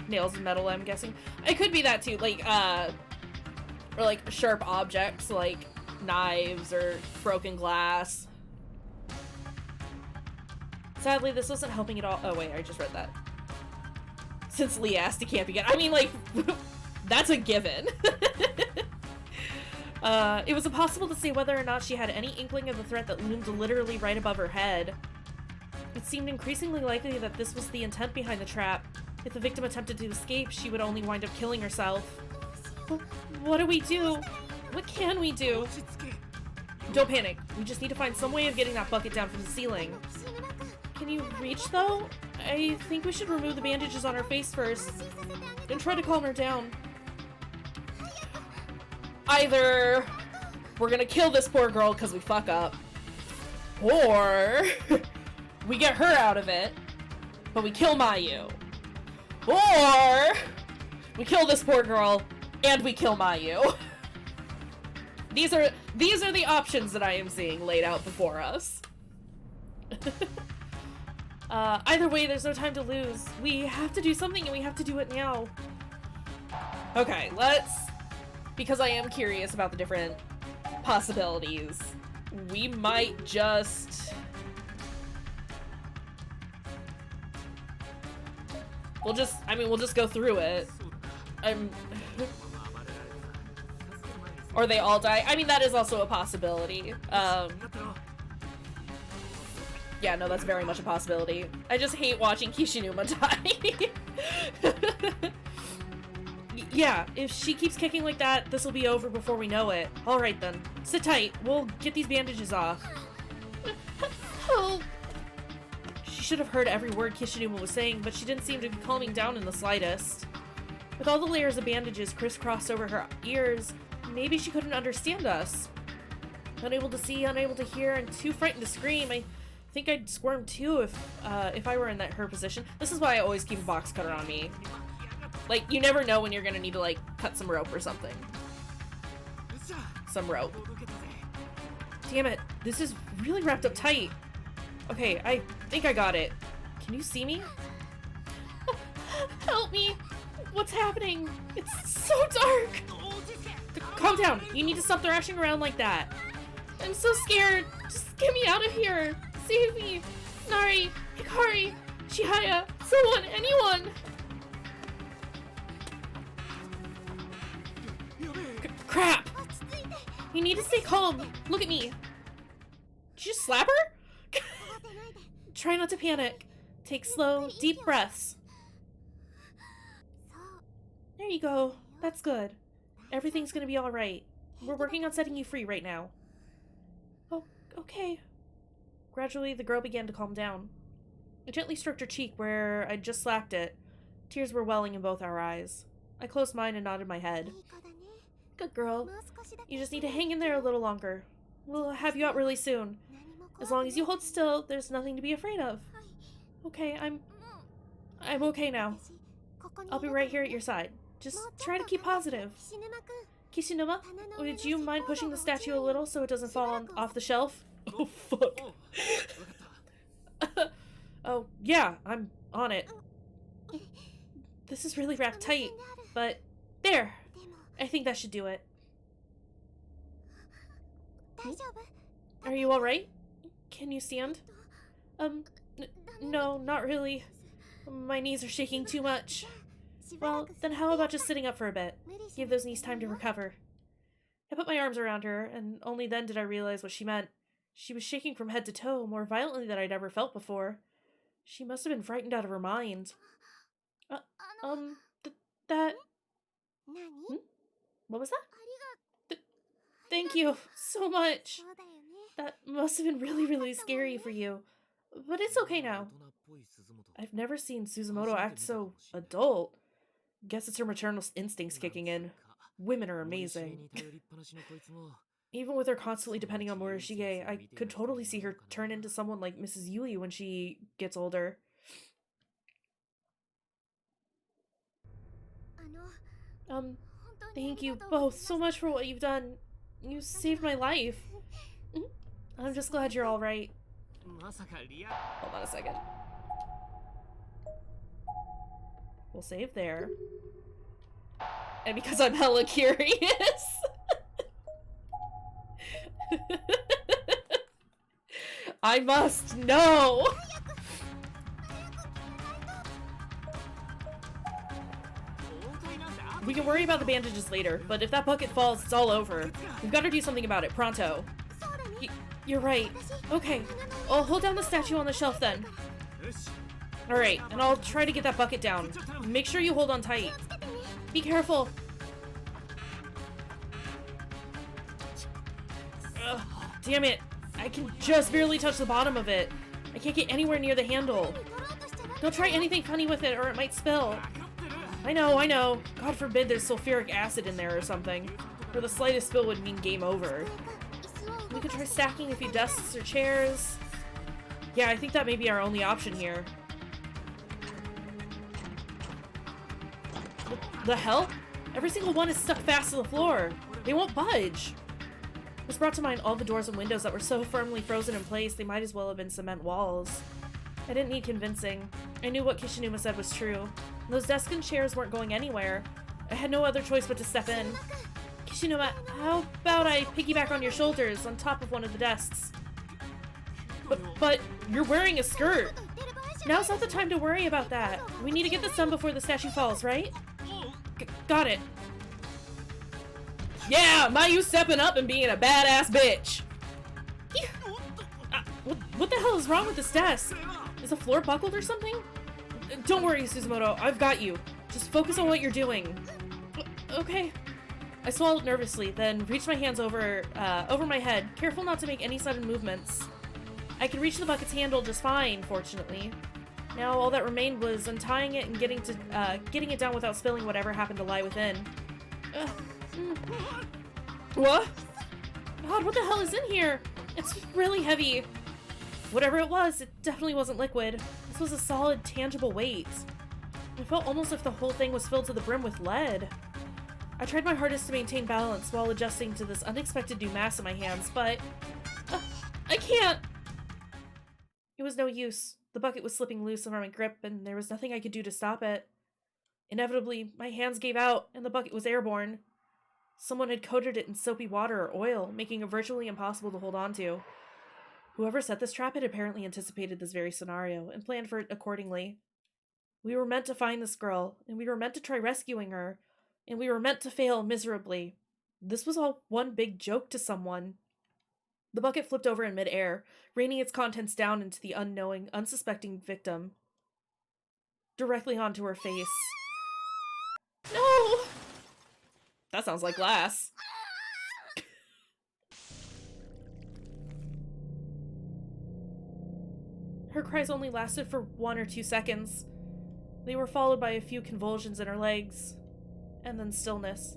Nails and metal, I'm guessing. It could be that too, like, or like sharp objects, like knives or broken glass. Sadly, this wasn't helping at all. Oh wait, I just read that. Since Lee asked, it can't be good. I mean, like, that's a given. It was impossible to say whether or not she had any inkling of the threat that loomed literally right above her head. It seemed increasingly likely that this was the intent behind the trap. If the victim attempted to escape, she would only wind up killing herself. What do we do? What can we do? Don't panic. We just need to find some way of getting that bucket down from the ceiling. Can you reach, though? I think we should remove the bandages on her face first, then try to calm her down. Either we're gonna kill this poor girl because we fuck up, or we get her out of it, but we kill Mayu. Or we kill this poor girl and we kill Mayu. These are the options that I am seeing laid out before us. Either way, there's no time to lose. We have to do something and we have to do it now. Okay, because I am curious about the different possibilities, we might just... We'll just go through it. Or they all die. I mean, that is also a possibility. Yeah, no, that's very much a possibility. I just hate watching Kishinuma die. Yeah, if she keeps kicking like that, this will be over before we know it. Alright then. Sit tight. We'll get these bandages off. Help! She should have heard every word Kishinuma was saying, but she didn't seem to be calming down in the slightest. With all the layers of bandages crisscrossed over her ears, maybe she couldn't understand us. Unable to see, unable to hear, and too frightened to scream. I think I'd squirm too if I were in her position. This is why I always keep a box cutter on me. Like, you never know when you're gonna need to, like, cut some rope or something. Some rope. Damn it, this is really wrapped up tight. Okay, I think I got it. Can you see me? Help me! What's happening? It's so dark! Calm down, you need to stop thrashing around like that. I'm so scared. Just get me out of here. Save me. Nari, Hikari, Chihaya, someone, anyone! Crap! You need to stay calm. Look at me. Did you just slap her? Try not to panic. Take slow, deep breaths. There you go. That's good. Everything's gonna be alright. We're working on setting you free right now. Oh, okay. Gradually, the girl began to calm down. I gently stroked her cheek where I'd just slapped it. Tears were welling in both our eyes. I closed mine and nodded my head. Good girl. You just need to hang in there a little longer. We'll have you out really soon. As long as you hold still, there's nothing to be afraid of. Okay, I'm okay now. I'll be right here at your side. Just try to keep positive. Kishinuma, would you mind pushing the statue a little so it doesn't fall off the shelf? Oh, fuck. Oh, yeah, I'm on it. This is really wrapped tight, but there. I think that should do it. Are you alright? Can you stand? No, not really. My knees are shaking too much. Well, then how about just sitting up for a bit? Give those knees time to recover. I put my arms around her, and only then did I realize what she meant. She was shaking from head to toe, more violently than I'd ever felt before. She must have been frightened out of her mind. That... Hmm? What was that? Thank you so much. That must have been really, really scary for you. But it's okay now. I've never seen Suzumoto act so adult. Guess it's her maternal instincts kicking in. Women are amazing. Even with her constantly depending on Morishige, I could totally see her turn into someone like Mrs. Yui when she gets older. Thank you both so much for what you've done. You saved my life. I'm just glad you're alright. Hold on a second. We'll save there. And because I'm hella curious. I must know! We can worry about the bandages later, but if that bucket falls, it's all over. We've got to do something about it, pronto. You're right. Okay, I'll hold down the statue on the shelf then. Alright, and I'll try to get that bucket down. Make sure you hold on tight. Be careful. Ugh, damn it. I can just barely touch the bottom of it. I can't get anywhere near the handle. Don't try anything funny with it or it might spill. I know. God forbid there's sulfuric acid in there or something. Or the slightest spill would mean game over. We could try stacking a few desks or chairs. Yeah, I think that may be our only option here. The hell? Every single one is stuck fast to the floor. They won't budge. This brought to mind all the doors and windows that were so firmly frozen in place they might as well have been cement walls. I didn't need convincing. I knew what Kishinuma said was true. Those desks and chairs weren't going anywhere. I had no other choice but to step in. Kishinuma, how about I piggyback on your shoulders on top of one of the desks? But you're wearing a skirt. Now's not the time to worry about that. We need to get this done before the statue falls, right? Got it. Yeah, Mayu stepping up and being a badass bitch. What the hell is wrong with this desk? Is the floor buckled or something? Don't worry, Suzumoto. I've got you. Just focus on what you're doing. Okay. I swallowed nervously, then reached my hands over my head, careful not to make any sudden movements. I could reach the bucket's handle just fine, fortunately. Now all that remained was untying it and getting it down without spilling whatever happened to lie within. What? God, what the hell is in here? It's really heavy. Whatever it definitely wasn't liquid. This was a solid, tangible weight. I felt almost as if the whole thing was filled to the brim with lead. I tried my hardest to maintain balance while adjusting to this unexpected new mass in my hands, but... I can't! It was no use. The bucket was slipping loose from my grip, and there was nothing I could do to stop it. Inevitably, my hands gave out, and the bucket was airborne. Someone had coated it in soapy water or oil, making it virtually impossible to hold on to. Whoever set this trap had apparently anticipated this very scenario, and planned for it accordingly. We were meant to find this girl, and we were meant to try rescuing her, and we were meant to fail miserably. This was all one big joke to someone. The bucket flipped over in midair, raining its contents down into the unknowing, unsuspecting victim. Directly onto her face. No! That sounds like glass. Her cries only lasted for 1 or 2 seconds. They were followed by a few convulsions in her legs, and then stillness.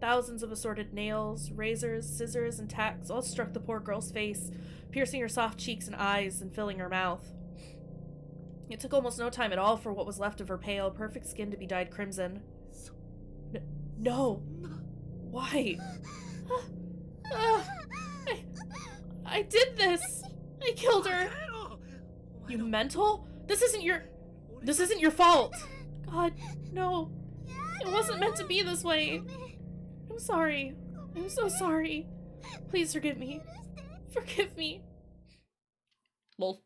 Thousands of assorted nails, razors, scissors, and tacks all struck the poor girl's face, piercing her soft cheeks and eyes and filling her mouth. It took almost no time at all for what was left of her pale, perfect skin to be dyed crimson. No! Why? I did this! I killed her! You mental? This isn't your fault! God, no. It wasn't meant to be this way. I'm sorry. I'm so sorry. Please forgive me. Forgive me. Lol.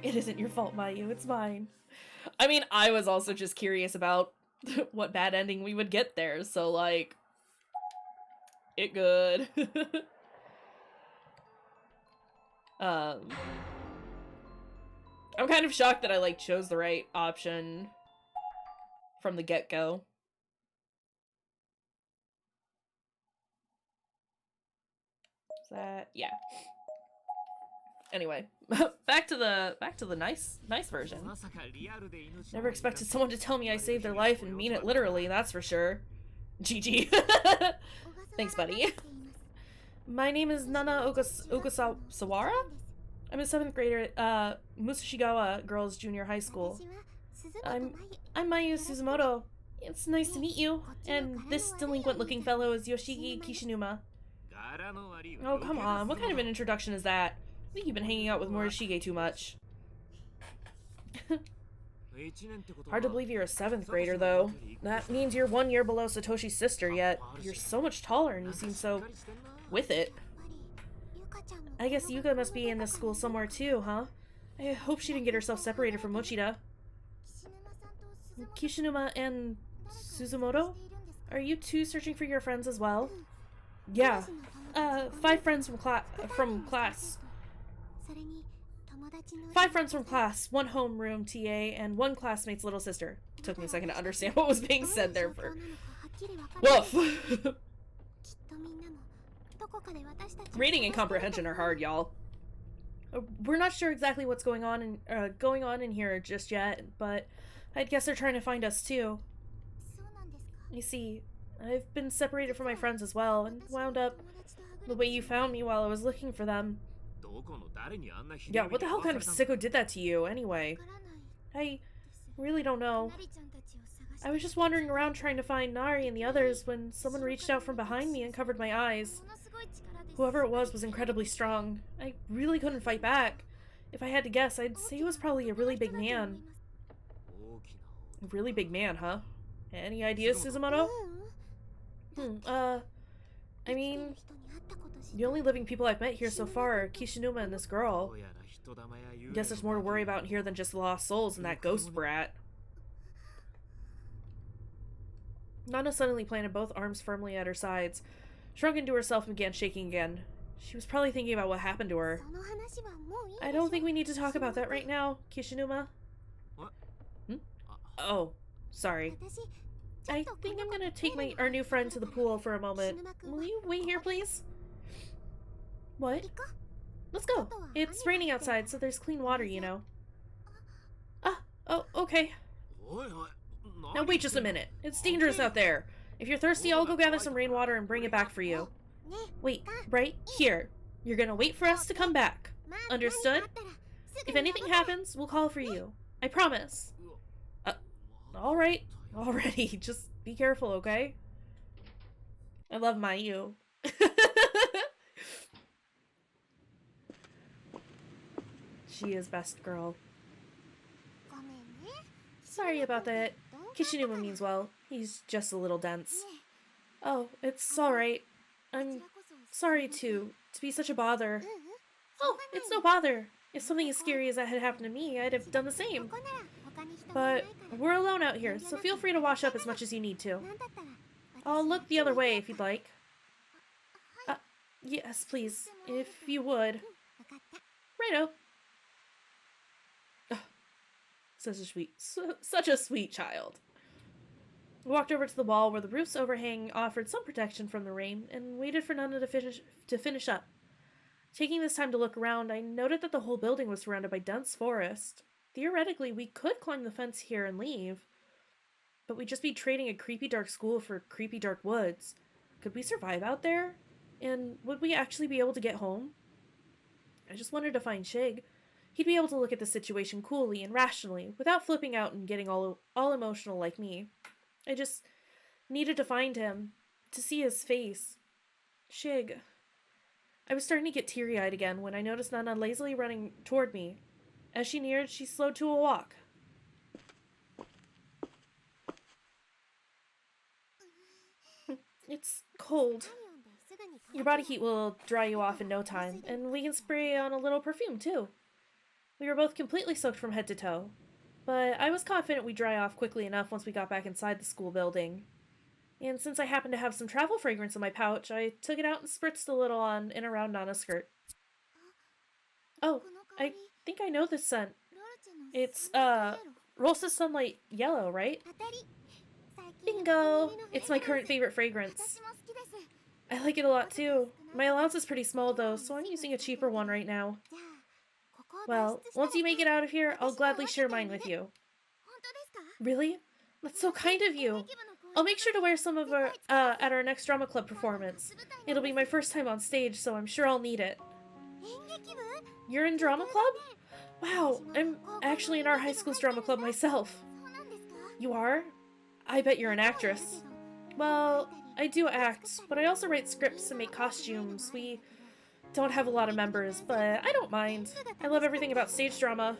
It isn't your fault, Mayu. It's mine. I mean, I was also just curious about what bad ending we would get there, so like... It good. I'm kind of shocked that I like chose the right option from the get-go. Is that yeah. Anyway, back to the nice version. Never expected someone to tell me I saved their life and mean it literally, that's for sure. GG. Thanks, buddy. My name is Nana Ogasawara. I'm a 7th grader at Musashigawa Girls Junior High School. I'm Mayu Suzumoto. It's nice to meet you. And this delinquent-looking fellow is Yoshiki Kishinuma. Oh, come on. What kind of an introduction is that? I think you've been hanging out with Morishige too much. Hard to believe you're a 7th grader, though. That means you're 1 year below Satoshi's sister, yet you're so much taller and you seem so... with it. I guess Yuka must be in this school somewhere too, huh? I hope she didn't get herself separated from Mochida. Kishinuma and Suzumoto? Are you two searching for your friends as well? Yeah. 5 friends from class. 5 friends from class, 1 homeroom TA, and 1 classmate's little sister. Took me a second to understand what was being said there for... Woof! Reading and comprehension are hard, y'all. We're not sure exactly what's going on in here just yet, but I'd guess they're trying to find us too. You see, I've been separated from my friends as well, and wound up the way you found me while I was looking for them. Yeah, what the hell kind of sicko did that to you, anyway? I really don't know. I was just wandering around trying to find Nari and the others when someone reached out from behind me and covered my eyes. Whoever it was incredibly strong. I really couldn't fight back. If I had to guess, I'd say he was probably a really big man. A really big man, huh? Any ideas, Suzumoto? I mean, the only living people I've met here so far are Kishinuma and this girl. Guess there's more to worry about here than just lost souls and that ghost brat. Nana suddenly planted both arms firmly at her sides, shrunk into herself and began shaking again. She was probably thinking about what happened to her. I don't think we need to talk about that right now, Kishinuma. What? Hmm? Oh, sorry. I think I'm gonna take our new friend to the pool for a moment. Will you wait here, please? What? Let's go. It's raining outside, so there's clean water, you know. Ah, oh, okay. Now wait just a minute. It's dangerous out there. If you're thirsty, I'll go gather some rainwater and bring it back for you. Wait, right here. You're gonna wait for us to come back. Understood? If anything happens, we'll call for you. I promise. Alright. Already. Just be careful, okay? I love Mayu. She is best girl. Sorry about that. Kishinuma means well. He's just a little dense. Oh, it's alright. I'm sorry, too, to be such a bother. Oh, it's no bother. If something as scary as that had happened to me, I'd have done the same. But we're alone out here, so feel free to wash up as much as you need to. I'll look the other way if you'd like. Yes, please, if you would. Righto. Such a sweet child. We walked over to the wall where the roof's overhang offered some protection from the rain and waited for Nana to finish up. Taking this time to look around, I noted that the whole building was surrounded by dense forest. Theoretically, we could climb the fence here and leave, but we'd just be trading a creepy dark school for creepy dark woods. Could we survive out there? And would we actually be able to get home? I just wanted to find Shig. He'd be able to look at the situation coolly and rationally, without flipping out and getting all emotional like me. I just needed to find him, to see his face. Shig. I was starting to get teary-eyed again when I noticed Nana lazily running toward me. As she neared, she slowed to a walk. It's cold. Your body heat will dry you off in no time, and we can spray on a little perfume, too. We were both completely soaked from head to toe, but I was confident we'd dry off quickly enough once we got back inside the school building. And since I happened to have some travel fragrance in my pouch, I took it out and spritzed a little on and around Nana's skirt. Oh, I think I know this scent. It's, Rosa's Sunlight Yellow, right? Bingo! It's my current favorite fragrance. I like it a lot, too. My allowance is pretty small, though, so I'm using a cheaper one right now. Well, once you make it out of here, I'll gladly share mine with you. Really? That's so kind of you. I'll make sure to wear some of our, at our next drama club performance. It'll be my first time on stage, so I'm sure I'll need it. You're in drama club? Wow, I'm actually in our high school's drama club myself. You are? I bet you're an actress. Well, I do act, but I also write scripts and make costumes. We don't have a lot of members, but I don't mind. I love everything about stage drama.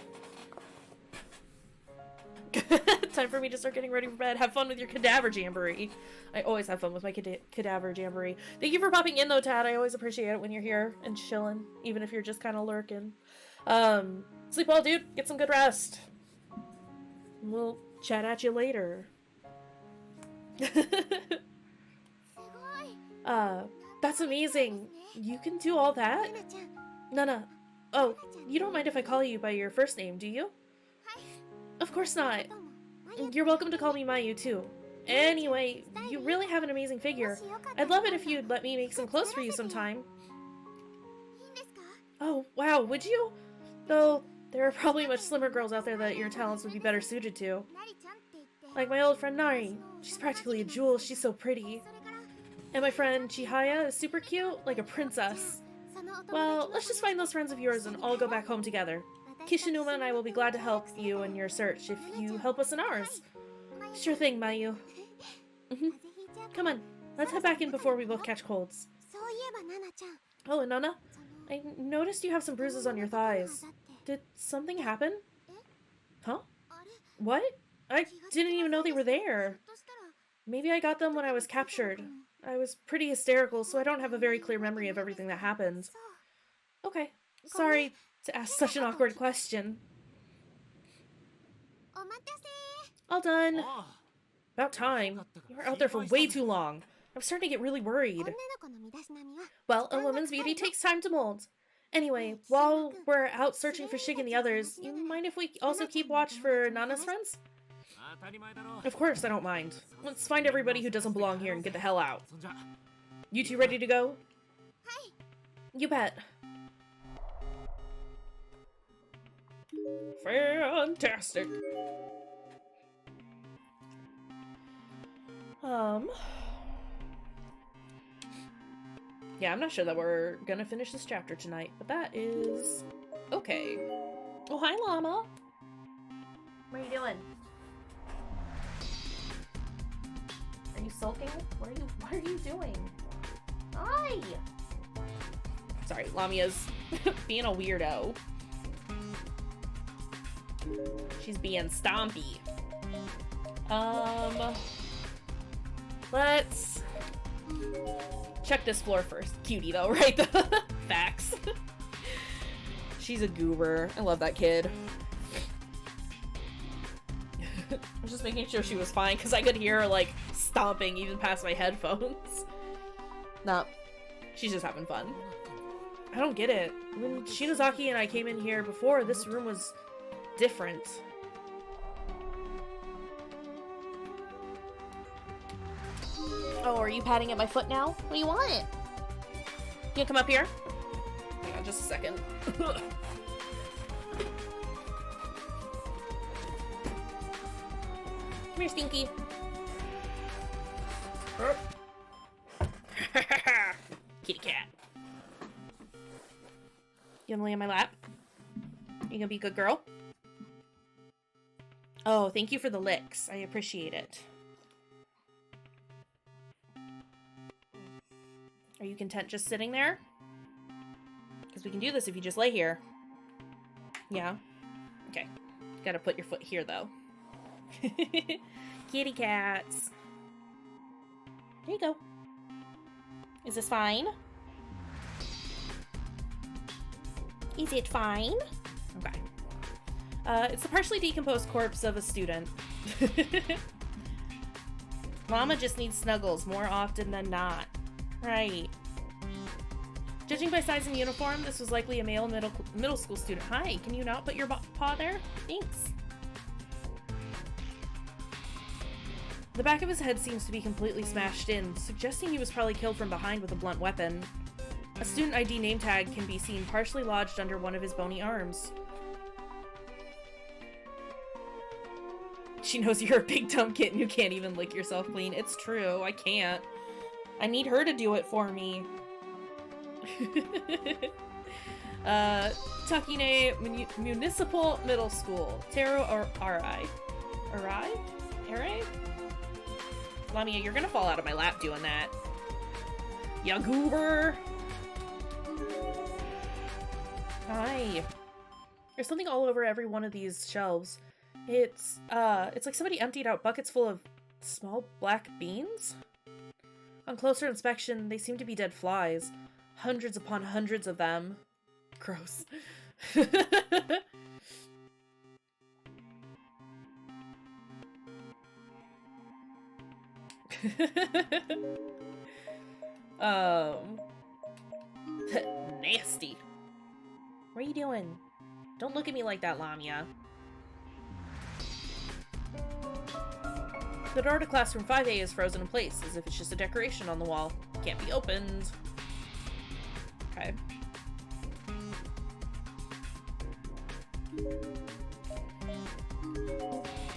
Time for me to start getting ready for bed. Have fun with your cadaver jamboree. I always have fun with my cadaver jamboree. Thank you for popping in though, Tad. I always appreciate it when you're here and chilling, even if you're just kind of lurking. Sleep well, dude. Get some good rest. We'll chat at you later. That's amazing. You can do all that? Nana. Oh, you don't mind if I call you by your first name, do you? Of course not. You're welcome to call me Mayu, too. Anyway, you really have an amazing figure. I'd love it if you'd let me make some clothes for you sometime. Oh, wow, would you? Though, there are probably much slimmer girls out there that your talents would be better suited to. Like my old friend Nari. She's practically a jewel, she's so pretty. And my friend Chihaya is super cute, like a princess. Well, let's just find those friends of yours and all go back home together. Kishinuma and I will be glad to help you in your search if you help us in ours. Sure thing, Mayu. Come on, let's head back in before we both catch colds. Oh, and Nana, I noticed you have some bruises on your thighs. Did something happen? Huh? What? I didn't even know they were there. Maybe I got them when I was captured. I was pretty hysterical, so I don't have a very clear memory of everything that happened. Okay, sorry to ask such an awkward question. All done. About time. You were out there for way too long. I'm starting to get really worried. Well, a woman's beauty takes time to mold. Anyway, while we're out searching for Shig and the others, you mind if we also keep watch for Nana's friends? Of course, I don't mind. Let's find everybody who doesn't belong here and get the hell out. You two ready to go? You bet. Fantastic. Yeah, I'm not sure that we're gonna finish this chapter tonight, but that is okay. Oh, hi, Llama. What are you doing? Are you sulking? What are you doing? Hi! Sorry, Lamia's being a weirdo. She's being stompy. Let's check this floor first. Cutie though, right? Facts. She's a goober. I love that kid. I was just making sure she was fine because I could hear her like stomping even past my headphones. Nah, she's just having fun. I don't get it. When Shinozaki and I came in here before, this room was different. Oh, are you patting at my foot now? What do you want? You come up here? Hang on just a second. Come here, Stinky. Kitty cat. You gonna lay on my lap? You gonna be a good girl? Oh, thank you for the licks. I appreciate it. Are you content just sitting there? Because we can do this if you just lay here. Yeah? Okay. Gotta put your foot here, though. Kitty cats. There you go. Is this fine? Is it fine? Okay. It's the partially decomposed corpse of a student. Mama just needs snuggles more often than not. Right. Judging by size and uniform, this was likely a male middle school student. Hi, can you not put your paw there? Thanks. The back of his head seems to be completely smashed in, suggesting he was probably killed from behind with a blunt weapon. A student ID name tag can be seen partially lodged under one of his bony arms. She knows you're a big dumb kitten who can't even lick yourself clean. It's true, I can't. I need her to do it for me. Takine Municipal Middle School. Taro or Arai? Arai? Lamia, you're gonna fall out of my lap doing that. Ya goober! Hi. There's something all over every one of these shelves. It's like somebody emptied out buckets full of small black beans? On closer inspection, they seem to be dead flies. Hundreds upon hundreds of them. Gross. Nasty. What are you doing? Don't look at me like that, Lamia. The door to classroom 5A is frozen in place, as if it's just a decoration on the wall. Can't be opened. Okay.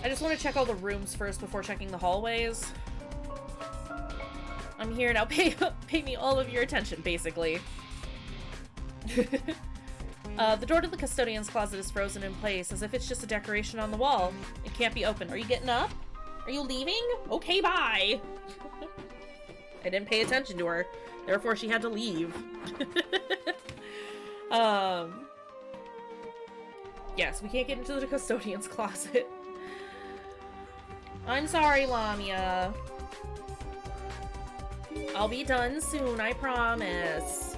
I just want to check all the rooms first before checking the hallways. I'm here now. Pay me all of your attention, basically. The door to the custodian's closet is frozen in place, as if it's just a decoration on the wall. It can't be opened. Are you getting up? Are you leaving? Okay, bye! I didn't pay attention to her, therefore she had to leave. Yes, we can't get into the custodian's closet. I'm sorry, Lamia. I'll be done soon, I promise.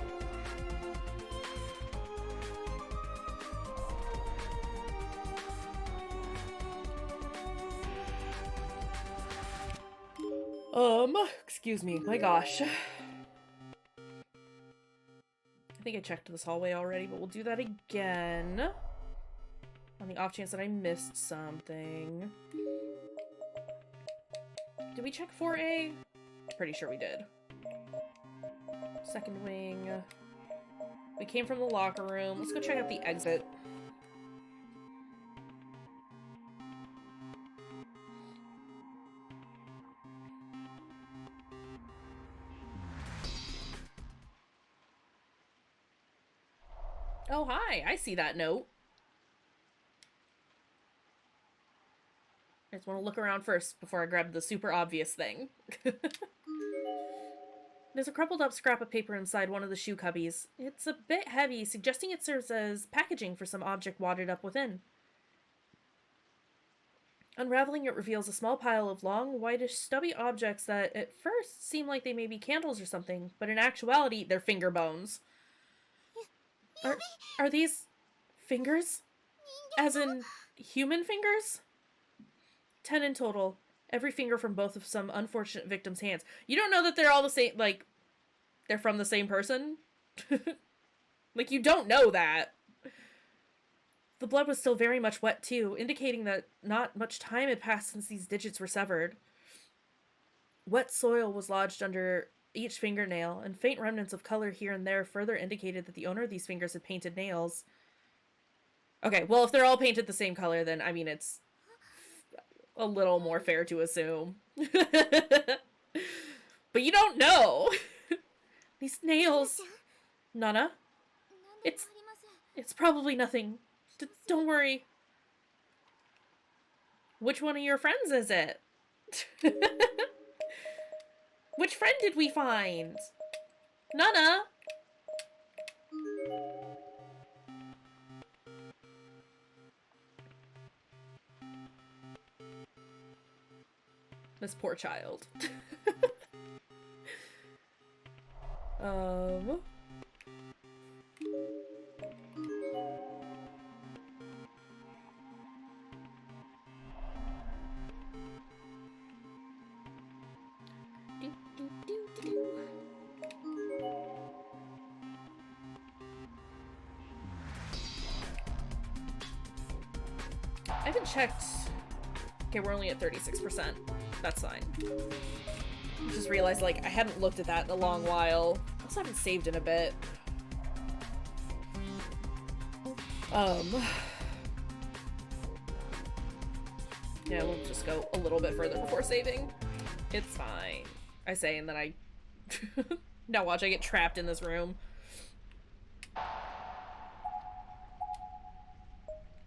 Excuse me, my gosh. I think I checked this hallway already, but we'll do that again. On the off chance that I missed something. Did we check 4A? Pretty sure we did. Second wing. We came from the locker room. Let's go check out the exit. Oh, hi. I see that note. I just want to look around first before I grab the super obvious thing. There's a crumpled up scrap of paper inside one of the shoe cubbies. It's a bit heavy, suggesting it serves as packaging for some object wadded up within. Unraveling it reveals a small pile of long, whitish, stubby objects that at first seem like they may be candles or something, but in actuality, they're finger bones. Are these fingers? As in human fingers? 10 in total. Every finger from both of some unfortunate victims' hands. You don't know that they're all the same, like, they're from the same person? Like, you don't know that. The blood was still very much wet, too, indicating that not much time had passed since these digits were severed. Wet soil was lodged under each fingernail, and faint remnants of color here and there further indicated that the owner of these fingers had painted nails. Okay, well, if they're all painted the same color, then, I mean, it's a little more fair to assume. But you don't know! These nails... Nana? It's probably nothing. Don't worry. Which one of your friends is it? Which friend did we find? Nana? This poor child. I haven't checked. Okay, we're only at 36%. That's fine. I just realized, like, I hadn't looked at that in a long while. I also haven't saved in a bit. Yeah, we'll just go a little bit further before saving. It's fine. I say, and then I... Now watch, I get trapped in this room.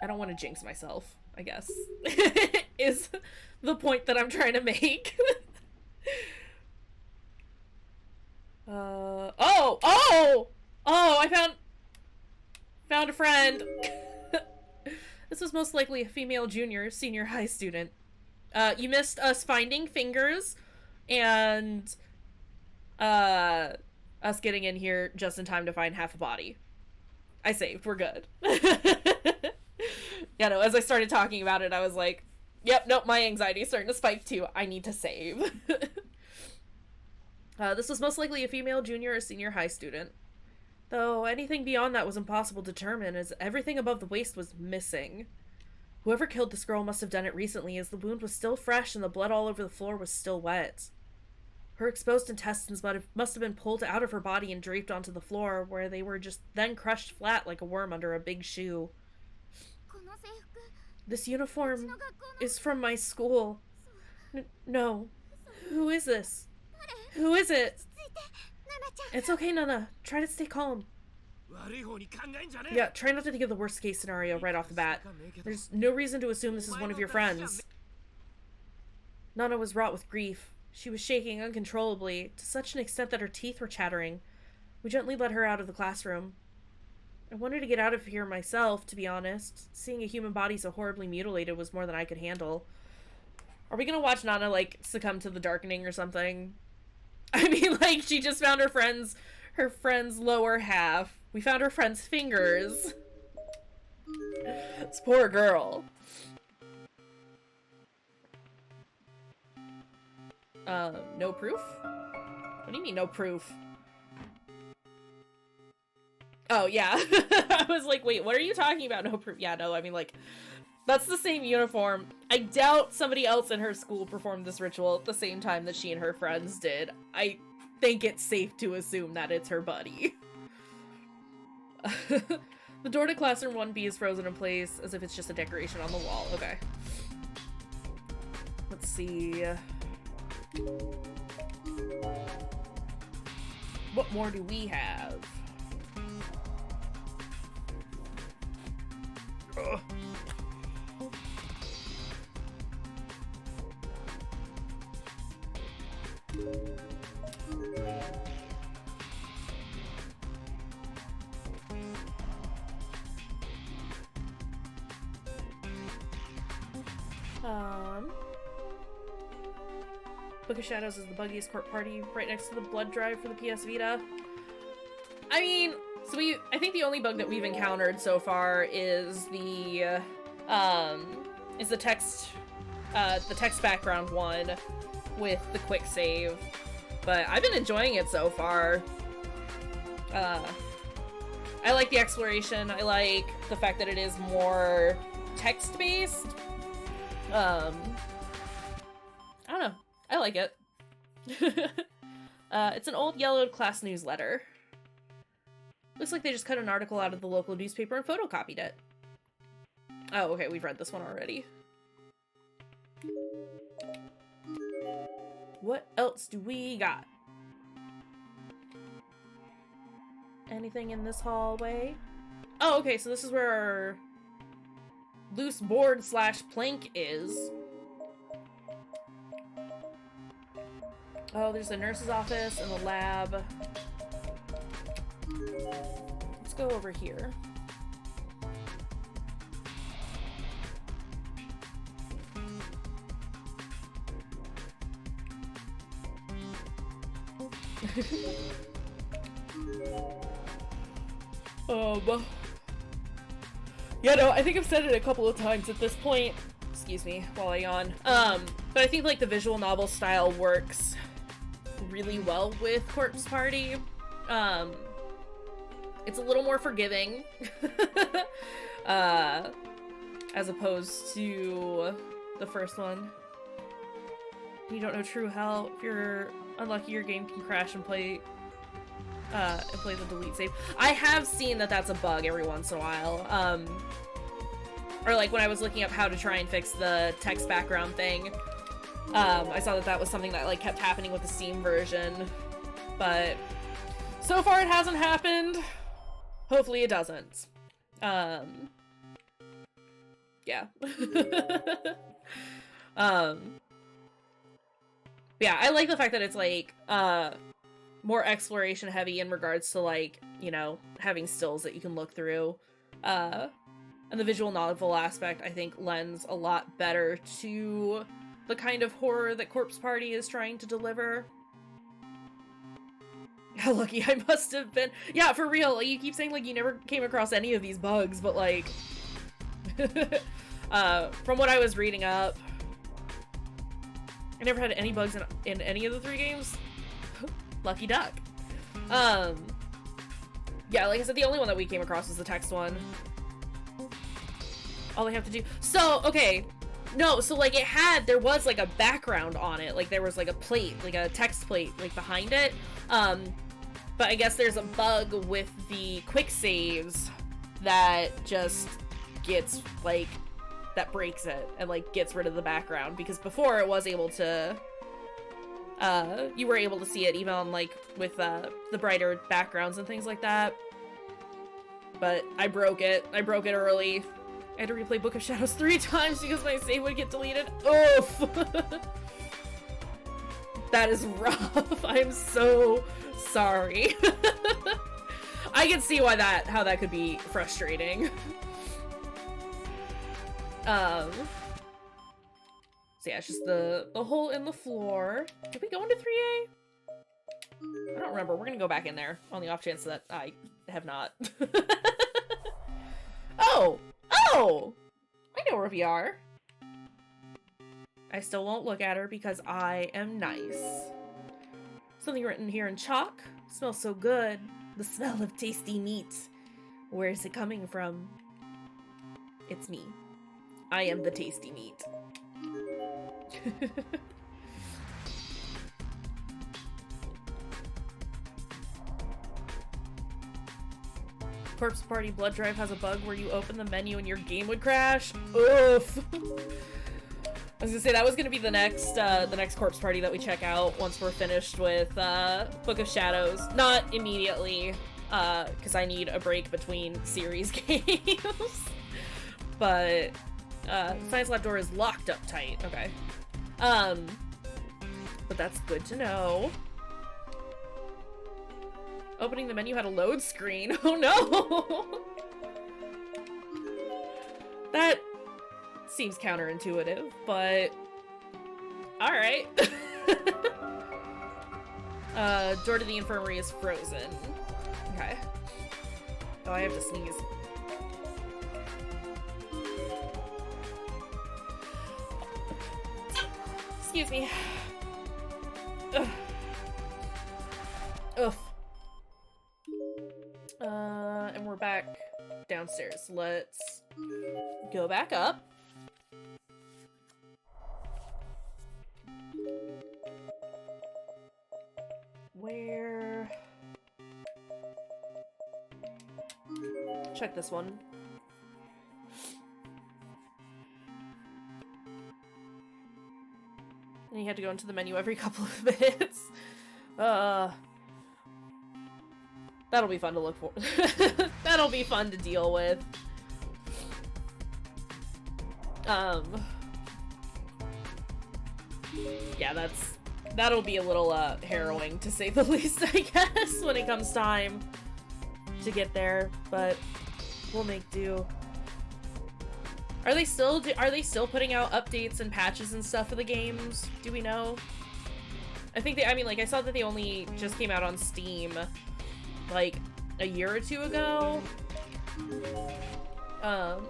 I don't want to jinx myself, I guess. Is the point that I'm trying to make. I found a friend. This was most likely a female junior, senior high student. You missed us finding fingers and us getting in here just in time to find half a body. I saved. We're good. Yeah, no, as I started talking about it, I was like, yep, nope, my anxiety is starting to spike too. I need to save. This was most likely a female junior or senior high student. Though anything beyond that was impossible to determine, as everything above the waist was missing. Whoever killed this girl must have done it recently, as the wound was still fresh and the blood all over the floor was still wet. Her exposed intestines must have been pulled out of her body and draped onto the floor, where they were just then crushed flat like a worm under a big shoe. This uniform is from my school. No. Who is this? Who is it? It's okay, Nana. Try to stay calm. Yeah, try not to think of the worst case scenario right off the bat. There's no reason to assume this is one of your friends. Nana was wrought with grief. She was shaking uncontrollably, to such an extent that her teeth were chattering. We gently led her out of the classroom. I wanted to get out of here myself, to be honest. Seeing a human body so horribly mutilated was more than I could handle. Are we gonna watch Nana, like, succumb to the darkening or something? I mean, like, she just found her friend's lower half. We found her friend's fingers. This poor girl. No proof? What do you mean, no proof? Oh, yeah. I was like, wait, what are you talking about? No proof. Yeah, no, I mean, like, that's the same uniform. I doubt somebody else in her school performed this ritual at the same time that she and her friends did. I think it's safe to assume that it's her buddy. The door to classroom 1B is frozen in place as if it's just a decoration on the wall. Okay. Let's see. What more do we have? Ugh. Book of Shadows is the buggiest court party right next to the blood drive for the PS Vita. I mean, so I think the only bug that we've encountered so far is the text background one with the quick save. But I've been enjoying it so far. I like the exploration. I like the fact that it is more text-based. I don't know. I like it. It's an old yellowed class newsletter. Looks like they just cut an article out of the local newspaper and photocopied it. Oh, okay, we've read this one already. What else do we got? Anything in this hallway? Oh, okay, so this is where our loose board / plank is. Oh, there's the nurse's office and the lab. Let's go over here. Yeah, no, I think I've said it a couple of times at this point. Excuse me while I yawn. But I think, like, the visual novel style works really well with Corpse Party. It's a little more forgiving. As opposed to the first one. You don't know true hell. If you're unlucky, your game can crash and play the delete save. I have seen that that's a bug every once in a while. Or like when I was looking up how to try and fix the text background thing, I saw that that was something that like kept happening with the Steam version. But so far it hasn't happened. Hopefully it doesn't. Yeah. Yeah, I like the fact that it's like more exploration heavy in regards to like, you know, having stills that you can look through. And the visual novel aspect, I think, lends a lot better to the kind of horror that Corpse Party is trying to deliver. How lucky I must have been. Yeah, for real. Like, you keep saying, like, you never came across any of these bugs, but, like... from what I was reading up, I never had any bugs in any of the 3 games. Lucky duck. Yeah, like I said, the only one that we came across was the text one. All they have to do... So, okay. No, so, like, there was, like, a background on it. Like, there was, like, a plate, like, a text plate, like, behind it. But I guess there's a bug with the quick saves that just gets, like, that breaks it and, like, gets rid of the background. Because before it was able to... you were able to see it even on, like, with, the brighter backgrounds and things like that. But I broke it. I broke it early. I had to replay Book of Shadows 3 times because my save would get deleted. Oof! That is rough. I'm so sorry. I can see why how that could be frustrating. So yeah, it's just the hole in the floor. Did we go into 3A? I don't remember. We're gonna go back in there on the off chance that I have not. Oh! Oh! I know where we are. I still won't look at her because I am nice. Something written here in chalk. Smells so good. The smell of tasty meat. Where is it coming from? It's me. I am the tasty meat. Corpse Party Blood Drive has a bug where you open the menu and your game would crash. Oof. I was gonna say that was gonna be the next Corpse Party that we check out once we're finished with Book of Shadows. Not immediately, because I need a break between series games. But Science Lab door is locked up tight. Okay. But that's good to know. Opening the menu had a load screen. Oh no! That seems counterintuitive, but alright. Door to the infirmary is frozen. Okay. Oh, I have to sneeze. Excuse me. Ugh. Ugh. And we're back downstairs. Let's go back up. Where? Check this one. And you had to go into the menu every couple of minutes. That'll be fun to look for. That'll be fun to deal with. Yeah, that'll be a little harrowing to say the least, I guess, when it comes time to get there, but we'll make do. Are they still putting out updates and patches and stuff for the games? Do we know? I think I mean, like, I saw that they only just came out on Steam like a year or two ago. So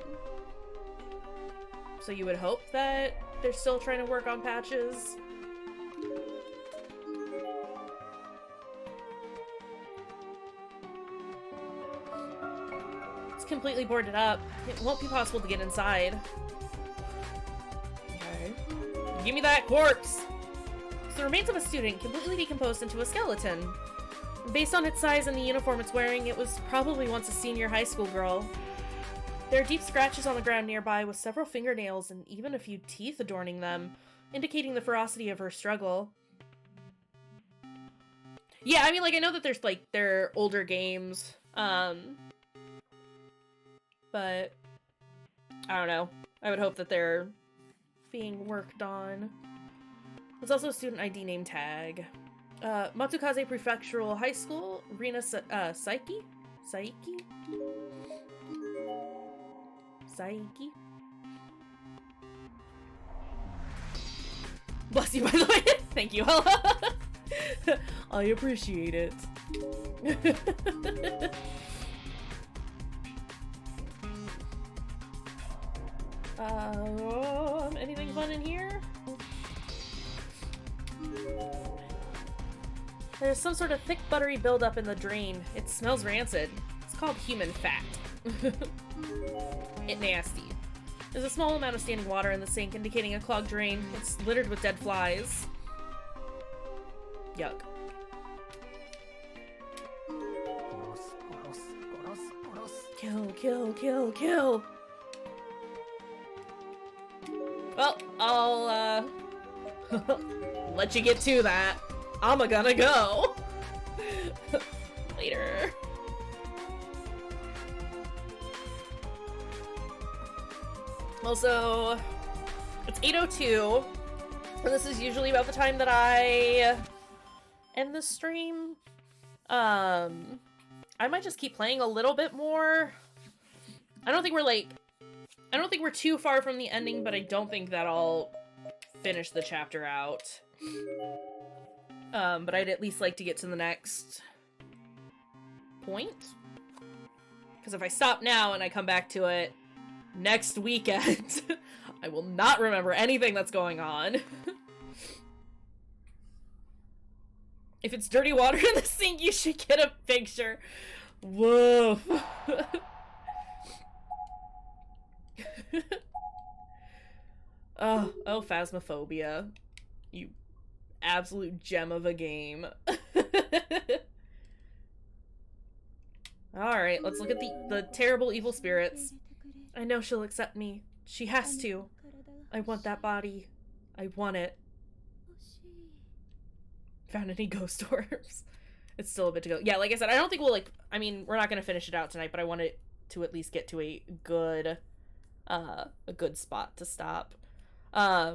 you would hope that they're still trying to work on patches. It's completely boarded up. It won't be possible to get inside. Okay. Give me that corpse! It's the remains of a student completely decomposed into a skeleton. Based on its size and the uniform it's wearing, it was probably once a senior high school girl. There are deep scratches on the ground nearby with several fingernails and even a few teeth adorning them, indicating the ferocity of her struggle. Yeah, I mean, like, I know that there's, like, their older games, but I don't know. I would hope that they're being worked on. There's also a student ID name tag. Matsukaze Prefectural High School, Rina Saiki? Bless you, by the way. Thank you. I appreciate it. Anything fun in here? There's some sort of thick, buttery buildup in the drain. It smells rancid. It's called human fat. It nasty. There's a small amount of standing water in the sink, indicating a clogged drain. It's littered with dead flies. Yuck. Kill, kill, kill, kill! Well, I'll, let you get to that. I'm gonna go. Later. Also, it's 8:02, and this is usually about the time that I end the stream. I might just keep playing a little bit more. I don't think we're too far from the ending, but I don't think that I'll finish the chapter out. But I'd at least like to get to the next point. Because if I stop now and I come back to it next weekend, I will not remember anything that's going on. If it's dirty water in the sink, you should get a picture. Woof. Oh, Phasmophobia. You absolute gem of a game. Alright, let's look at the terrible evil spirits. I know she'll accept me. She has to. I want that body. I want it. Found any ghost orbs? It's still a bit to go. Yeah, like I said, I don't think we'll, like, I mean, we're not gonna finish it out tonight, but I want it to at least get to a good spot to stop.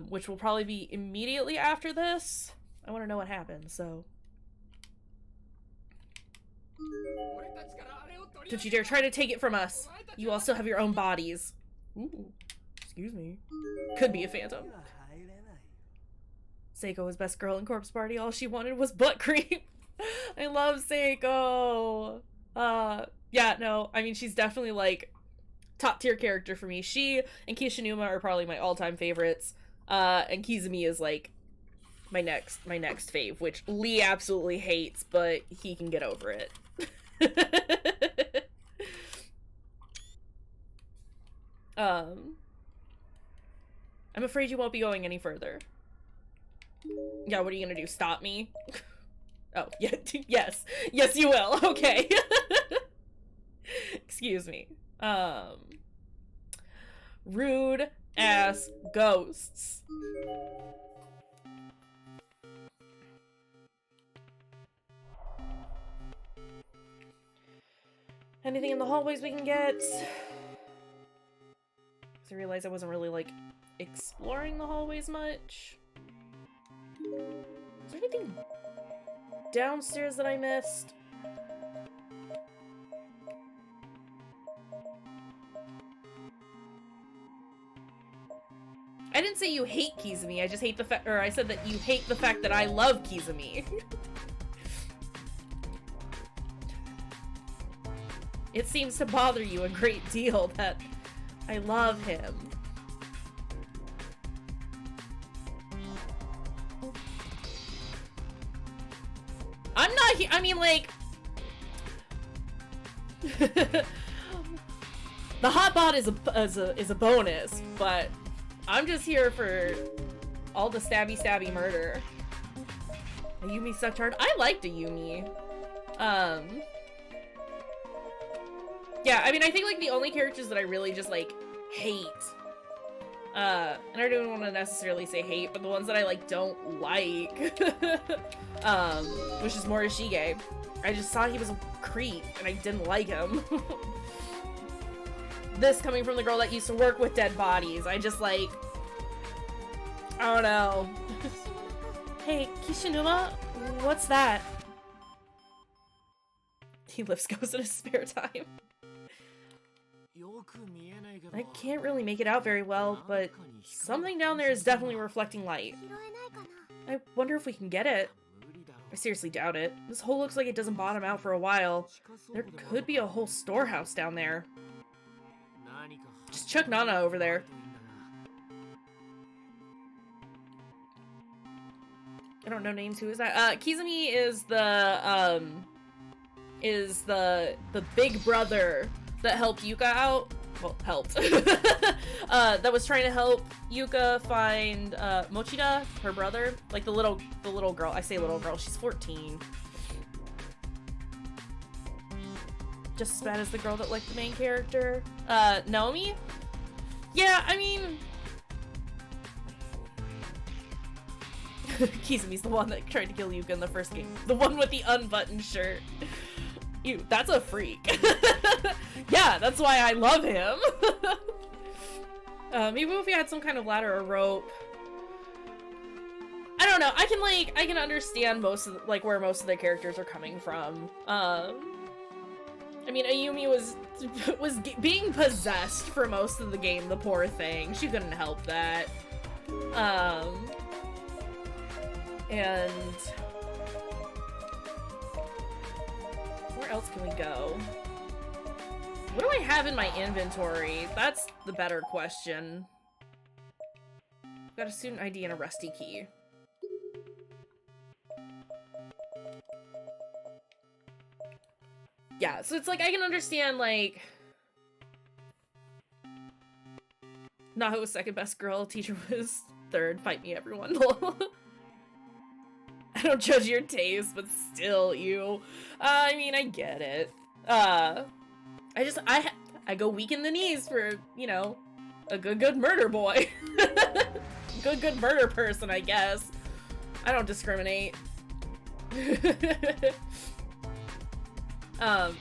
Which will probably be immediately after this. I want to know what happened, so. Don't you dare try to take it from us. You also have your own bodies. Ooh, excuse me. Could be a phantom. Seiko was best girl in Corpse Party. All she wanted was butt cream. I love Seiko. Yeah, no, I mean, she's definitely, like, top tier character for me. She and Kishinuma are probably my all-time favorites. And Kizumi is, like, my next fave, which Lee absolutely hates, but he can get over it. I'm afraid you won't be going any further. Yeah, what are you gonna do? Stop me? Oh, yeah, yes. Yes, you will. Okay. Excuse me. Rude ass ghosts. Anything in the hallways we can get? Because I realized I wasn't really, like, exploring the hallways much. Is there anything downstairs that I missed? I didn't say you hate Kizumi, I just hate the fact, or I said that you hate the fact that I love Kizumi. It seems to bother you a great deal that I love him. I'm not I mean, like... the hot bot is a bonus, but I'm just here for all the stabby murder. Ayumi sucked hard. I liked Ayumi. Yeah, I mean, I think, like, the only characters that I really just, like, hate, and I don't want to necessarily say hate, but the ones that I, like, don't like, which is Morishige. I just thought he was a creep, and I didn't like him. This coming from the girl that used to work with dead bodies, I just, like, I don't know. Hey, Kishinuma, what's that? He lifts ghosts in his spare time. I can't really make it out very well, but something down there is definitely reflecting light. I wonder if we can get it. I seriously doubt it. This hole looks like it doesn't bottom out for a while. There could be a whole storehouse down there. Just chuck Nana over there. I don't know names. Who is that? Kizumi is the big brother that helped Yuka out. Well, helped. That was trying to help Yuka find Mochida, her brother. Like the little girl. I say little girl, she's 14. Just as bad as the girl that liked the main character. Naomi? Yeah, I mean... Kizumi's the one that tried to kill Yuka in the first game. The one with the unbuttoned shirt. Ew, that's a freak. Yeah, that's why I love him. Even if we had some kind of ladder or rope. I don't know, I can understand most of the, where most of the characters are coming from. I mean, Ayumi was being possessed for most of the game, the poor thing. She couldn't help that. And where else can we go? What do I have in my inventory? That's the better question. I've got a student ID and a rusty key. Yeah, so it's like, I can understand, like, Naho was second best girl, teacher was third, fight me everyone. I don't judge your taste, but still, you. I mean, I get it. I go weak in the knees for, you know, a good murder boy. good murder person, I guess. I don't discriminate. Naho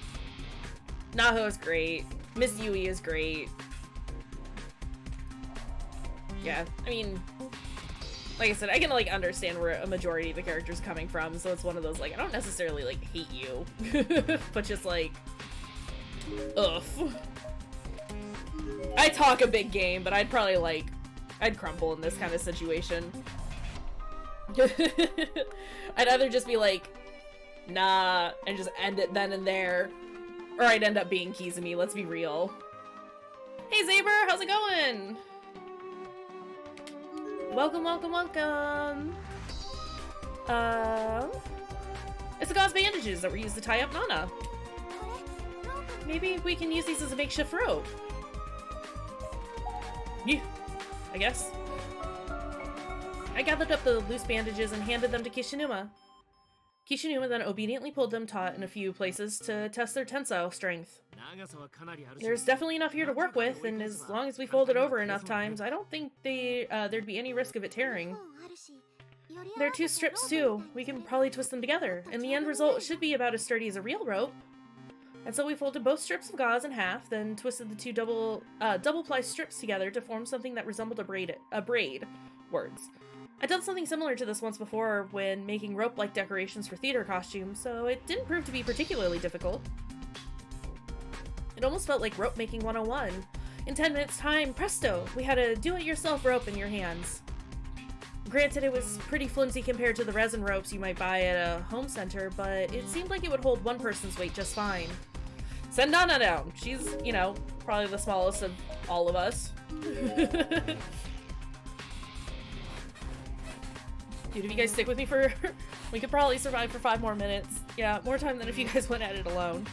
is great. Miss Yui is great. Yeah, I mean, like I said, I can, like, understand where a majority of the characters are coming from, so it's one of those, like, I don't necessarily, like, hate you, but just, like, ugh. I talk a big game, but I'd probably, like, I'd crumble in this kind of situation. I'd either just be like, nah, and just end it then and there, or I'd end up being Kizumi, let's be real. Hey Zaber, how's it going? Welcome, welcome, welcome! It's the gauze bandages that were used to tie up Nana. Maybe we can use these as a makeshift rope. Yeah, I guess. I gathered up the loose bandages and handed them to Kishinuma. Kishinuma then obediently pulled them taut in a few places to test their tensile strength. There's definitely enough here to work with, and as long as we fold it over enough times, I don't think there'd be any risk of it tearing. There are 2 strips too. We can probably twist them together, and the end result should be about as sturdy as a real rope. And so we folded both strips of gauze in half, then twisted the 2 double-ply strips together to form something that resembled a braid. Words. I'd done something similar to this once before when making rope-like decorations for theater costumes, so it didn't prove to be particularly difficult. It almost felt like rope making 101. In 10 minutes time, presto, we had a do-it-yourself rope in your hands. Granted, it was pretty flimsy compared to the resin ropes you might buy at a home center, but it seemed like it would hold one person's weight just fine. Send Nana down. She's, you know, probably the smallest of all of us. Dude, if you guys stick with me for... we could probably survive for 5 more minutes. Yeah, more time than if you guys went at it alone.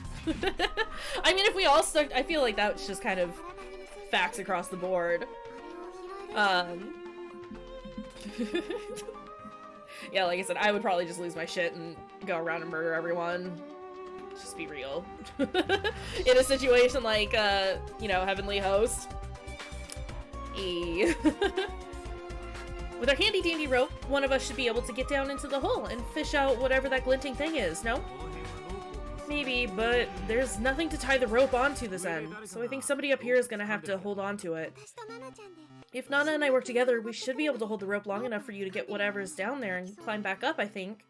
I mean, if we all stuck... I feel like that's just kind of facts across the board. Yeah, like I said, I would probably just lose my shit and go around and murder everyone. Just be real. In a situation like, you know, Heavenly Host. With our handy-dandy rope, one of us should be able to get down into the hole and fish out whatever that glinting thing is, no? Maybe, but there's nothing to tie the rope onto this end, so I think somebody up here is gonna have to hold on to it. If Nana and I work together, we should be able to hold the rope long enough for you to get whatever's down there and climb back up, I think.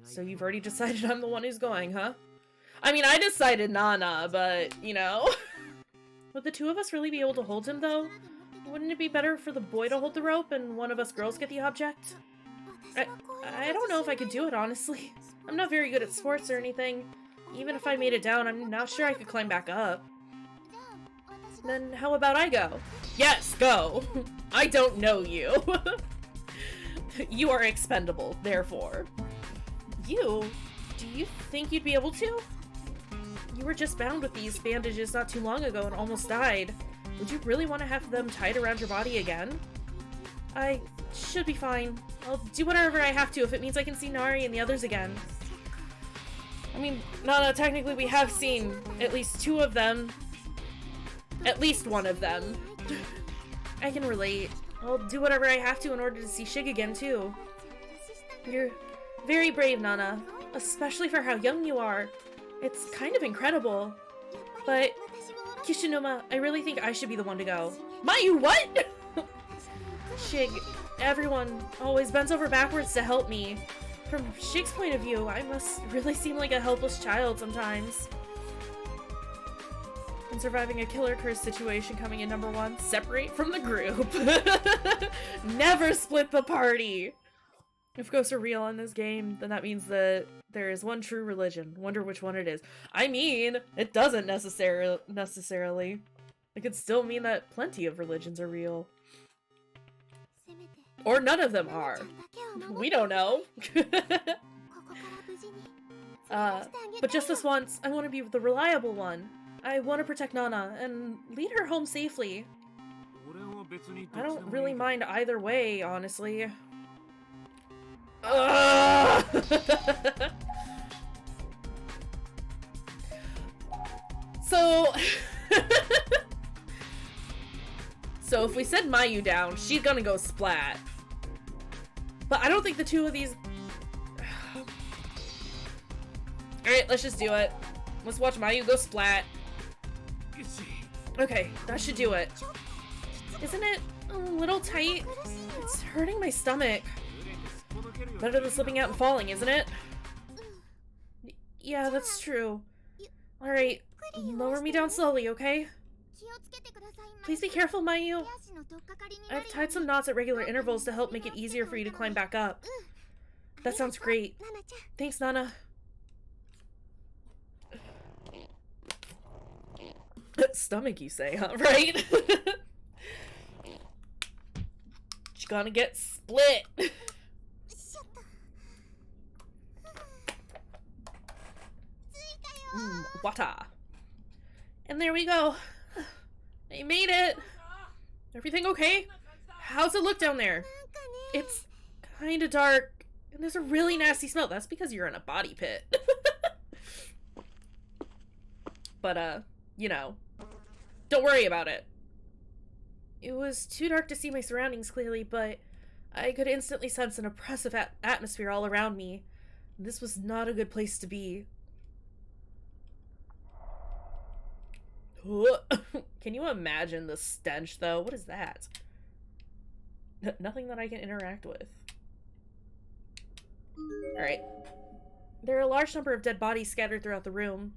So you've already decided I'm the one who's going, huh? I mean, I decided Nana, but, you know. Would the 2 of us really be able to hold him, though? Wouldn't it be better for the boy to hold the rope and one of us girls get the object? I don't know if I could do it, honestly. I'm not very good at sports or anything. Even if I made it down, I'm not sure I could climb back up. Then how about I go? Yes, go! I don't know you. You are expendable, therefore. You? Do you think you'd be able to? You were just bound with these bandages not too long ago and almost died. Would you really want to have them tied around your body again? I should be fine. I'll do whatever I have to if it means I can see Nari and the others again. I mean, Nana, technically we have seen at least 2 of them. At least one of them. I can relate. I'll do whatever I have to in order to see Shig again, too. You're very brave, Nana. Especially for how young you are. It's kind of incredible. But... Kishinuma, I really think I should be the one to go. Mayu, what?! Shig, everyone always bends over backwards to help me. From Shig's point of view, I must really seem like a helpless child sometimes. In surviving a killer curse situation coming in number 1, separate from the group. Never split the party! If ghosts are real in this game, then that means that there is one true religion. Wonder which one it is. I mean, it doesn't necessarily. It could still mean that plenty of religions are real. Or none of them are. We don't know. But just this once, I want to be the reliable one. I want to protect Nana and lead her home safely. I don't really mind either way, honestly. So... So if we send Mayu down, she's gonna go splat. But I don't think the two of these... Alright, let's just do it. Let's watch Mayu go splat. Okay, that should do it. Isn't it a little tight? It's hurting my stomach. Better than slipping out and falling, isn't it? Yeah, that's true. Alright, lower me down slowly, okay? Please be careful, Mayu. I've tied some knots at regular intervals to help make it easier for you to climb back up. That sounds great. Thanks, Nana. Stomach, you say, huh? Right? She's gonna get split. Water. And there we go. I made it. Everything okay? How's it look down there? It's kind of dark, and there's a really nasty smell. That's because you're in a body pit. But, you know, don't worry about it. It was too dark to see my surroundings clearly, but I could instantly sense an oppressive atmosphere all around me. This was not a good place to be. Can you imagine the stench, though? What is that? Nothing that I can interact with. Alright. There are a large number of dead bodies scattered throughout the room.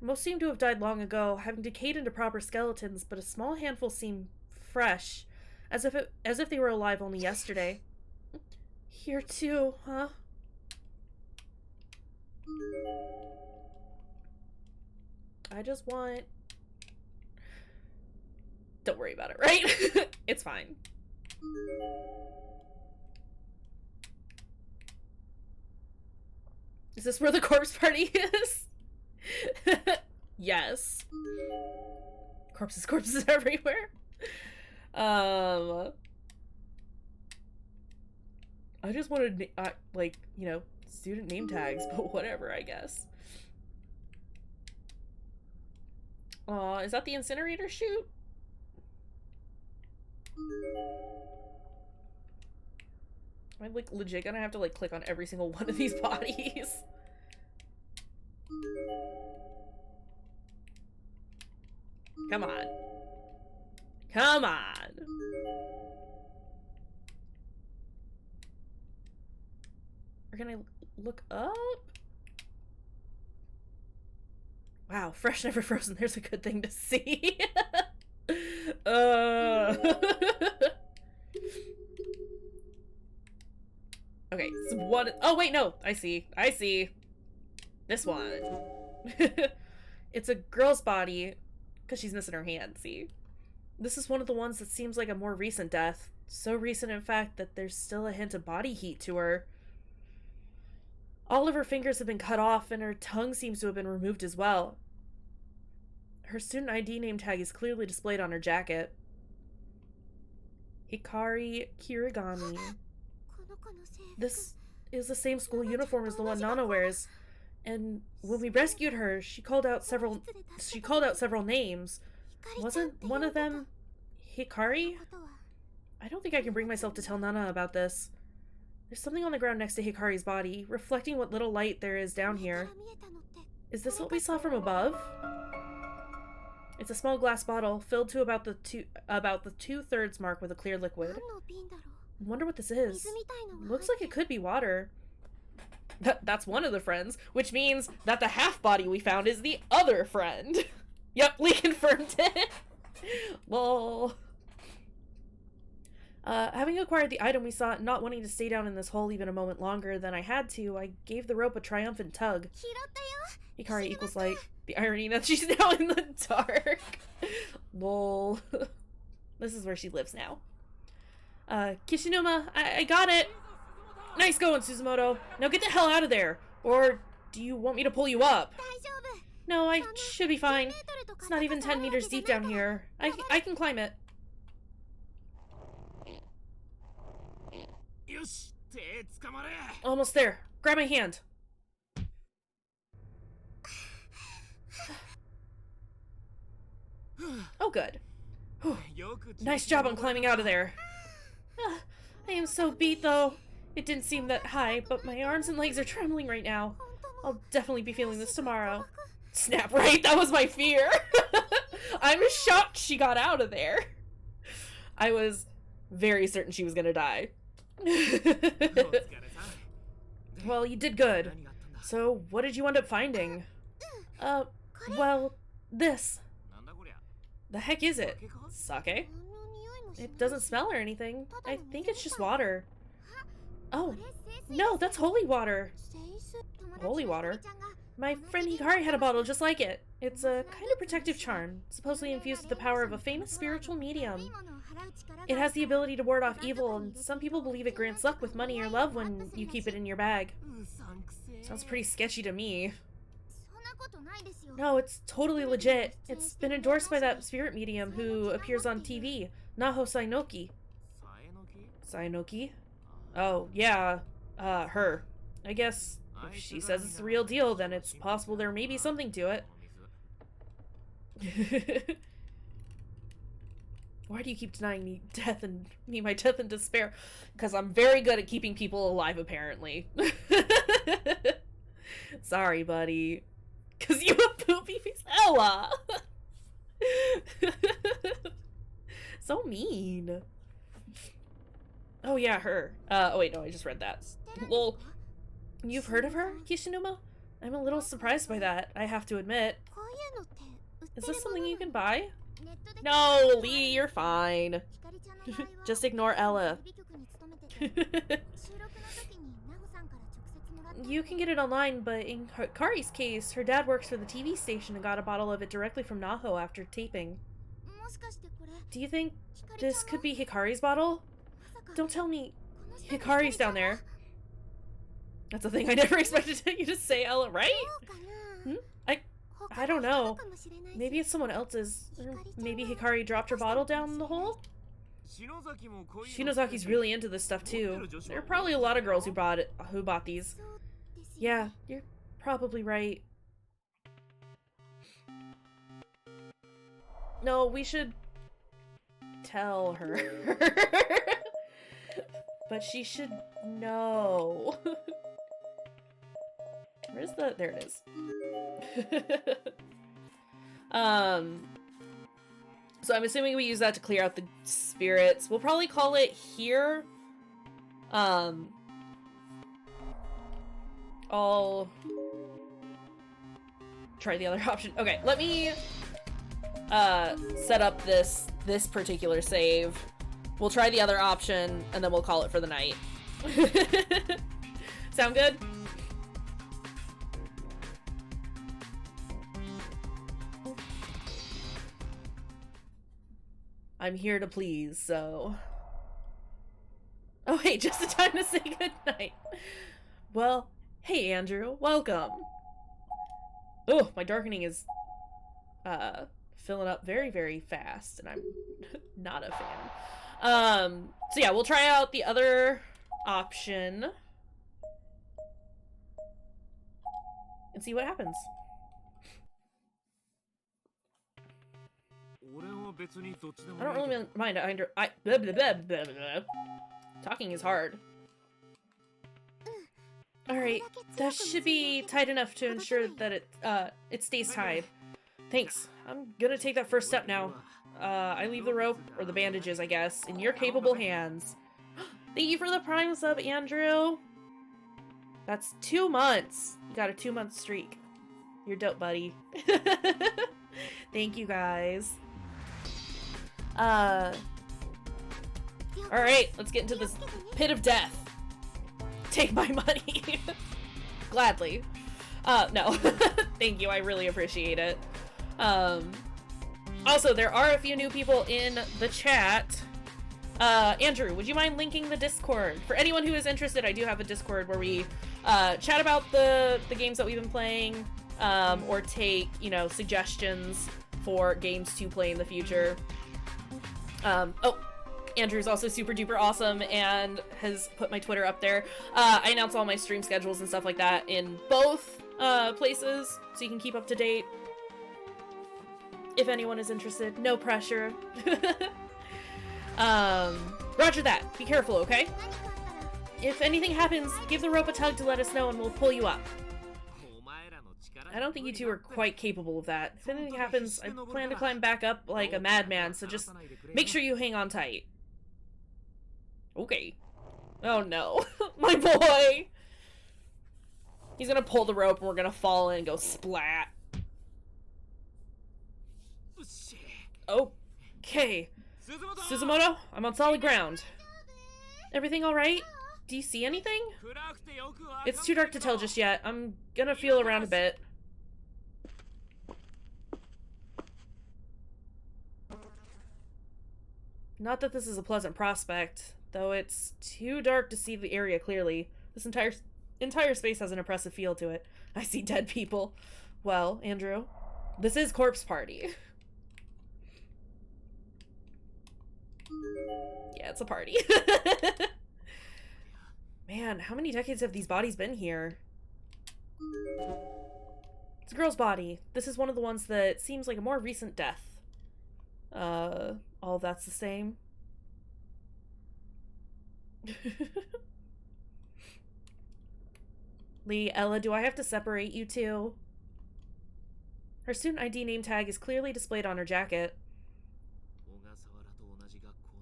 Most seem to have died long ago, having decayed into proper skeletons, but a small handful seem fresh, as if they were alive only yesterday. Here too, huh? I just want... Don't worry about it, right? It's fine. Is this where the corpse party is? Yes. Corpses everywhere. I just wanted, like, you know, student name tags, but whatever, I guess. Is that the incinerator chute? Am I, like, legit gonna have to, like, click on every single one of these bodies? Come on. Come on! Or can I look up? Wow, fresh, never frozen. There's a good thing to see. Okay, so what? Oh wait, no. I see. This one. It's a girl's body, because she's missing her hand, see? This is one of the ones that seems like a more recent death. So recent, in fact, that there's still a hint of body heat to her. All of her fingers have been cut off, and her tongue seems to have been removed as well. Her student ID name tag is clearly displayed on her jacket. Hikari Kirigami. This is the same school uniform as the one Nana wears, and when we rescued her, she called out several names. Wasn't one of them Hikari? I don't think I can bring myself to tell Nana about this. There's something on the ground next to Hikari's body, reflecting what little light there is down here. Is this what we saw from above? It's a small glass bottle filled to about the 2/3 mark with a clear liquid. I wonder what this is. Looks like it could be water. That's one of the friends, which means that the half body we found is the other friend. Yep, Lee confirmed it. Lol. Having acquired the item we sought, not wanting to stay down in this hole even a moment longer than I had to, I gave the rope a triumphant tug. Hikari equals light. The irony that she's now in the dark. Lol. This is where she lives now. Kishinuma, I got it! Nice going, Suzumoto. Now get the hell out of there! Or Do you want me to pull you up? No, I should be fine. It's not even 10 meters deep down here. I can climb it. Almost there. Grab my hand. Oh, good. Whew. Nice job on climbing out of there. I am so beat, though. It didn't seem that high, but my arms and legs are trembling right now. I'll definitely be feeling this tomorrow. Snap, right? That was my fear. I'm shocked she got out of there. I was very certain she was gonna die. Well, you did good. So, what did you end up finding? Well, this. The heck is it? Sake? It doesn't smell or anything. I think it's just water. Oh, no, that's holy water. Holy water? My friend Hikari had a bottle just like it. It's a kind of protective charm, supposedly infused with the power of a famous spiritual medium. It has the ability to ward off evil, and some people believe it grants luck with money or love when you keep it in your bag. Sounds pretty sketchy to me. No, it's totally legit. It's been endorsed by that spirit medium who appears on TV, Naho Sainoki. Sainoki? Oh, yeah, her. I guess if she says it's the real deal, then it's possible there may be something to it. Why do you keep denying me my death and despair? Because I'm very good at keeping people alive, apparently. Sorry, buddy. Because you a poopy face. Ella! So mean. Oh yeah, her. Oh wait, no, I just read that. Lol. You've heard of her, Kishinuma? I'm a little surprised by that, I have to admit. Is this something you can buy? No, Lee, you're fine. Just ignore Ella. You can get it online, but in Kari's case, her dad works for the TV station and got a bottle of it directly from Naho after taping. Do you think this could be Hikari's bottle? Don't tell me Hikari's down there. That's a thing I never expected you to say, Ella, right? Hmm? I don't know. Maybe it's someone else's. Or maybe Hikari dropped her bottle down the hole? Shinozaki's really into this stuff too. There are probably a lot of girls who bought these. Yeah, you're probably right. No, we should tell her. But she should know. Where's the... There it is. So I'm assuming we use that to clear out the spirits. We'll probably call it here. I'll try the other option. Okay, let me set up this particular save. We'll try the other option, and then we'll call it for the night. Sound good? I'm here to please, so... Oh, hey, just in time to say goodnight. Well, hey, Andrew, welcome. Oh, my darkening is, filling up very, very fast, and I'm not a fan. So yeah, we'll try out the other option and see what happens. I don't really mind. Blah, blah, blah, blah, blah. Talking is hard. Alright, that should be tight enough to ensure that it stays tied. Thanks. I'm gonna take that first step now. I leave the rope, or the bandages, I guess, in your capable hands. Thank you for the Prime sub, Andrew! That's 2 months. You got a 2-month streak. You're dope, buddy. Thank you, guys. Alright, let's get into this pit of death. Take my money. Gladly. No. Thank you, I really appreciate it. Also, there are a few new people in the chat. Andrew, would you mind linking the Discord? For anyone who is interested, I do have a Discord where we chat about the games that we've been playing, or take, you know, suggestions for games to play in the future. Oh, Andrew's also super duper awesome and has put my Twitter up there. I announce all my stream schedules and stuff like that in both places, so you can keep up to date. If anyone is interested, no pressure. Roger that. Be careful, okay? If anything happens, give the rope a tug to let us know and we'll pull you up. I don't think you two are quite capable of that. If anything happens, I plan to climb back up like a madman, so just make sure you hang on tight. Okay. Oh no. My boy! He's gonna pull the rope and we're gonna fall in and go splat. Okay. Suzumoto, I'm on solid ground. Everything alright? Do you see anything? It's too dark to tell just yet. I'm gonna feel around a bit. Not that this is a pleasant prospect, though it's too dark to see the area clearly. This entire space has an oppressive feel to it. I see dead people. Well, Andrew, this is Corpse Party. Yeah, it's a party. Man, how many decades have these bodies been here? It's a girl's body. This is one of the ones that seems like a more recent death. All that's the same. Lee, Ella, do I have to separate you two? Her student ID name tag is clearly displayed on her jacket.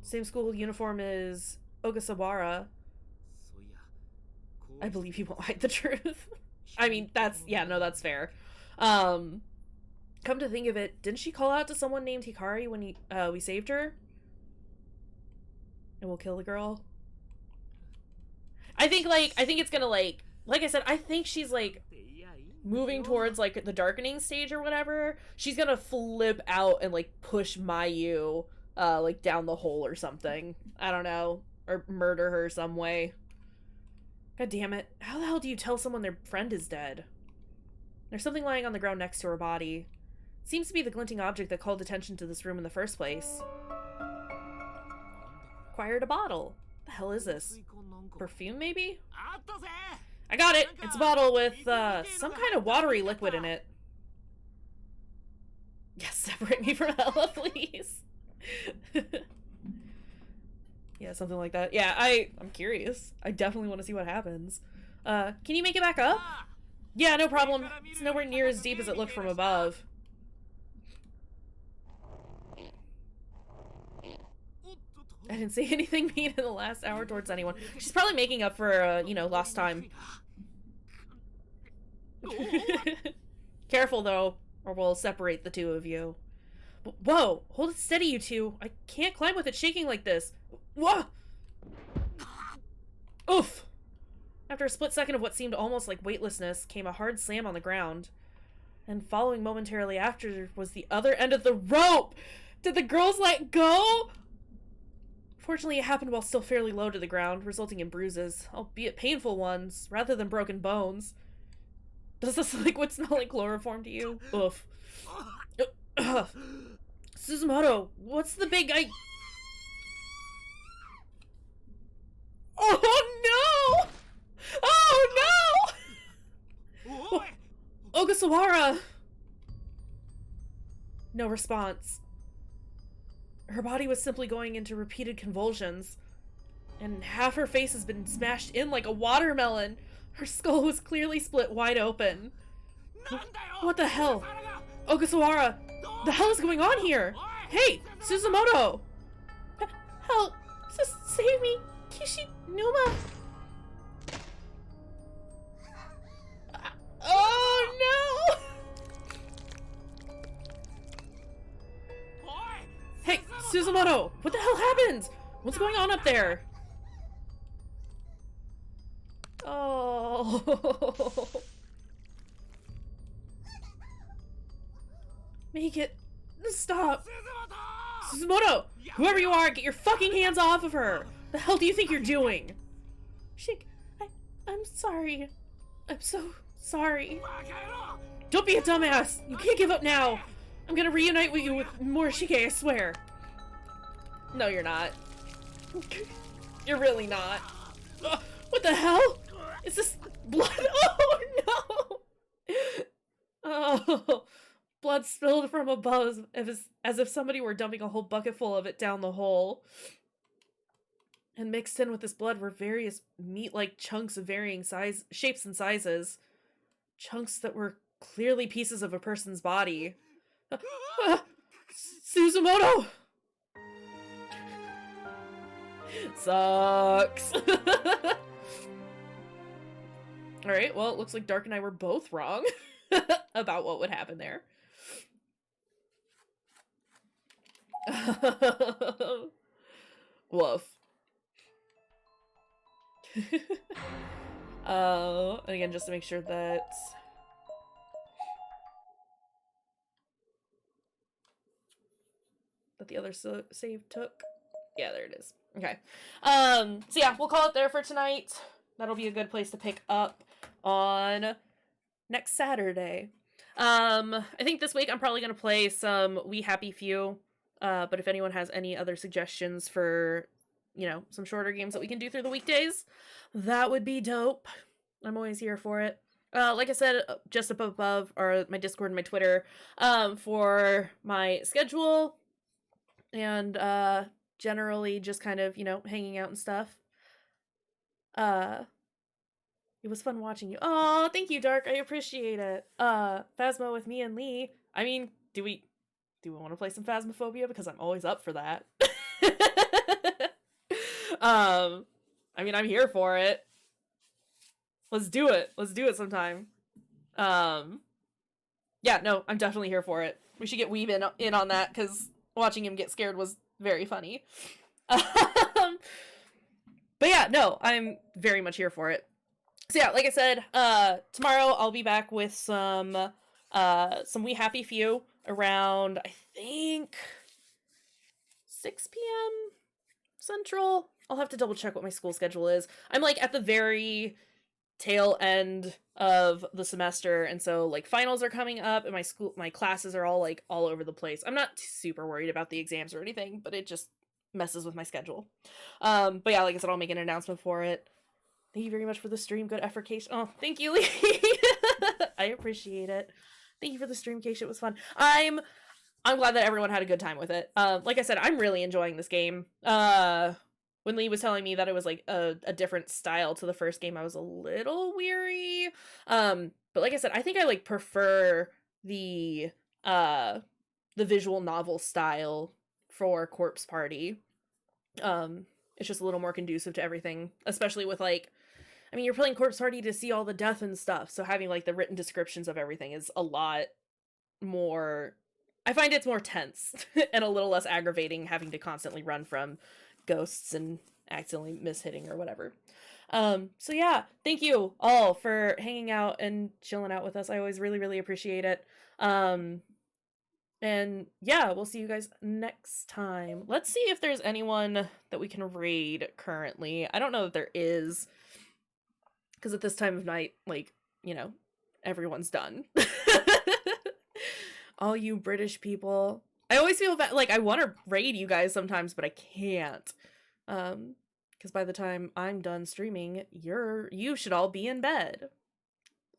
Same school uniform as Ogasawara. I believe he won't hide the truth. I mean, that's, yeah, no, that's fair. Come to think of it, didn't she call out to someone named Hikari when we saved her? And we'll kill the girl? I think it's gonna, like I said, I think she's, like, moving towards, like, the darkening stage or whatever. She's gonna flip out and, like, push Mayu, like, down the hole or something. I don't know. Or murder her some way. God damn it. How the hell do you tell someone their friend is dead? There's something lying on the ground next to her body. It seems to be the glinting object that called attention to this room in the first place. Acquired a bottle. The hell is this? Perfume, maybe? I got it! It's a bottle with, some kind of watery liquid in it. Yes, separate me from Ella, please. Yeah, something like that. Yeah, I'm curious. I definitely want to see what happens. Can you make it back up? Yeah, no problem. It's nowhere near as deep as it looked from above. I didn't say anything mean in the last hour towards anyone. She's probably making up for, you know, lost time. Careful, though, or we'll separate the two of you. Whoa! Hold it steady, you two. I can't climb with it shaking like this. Whoa! Oof! After a split second of what seemed almost like weightlessness, came a hard slam on the ground. And following momentarily after was the other end of the rope! Did the girls let go? Fortunately, it happened while still fairly low to the ground, resulting in bruises, albeit painful ones, rather than broken bones. Does this liquid smell like chloroform to you? Oof. Suzumoto, what's the big Oh no! Oh no! Ogasawara! No response. Her body was simply going into repeated convulsions, and half her face has been smashed in like a watermelon. Her skull was clearly split wide open. What the hell? Ogasawara! The hell is going on here? Hey, Suzumoto! Help! Save me! Kishinuma! Oh no! Hey, Suzumoto! What the hell happened? What's going on up there? Oh. Make it stop. Suzumoto! Whoever you are, get your fucking hands off of her! The hell do you think you're doing? I'm sorry. I'm so sorry. Don't be a dumbass. You can't give up now. I'm gonna reunite with you with Morishige, I swear. No, you're not. You're really not. What the hell? Is this blood? Oh no! Oh, blood spilled from above as if somebody were dumping a whole bucket full of it down the hole. And mixed in with this blood were various meat-like chunks of varying shapes and sizes. Chunks that were clearly pieces of a person's body. Suzumoto! Sucks. Alright, well, it looks like Dark and I were both wrong about what would happen there. Woof. And again, just to make sure that the other save took. Yeah, there it is. Okay. So yeah, we'll call it there for tonight. That'll be a good place to pick up on next Saturday. I think this week I'm probably gonna play some We Happy Few. But if anyone has any other suggestions for, you know, some shorter games that we can do through the weekdays, that would be dope. I'm always here for it. Like I said, just up above are my Discord and my Twitter, for my schedule and, generally just kind of, you know, hanging out and stuff. It was fun watching you. Oh, thank you, Dark. I appreciate it. Phasma with me and Lee. I mean, do we want to play some Phasmophobia? Because I'm always up for that. I mean, I'm here for it. Let's do it. Let's do it sometime. Yeah, no, I'm definitely here for it. We should get Weeb in on that, because watching him get scared was very funny. But yeah, no, I'm very much here for it. So yeah, like I said, tomorrow I'll be back with some We Happy Few around, I think, 6 p.m. Central. I'll have to double check what my school schedule is. I'm like at the very tail end of the semester, and so like finals are coming up and my classes are all like all over the place. I'm not super worried about the exams or anything, but it just messes with my schedule. But yeah, like I said, I'll make an announcement for it. Thank you very much for the stream. Good effort, Kayshurrr. Oh, thank you, Lee. I appreciate it. Thank you for the stream, Kayshurrr. It was fun. I'm glad that everyone had a good time with it. Like I said, I'm really enjoying this game. When Lee was telling me that it was like a different style to the first game, I was a little weary. But like I said, I think I like prefer the visual novel style for Corpse Party. It's just a little more conducive to everything, especially with like, I mean, you're playing Corpse Party to see all the death and stuff, so having like the written descriptions of everything is a lot more, I find it's more tense and a little less aggravating having to constantly run from ghosts and accidentally mishitting or whatever. So yeah, thank you all for hanging out and chilling out with us. I always really, really appreciate it. And yeah, we'll see you guys next time. Let's see if there's anyone that we can raid currently. I don't know that there is, because at this time of night, like, you know, everyone's done. All you British people. I always feel bad, like, I want to raid you guys sometimes, but I can't. Because by the time I'm done streaming, you should all be in bed.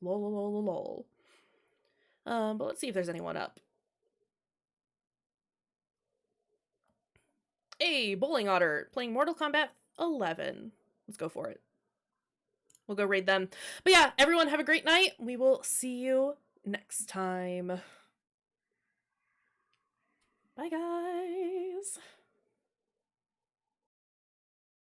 Lol, lol, lol, lol. But let's see if there's anyone up. Hey, Bowling Otter, playing Mortal Kombat 11. Let's go for it. We'll go raid them. But yeah, everyone have a great night. We will see you next time. Bye, guys.